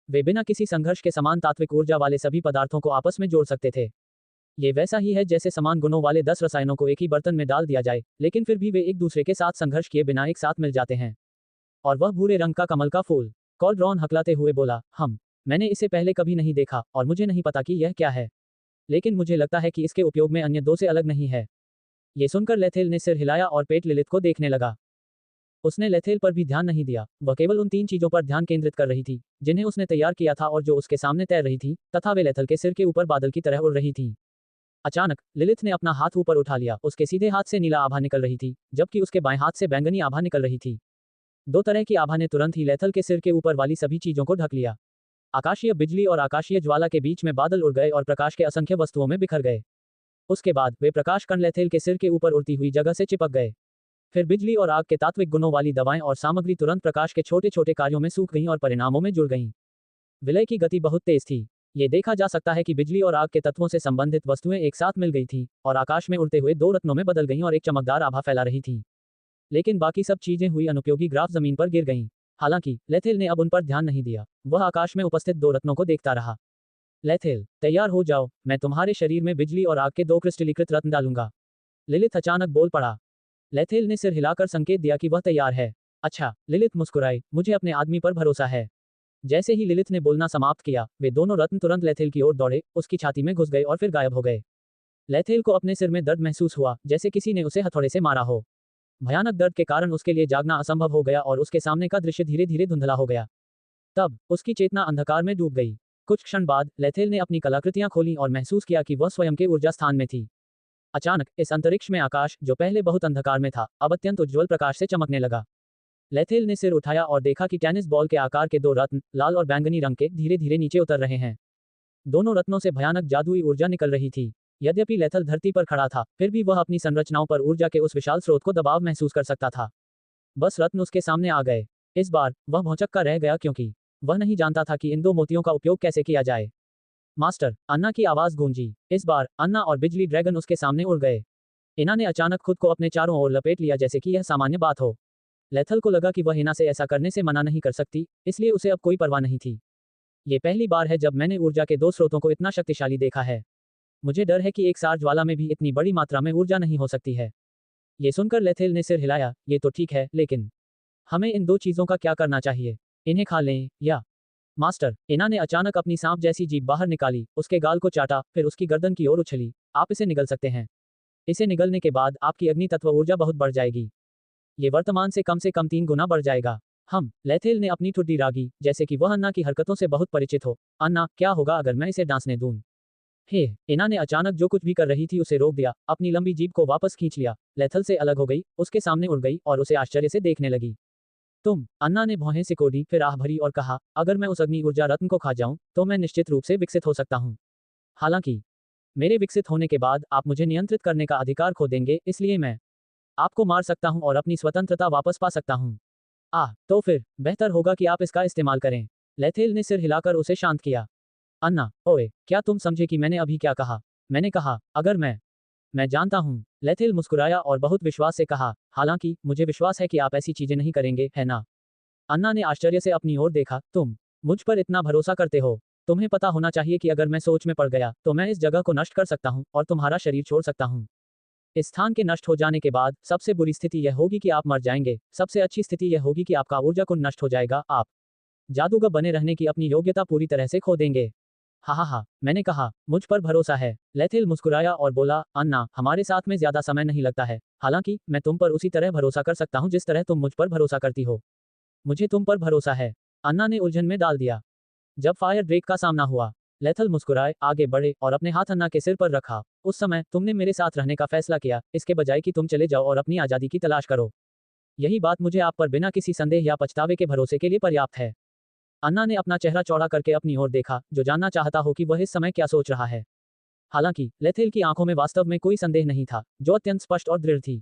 वे बिना किसी संघर्ष के समान तात्विक ऊर्जा वाले सभी पदार्थों को आपस में जोड़ सकते थे। ये वैसा ही है जैसे समान गुणों वाले 10 रसायनों को एक ही बर्तन में डाल दिया जाए, लेकिन फिर भी वे एक दूसरे के साथ संघर्ष किए बिना एक साथ मिल जाते हैं। और वह भूरे रंग का कमल का फूल। कॉल्ड्रॉन हकलाते हुए बोला, मैंने इसे पहले कभी नहीं देखा और मुझे नहीं पता कि यह क्या है, लेकिन मुझे लगता है कि इसके उपयोग में अन्य 2 से अलग नहीं है। ये सुनकर लेथेल ने सिर हिलाया और पेट लिलिथ को देखने लगा। उसने लेथेल पर भी ध्यान नहीं दिया, वह केवल उन 3 चीजों पर ध्यान केंद्रित कर रही थी, जिन्हें उसने तैयार किया था और जो उसके सामने तैर रही थी, तथा वे लेथल के सिर के ऊपर बादल की तरह उड़ रही थीं। अचानक, लिलिथ ने अपना हाथ ऊपर उठा लिया, उसके सीधे हाथ से नीला आभा निकल रही थी, जबकि उसके बाएं हाथ से बैंगनी आभा निकल रही थी। 2 तरह की आभा ने तुरंत ही लेथल के सिर के ऊपर वाली सभी चीजों को ढक लिया। आकाशीय बिजली और आकाशीय ज्वाला के बीच में बादल उड़ गए और प्रकाश के असंख्य वस्तुओं में बिखर गए। उसके बाद वे प्रकाश कण लेथेल के सिर के ऊपर उड़ती हुई जगह से चिपक गए। फिर बिजली और आग के तात्विक गुणों वाली दवाएं और सामग्री तुरंत प्रकाश के छोटे छोटे कार्यों में सूख गईं और परिणामों में जुड़ गईं। विलय की गति बहुत तेज थी। ये देखा जा सकता है कि बिजली और आग के तत्वों से संबंधित वस्तुएं एक साथ मिल गई थीं और आकाश में उड़ते हुए 2 रत्नों में बदल गईं और एक चमकदार आभा फैला रही थीं। लेकिन बाकी सब चीजें हुई अनुपयोगी ग्राफ जमीन पर गिर गईं। हालांकि लेथेल ने अब उन पर ध्यान नहीं दिया, वह आकाश में उपस्थित 2 रत्नों को देखता रहा। लेथेल, तैयार हो जाओ, मैं तुम्हारे शरीर में बिजली और आग के 2 क्रिस्टलीकृत रत्न डालूंगा। लिलिथ अचानक बोल पड़ा। लेथेल ने सिर हिलाकर संकेत दिया कि वह तैयार है। अच्छा, लिलिथ मुस्कुराई, मुझे अपने आदमी पर भरोसा है। जैसे ही लिलिथ ने बोलना समाप्त किया, वे दोनों रत्न तुरंत लेथेल की ओर दौड़े, उसकी छाती में घुस गए और फिर गायब हो गए। लेथेल को अपने सिर में दर्द महसूस हुआ, जैसे किसी ने उसे हथौड़े से मारा हो। भयानक दर्द के कारण उसके लिए जागना असंभव हो गया और उसके सामने का दृश्य धीरे धीरे धुंधला हो गया। तब उसकी चेतना अंधकार में डूब गई। कुछ क्षण बाद लेथेल ने अपनी कलाकृतियां खोलीं और महसूस किया कि वह स्वयं के ऊर्जा स्थान में थी। अचानक इस अंतरिक्ष में आकाश, जो पहले बहुत अंधकार में था, अब अत्यंत उज्ज्वल प्रकाश से चमकने लगा। लेथेल ने सिर उठाया और देखा कि टेनिस बॉल के आकार के 2 रत्न, लाल और बैंगनी रंग के, धीरे धीरे नीचे उतर रहे हैं। दोनों रत्नों से भयानक जादुई ऊर्जा निकल रही थी। यद्यपि लेथल धरती पर खड़ा था, फिर भी वह अपनी संरचनाओं पर ऊर्जा के उस विशाल स्रोत को दबाव महसूस कर सकता था। बस रत्न उसके सामने आ गए। इस बार वह भौंचक्का रह गया क्योंकि वह नहीं जानता था कि इन 2 मोतियों का उपयोग कैसे किया जाए। मास्टर, अन्ना की आवाज गूंजी। इस बार अन्ना और बिजली ड्रैगन उसके सामने उड़ गए। हिना ने अचानक खुद को अपने चारों ओर लपेट लिया जैसे कि यह सामान्य बात हो। लेथल को लगा कि वह हिना से ऐसा करने से मना नहीं कर सकती, इसलिए उसे अब कोई परवाह नहीं थी। ये पहली बार है जब मैंने ऊर्जा के 2 स्रोतों को इतना शक्तिशाली देखा है। मुझे डर है कि एक सार ज्वाला में भी इतनी बड़ी मात्रा में ऊर्जा नहीं हो सकती है। ये सुनकर लेथेल ने सिर हिलाया, ये तो ठीक है, लेकिन हमें इन 2 चीजों का क्या करना चाहिए? इन्हें खा लें या? मास्टर, हिना ने अचानक अपनी सांप जैसी जीभ बाहर निकाली, उसके गाल को चाटा, फिर उसकी गर्दन की ओर उछली। आप इसे निगल सकते हैं। इसे निगलने के बाद आपकी अग्नि तत्व ऊर्जा बहुत बढ़ जाएगी। ये वर्तमान से कम 3 गुना बढ़ जाएगा। लेथेल ने अपनी ठुड्डी रागी, जैसे कि वह अन्ना की हरकतों से बहुत परिचित हो। अन्ना, क्या होगा अगर मैं इसे डांसने दूं? हे, हिना ने अचानक जो कुछ भी कर रही थी उसे रोक दिया, अपनी लंबी जीभ को वापस खींच लिया, लेथल से अलग हो गई, उसके सामने उड़ गई और उसे आश्चर्य से देखने लगी। अन्ना ने भौहें सिकोड़ी, फिर आह भरी और कहा, अगर मैं उस अग्नि ऊर्जा रत्न को खा जाऊं, तो मैं निश्चित रूप से विकसित हो सकता हूं। हालांकि मेरे विकसित होने के बाद आप मुझे नियंत्रित करने का अधिकार खो देंगे, इसलिए मैं आपको मार सकता हूं और अपनी स्वतंत्रता वापस पा सकता हूं। तो फिर बेहतर होगा कि आप इसका इस्तेमाल करें। लेथेल ने सिर हिलाकर उसे शांत किया। अन्ना, ओए, क्या तुम समझे कि मैंने अभी क्या कहा? मैंने कहा, अगर मैं जानता हूं। लेथेल मुस्कुराया और बहुत विश्वास से कहा, हालांकि मुझे विश्वास है कि आप ऐसी चीजें नहीं करेंगे, है ना? अन्ना ने आश्चर्य से अपनी ओर देखा, तुम मुझ पर इतना भरोसा करते हो? तुम्हें पता होना चाहिए कि अगर मैं सोच में पड़ गया, तो मैं इस जगह को नष्ट कर सकता हूं और तुम्हारा शरीर छोड़ सकता हूं। इस स्थान के नष्ट हो जाने के बाद सबसे बुरी स्थिति यह होगी कि आप मर जाएंगे, सबसे अच्छी स्थिति यह होगी कि आपका ऊर्जा कुंड नष्ट हो जाएगा, आप जादूगर बने रहने की अपनी योग्यता पूरी तरह से खो देंगे। हा, मैंने कहा, मुझ पर भरोसा है। लेथेल मुस्कुराया और बोला, अन्ना, हमारे साथ में ज्यादा समय नहीं लगता है, हालांकि मैं तुम पर उसी तरह भरोसा कर सकता हूं जिस तरह तुम मुझ पर भरोसा करती हो। मुझे तुम पर भरोसा है। अन्ना ने उलझन में डाल दिया। जब फायर ड्रेक का सामना हुआ, लेथल मुस्कुराए, आगे बढ़े और अपने हाथ अन्ना के सिर पर रखा। उस समय तुमने मेरे साथ रहने का फैसला किया, इसके बजाय कि तुम चले जाओ और अपनी आजादी की तलाश करो। यही बात मुझे आप पर बिना किसी संदेह या पछतावे के भरोसे के लिए पर्याप्त है। अन्ना ने अपना चेहरा चौड़ा करके अपनी ओर देखा, जो जानना चाहता हो कि वह इस समय क्या सोच रहा है। हालांकि लेथेल की आंखों में वास्तव में कोई संदेह नहीं था, जो अत्यंत स्पष्ट और दृढ़ थी।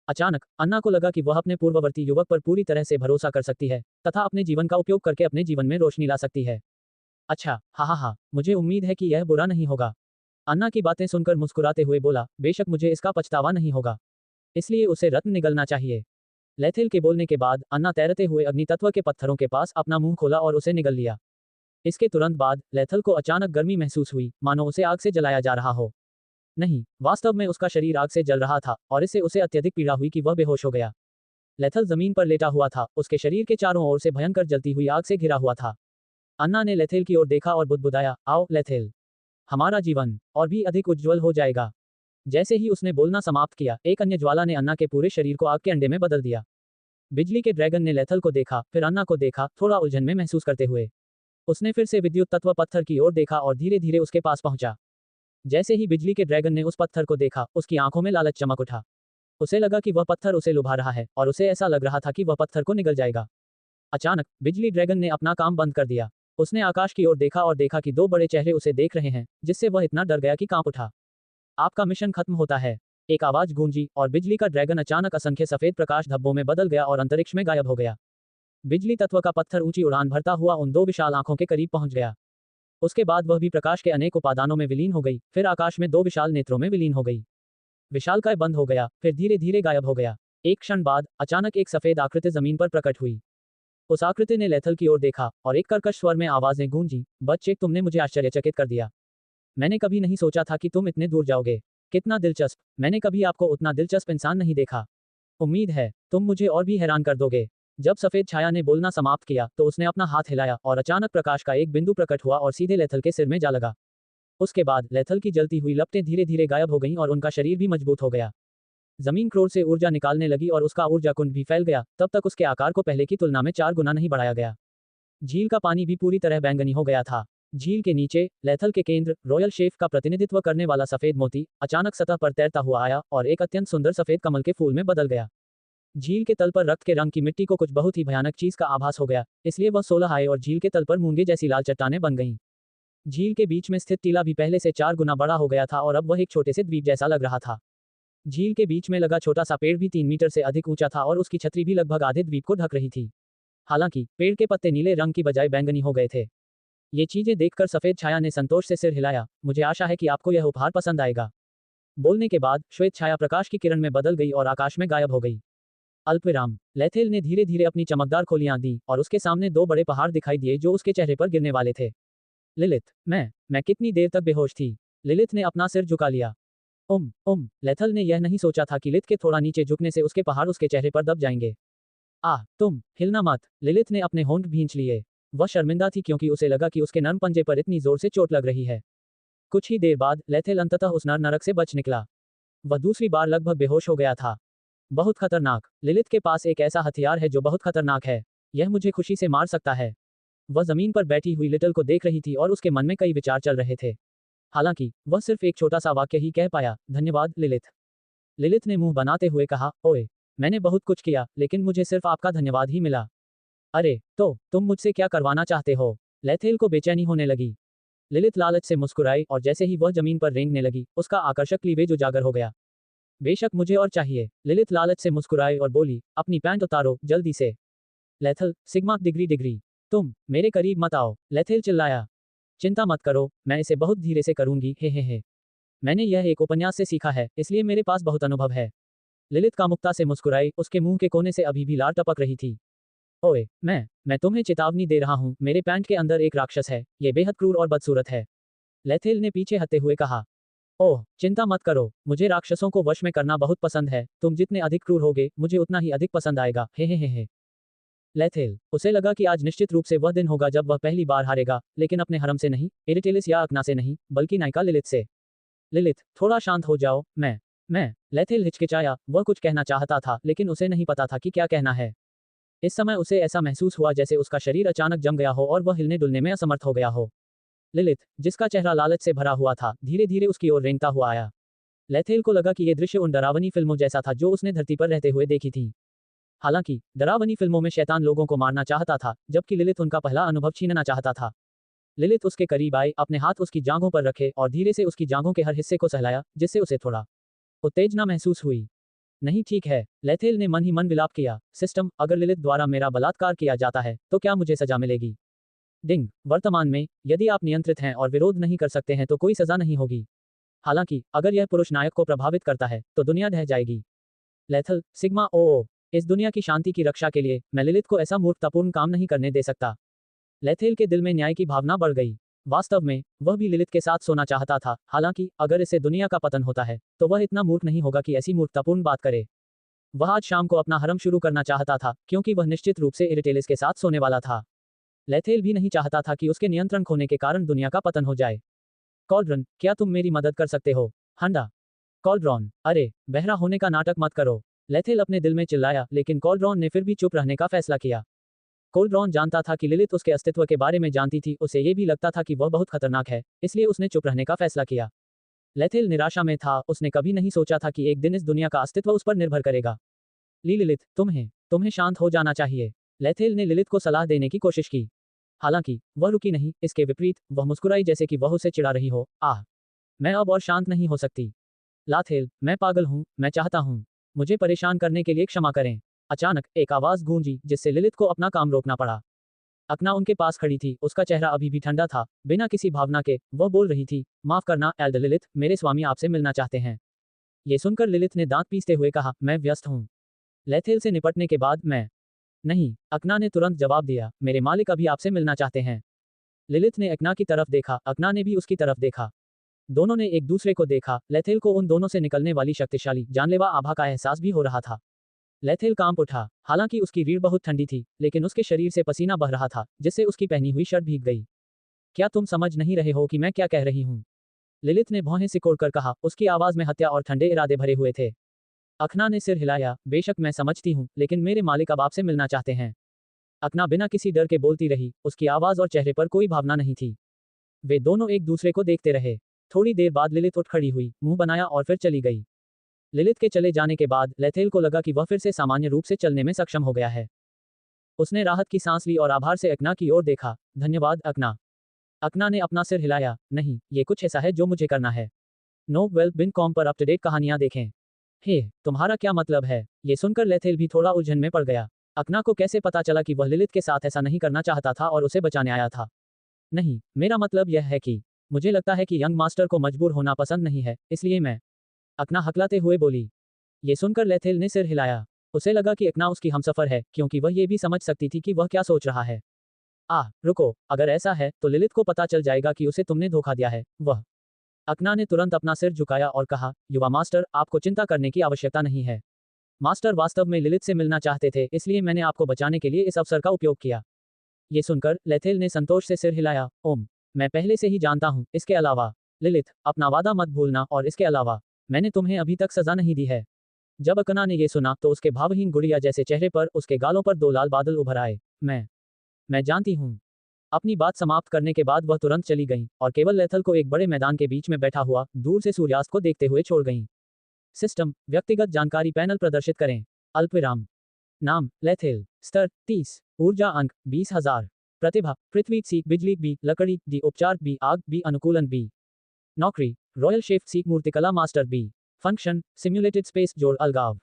अचानक अन्ना को लगा कि वह अपने पूर्ववर्ती युवक पर पूरी तरह से भरोसा कर सकती है, तथा अपने जीवन का उपयोग करके अपने जीवन में रोशनी ला सकती है। अच्छा, हा, मुझे उम्मीद है कि यह बुरा नहीं होगा। अन्ना की बातें सुनकर मुस्कुराते हुए बोला, बेशक मुझे इसका पछतावा नहीं होगा। इसलिए उसे रत्न निगलना चाहिए। लेथेल के बोलने के बाद अन्ना तैरते हुए अग्नि तत्व के पत्थरों के पास अपना मुंह खोला और उसे निगल लिया। इसके तुरंत बाद लेथल को अचानक गर्मी महसूस हुई, मानो उसे आग से जलाया जा रहा हो। नहीं, वास्तव में उसका शरीर आग से जल रहा था और इससे उसे अत्यधिक पीड़ा हुई कि वह बेहोश हो गया। लेथल जमीन पर लेटा हुआ था, उसके शरीर के चारों ओर से भयंकर जलती हुई आग से घिरा हुआ था। अन्ना ने लेथेल की ओर देखा और बुदबुदाया, आओ लेथेल, हमारा जीवन और भी अधिक उज्ज्वल हो जाएगा। जैसे ही उसने बोलना समाप्त किया, एक अन्य ज्वाला ने अन्ना के पूरे शरीर को आग के अंडे में बदल दिया। बिजली के ड्रैगन ने लेथल को देखा, फिर अन्ना को देखा, थोड़ा उलझन में महसूस करते हुए। उसने फिर से विद्युत तत्व पत्थर की ओर देखा और धीरे धीरे उसके पास पहुंचा। जैसे ही बिजली के ड्रैगन ने उस पत्थर को देखा, उसकी आंखों में लालच चमक उठा। उसे लगा कि वह पत्थर उसे लुभा रहा है और उसे ऐसा लग रहा था कि वह पत्थर को निगल जाएगा। अचानक बिजली ड्रैगन ने अपना काम बंद कर दिया। उसने आकाश की ओर देखा और देखा कि दो बड़े चेहरे उसे देख रहे हैं, जिससे वह इतना डर गया कि कांप उठा। आपका मिशन खत्म होता है, एक आवाज गूंजी और बिजली का ड्रैगन अचानक असंख्य सफेद प्रकाश धब्बों में बदल गया और अंतरिक्ष में गायब हो गया। बिजली तत्व का पत्थर ऊंची उड़ान भरता हुआ उन दो विशाल आंखों के करीब पहुंच गया। उसके बाद वह भी प्रकाश के अनेक उपादानों में विलीन हो गई, फिर आकाश में दो विशाल नेत्रों में विलीन हो गई। विशालकाय बंद हो गया, फिर धीरे धीरे गायब हो गया। एक क्षण बाद अचानक एक सफेद आकृति जमीन पर प्रकट हुई। उस आकृति ने लेथल की ओर देखा और एक कर्कश स्वर में आवाजें गूंजी, बच्चे, तुमने मुझे आश्चर्यचकित कर दिया। मैंने कभी नहीं सोचा था कि तुम इतने दूर जाओगे। कितना दिलचस्प, मैंने कभी आपको उतना दिलचस्प इंसान नहीं देखा। उम्मीद है तुम मुझे और भी हैरान कर दोगे। जब सफेद छाया ने बोलना समाप्त किया तो उसने अपना हाथ हिलाया और अचानक प्रकाश का एक बिंदु प्रकट हुआ और सीधे लेथल के सिर में जा लगा। उसके बाद लेथल की जलती हुई लपटें धीरे धीरे गायब हो गईं और उनका शरीर भी मजबूत हो गया। जमीन क्रोध से ऊर्जा निकालने लगी और उसका ऊर्जा कुंड भी फैल गया। तब तक उसके आकार को पहले की तुलना में 4 गुना नहीं बढ़ाया गया। झील का पानी भी पूरी तरह बैंगनी हो गया था। झील के नीचे लेथल के केंद्र रॉयल शेफ का प्रतिनिधित्व करने वाला सफेद मोती अचानक सतह पर तैरता हुआ आया और एक अत्यंत सुंदर सफेद कमल के फूल में बदल गया। झील के तल पर रक्त के रंग की मिट्टी को कुछ बहुत ही भयानक चीज का आभास हो गया, इसलिए वह 16 आए और झील के तल पर मूंगे जैसी लाल चट्टानें बन गईं। झील के बीच में स्थित टीला भी पहले से 4 गुना बड़ा हो गया था और अब वह एक छोटे से द्वीप जैसा लग रहा था। झील के बीच में लगा छोटा सा पेड़ भी 3 मीटर से अधिक ऊंचा था और उसकी छतरी भी लगभग आधे द्वीप को ढक रही थी। हालांकि पेड़ के पत्ते नीले रंग की बजाय बैंगनी हो गए थे। ये चीजें देखकर सफेद छाया ने संतोष से सिर हिलाया। मुझे आशा है कि आपको यह उपहार पसंद आएगा। बोलने के बाद श्वेत छाया प्रकाश की किरण में बदल गई और आकाश में गायब हो गई। अल्पविराम। लेथेल ने धीरे धीरे अपनी चमकदार खोलियां दी और उसके सामने 2 बड़े पहाड़ दिखाई दिए जो उसके चेहरे पर गिरने वाले थे। लिलिथ, मैं कितनी देर तक बेहोश थी। लिलिथ ने अपना सिर झुका लिया। लेथल ने यह नहीं सोचा था कि लिथ के थोड़ा नीचे झुकने से उसके पहाड़ उसके चेहरे पर दब जाएंगे। तुम हिलना मत। लिलिथ ने अपने होंठ भींच लिए। वह शर्मिंदा थी क्योंकि उसे लगा कि उसके नर्म पंजे पर इतनी जोर से चोट लग रही है। कुछ ही देर बाद लेथेल अंततः उस नरक से बच निकला। वह दूसरी बार लगभग बेहोश हो गया था। बहुत खतरनाक। लिलिथ के पास एक ऐसा हथियार है जो बहुत खतरनाक है। यह मुझे खुशी से मार सकता है। वह जमीन पर बैठी हुई लिटल को देख रही थी और उसके मन में कई विचार चल रहे थे। हालांकि वह सिर्फ एक छोटा सा वाक्य ही कह पाया, धन्यवाद लिलिथ। लिलिथ ने मुंह बनाते हुए कहा, ओए, मैंने बहुत कुछ किया लेकिन मुझे सिर्फ आपका धन्यवाद ही मिला। अरे, तो तुम मुझसे क्या करवाना चाहते हो? लेथेल को बेचैनी होने लगी। लिलिथ लालच से मुस्कुराई और जैसे ही वह जमीन पर रेंगने लगी, उसका आकर्षक क्लीवेज उजागर हो गया। बेशक मुझे और चाहिए। लिलिथ लालच से मुस्कुराई और बोली, अपनी पैंट उतारो, जल्दी से। लेथल, सिग्मा डिग्री, तुम मेरे करीब मत आओ। लेथेल चिल्लाया। चिंता मत करो, मैं इसे बहुत धीरे से करूंगी, हे। मैंने यह एक उपन्यास से सीखा है, इसलिए मेरे पास बहुत अनुभव है। लिलिथ कामुकता से मुस्कुराई, उसके मुंह के कोने से अभी भी लार टपक रही थी। ओए, मैं तुम्हें चेतावनी दे रहा हूं, मेरे पैंट के अंदर एक राक्षस है, ये बेहद क्रूर और बदसूरत है। लेथेल ने पीछे हटते हुए कहा। ओह, चिंता मत करो, मुझे राक्षसों को वश में करना बहुत पसंद है। तुम जितने अधिक क्रूर होगे, मुझे उतना ही अधिक पसंद आएगा, हे। लेथेल, उसे लगा कि आज निश्चित रूप से वह दिन होगा जब वह पहली बार हारेगा, लेकिन अपने हरम से नहीं, एरिटेलिस या अकना से नहीं, बल्कि नायिका लिलिथ से। लिलिथ, थोड़ा शांत हो जाओ। मैं लेथेल हिचकिचाया। वह कुछ कहना चाहता था लेकिन उसे नहीं पता था कि क्या कहना है। इस समय उसे ऐसा महसूस हुआ जैसे उसका शरीर अचानक जम गया हो और वह हिलने डुलने में असमर्थ हो गया हो। लिलिथ, जिसका चेहरा लालच से भरा हुआ था, धीरे धीरे उसकी ओर रेंगता हुआ आया। लेथेल को लगा कि ये दृश्य उन डरावनी फिल्मों जैसा था जो उसने धरती पर रहते हुए देखी थी। हालांकि डरावनी फिल्मों में शैतान लोगों को मारना चाहता था, जबकि लिलिथ उनका पहला अनुभव छीनना चाहता था। लिलिथ उसके करीब आई, अपने हाथ उसकी जांघों पर रखे और धीरे से उसकी जांघों के हर हिस्से को सहलाया, जिससे उसे थोड़ा उत्तेजना महसूस हुई। नहीं, ठीक है। लेथेल ने मन ही मन विलाप किया। सिस्टम, अगर लिलिथ द्वारा मेरा बलात्कार किया जाता है तो क्या मुझे सजा मिलेगी? डिंग, वर्तमान में यदि आप नियंत्रित हैं और विरोध नहीं कर सकते हैं तो कोई सजा नहीं होगी। हालांकि अगर यह पुरुष नायक को प्रभावित करता है तो दुनिया ढह जाएगी। लेथल, सिग्मा ओ, इस दुनिया की शांति की रक्षा के लिए मैं लिलिथ को ऐसा मूर्खतापूर्ण काम नहीं करने दे सकता। लेथेल के दिल में न्याय की भावना बढ़ गई। वास्तव में वह भी लिलिथ के साथ सोना चाहता था। हालांकि अगर इससे दुनिया का पतन होता है तो वह इतना मूर्ख नहीं होगा कि ऐसी मूर्खतापूर्ण बात करे। वह आज शाम को अपना हरम शुरू करना चाहता था क्योंकि वह निश्चित रूप से इरिटेलिस के साथ सोने वाला था। लेथेल भी नहीं चाहता था कि उसके नियंत्रण खोने के कारण दुनिया का पतन हो जाए। कॉल्ड्रन, क्या तुम मेरी मदद कर सकते हो? हंडा। कॉल्ड्रॉन, अरे, बहरा होने का नाटक मत करो। लेथेल अपने दिल में चिल्लाया, लेकिन कोल्ड्रॉन ने फिर भी चुप रहने का फैसला किया। कोल्ड्रॉन जानता था कि लिलिथ उसके अस्तित्व के बारे में जानती थी, उसे ये भी लगता था कि वह बहुत खतरनाक है, इसलिए उसने चुप रहने का फैसला किया। लेथेल निराशा में था, उसने कभी नहीं सोचा था कि एक दिन इस दुनिया का अस्तित्व उस पर निर्भर करेगा। लिलिथ, तुम्हें शांत हो जाना चाहिए। लेथेल ने लिलिथ को सलाह देने की कोशिश की। हालांकि वह रुकी नहीं, इसके विपरीत वह मुस्कुराई जैसे कि वह उसे चिढ़ा रही हो। आह, मैं अब और शांत नहीं हो सकती। लाथेल, मैं पागल हूँ, मैं चाहता हूँ। मुझे परेशान करने के लिए क्षमा करें। अचानक एक आवाज गूंजी, जिससे लिलिथ को अपना काम रोकना पड़ा। अकना उनके पास खड़ी थी, उसका चेहरा अभी भी ठंडा था, बिना किसी भावना के वह बोल रही थी, माफ करना एल्डर लिलिथ, मेरे स्वामी आपसे मिलना चाहते हैं। ये सुनकर लिलिथ ने दांत पीसते हुए कहा, मैं व्यस्त हूँ। लेथेल से निपटने के बाद मैं नहीं, अकना ने तुरंत जवाब दिया, मेरे मालिक अभी आपसे मिलना चाहते हैं। लिलिथ ने अकना की तरफ देखा, अकना ने भी उसकी तरफ देखा। दोनों ने एक दूसरे को देखा। लेथेल को उन दोनों से निकलने वाली शक्तिशाली जानलेवा आभा का एहसास भी हो रहा था। लेथेल कांप उठा, हालांकि उसकी रीढ़ बहुत ठंडी थी, लेकिन उसके शरीर से पसीना बह रहा था, जिससे उसकी पहनी हुई शर्ट भीग गई। क्या तुम समझ नहीं रहे हो कि मैं क्या कह रही हूँ? लिलिथ ने भौहें सिकोड़कर कहा, उसकी आवाज में हत्या और ठंडे इरादे भरे हुए थे। अखना ने सिर हिलाया, बेशक मैं समझती हूँ, लेकिन मेरे मालिक अब आपसे मिलना चाहते हैं। अखना बिना किसी डर के बोलती रही, उसकी आवाज और चेहरे पर कोई भावना नहीं थी। वे दोनों एक दूसरे को देखते रहे। थोड़ी देर बाद लिलिथ उठ खड़ी हुई, मुंह बनाया और फिर चली गई। लिलिथ के चले जाने के बाद लेथेल को लगा कि वह फिर से सामान्य रूप से चलने में सक्षम हो गया है। उसने राहत की सांस ली और आभार से अकना की ओर देखा। धन्यवाद अकना। अकना ने अपना सिर हिलाया, नहीं, ये कुछ ऐसा है जो मुझे करना है। NoWelp.com पर अप-टू-डेट कहानियां देखें। हे, तुम्हारा क्या मतलब है? ये सुनकर लेथेल भी थोड़ा उलझन में पड़ गया। अकना को कैसे पता चला कि वह लिलिथ के साथ ऐसा नहीं करना चाहता था और उसे बचाने आया था? नहीं, मेरा मतलब यह है कि मुझे लगता है कि यंग मास्टर को मजबूर होना पसंद नहीं है, इसलिए मैं अकना हकलाते हुए बोली। ये सुनकर लेथेल ने सिर हिलाया। उसे लगा कि अकना उसकी हमसफर है, क्योंकि वह ये भी समझ सकती थी कि वह क्या सोच रहा है। रुको, अगर ऐसा है तो लिलिथ को पता चल जाएगा कि उसे तुमने धोखा दिया है। वह अकना ने तुरंत अपना सिर झुकाया और कहा, युवा मास्टर, आपको चिंता करने की आवश्यकता नहीं है। मास्टर वास्तव में लिलिथ से मिलना चाहते थे, इसलिए मैंने आपको बचाने के लिए इस अवसर का उपयोग किया। ये सुनकर लेथेल ने संतोष से सिर हिलाया। ओम, मैं पहले से ही जानता हूँ। इसके अलावा लिलिथ, अपना वादा मत भूलना, और इसके अलावा मैंने तुम्हें अभी तक सजा नहीं दी है। जब अकना ने ये सुना तो उसके भावहीन गुड़िया जैसे चेहरे पर उसके गालों पर दो लाल बादल उभर आए। मैं जानती हूँ। अपनी बात समाप्त करने के बाद वह तुरंत चली गईं और केवल लेथल को एक बड़े मैदान के बीच में बैठा हुआ दूर से सूर्यास्त को देखते हुए छोड़ गईं। सिस्टम, व्यक्तिगत जानकारी पैनल प्रदर्शित करें। अल्पविराम। नाम, लेथेल। स्तर 30। ऊर्जा अंक 20,000। प्रतिभा, पृथ्वी सीख बिजली बी, लकड़ी डी, उपचार बी, आग बी, अनुकूलन बी। नौकरी, रॉयल शेफ सीख मूर्तिकला master B. Function, simulated space जोड़ अलगाव।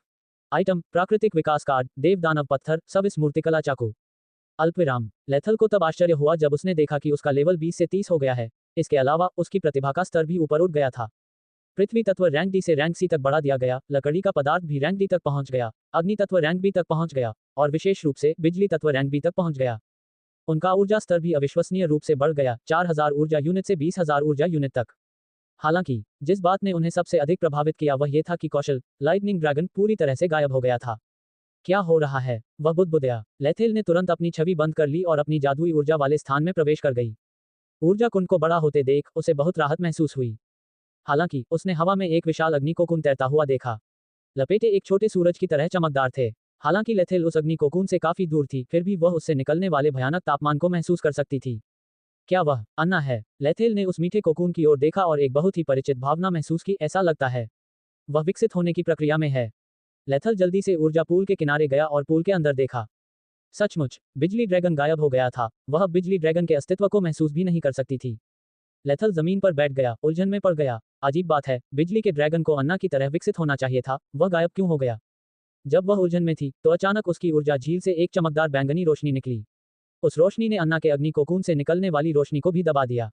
आइटम, प्राकृतिक विकास कार्ड, देवदानव पत्थर, सब इस मूर्तिकला चाकू। अल्पविराम। लेथल को तब आश्चर्य हुआ जब उसने देखा कि उसका लेवल 20 से 30 हो गया है। इसके अलावा उसकी प्रतिभा का स्तर भी ऊपर उठ गया था। पृथ्वी तत्व रैंक डी से रैंक सी तक बढ़ा दिया गया, लकड़ी का पदार्थ भी रैंक डी तक पहुंच गया, अग्नि तत्व रैंक बी तक पहुंच गया, और विशेष रूप से बिजली तत्व रैंक बी तक पहुंच गया। उनका ऊर्जा स्तर भी अविश्वसनीय रूप से बढ़ गया, 4000 ऊर्जा यूनिट से 20,000 ऊर्जा यूनिट तक। हालांकि जिस बात ने उन्हें सबसे अधिक प्रभावित किया वह ये था कि कौशल, लाइटनिंग ड्रैगन, पूरी तरह से गायब हो गया था। क्या हो रहा है? वह बुदबुदाया। लेथेल ने तुरंत अपनी छवि बंद कर ली और अपनी जादुई ऊर्जा वाले स्थान में प्रवेश कर गई। ऊर्जा कुंड को बड़ा होते देख उसे बहुत राहत महसूस हुई। हालांकि उसने हवा में एक विशाल अग्नि कोकून तैरता हुआ देखा। लपेटे एक छोटे सूरज की तरह चमकदार थे। हालांकि लेथेल उस अग्नि कोकून से काफी दूर थी, फिर भी वह उससे निकलने वाले भयानक तापमान को महसूस कर सकती थी। क्या वह अन्ना है? लेथेल ने उस मीठे कोकून की ओर देखा और एक बहुत ही परिचित भावना महसूस की। ऐसा लगता है वह विकसित होने की प्रक्रिया में है। लेथल जल्दी से ऊर्जा पूल के किनारे गया और पूल के अंदर देखा। सचमुच, बिजली ड्रैगन गायब हो गया था। वह अब बिजली ड्रैगन के अस्तित्व को महसूस भी नहीं कर सकती थी। लेथल जमीन पर बैठ गया, उलझन में पड़ गया। अजीब बात है, बिजली के ड्रैगन को अन्ना की तरह विकसित होना चाहिए था, वह गायब क्यों हो गया? जब वह उलझन में थी तो अचानक उसकी ऊर्जा झील से एक चमकदार बैंगनी रोशनी निकली। उस रोशनी ने अन्ना के अग्नि कोकून से निकलने वाली रोशनी को भी दबा दिया।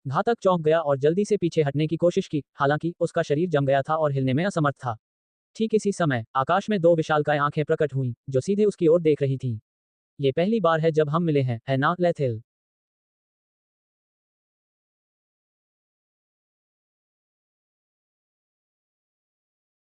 घातक चौंक गया और जल्दी से पीछे हटने की कोशिश की, हालांकि उसका शरीर जम गया था और हिलने में असमर्थ था। ठीक इसी समय आकाश में दो विशालकाय आंखें प्रकट हुईं, जो सीधे उसकी ओर देख रही थीं। ये पहली बार है जब हम मिले हैं, है ना लेथेल?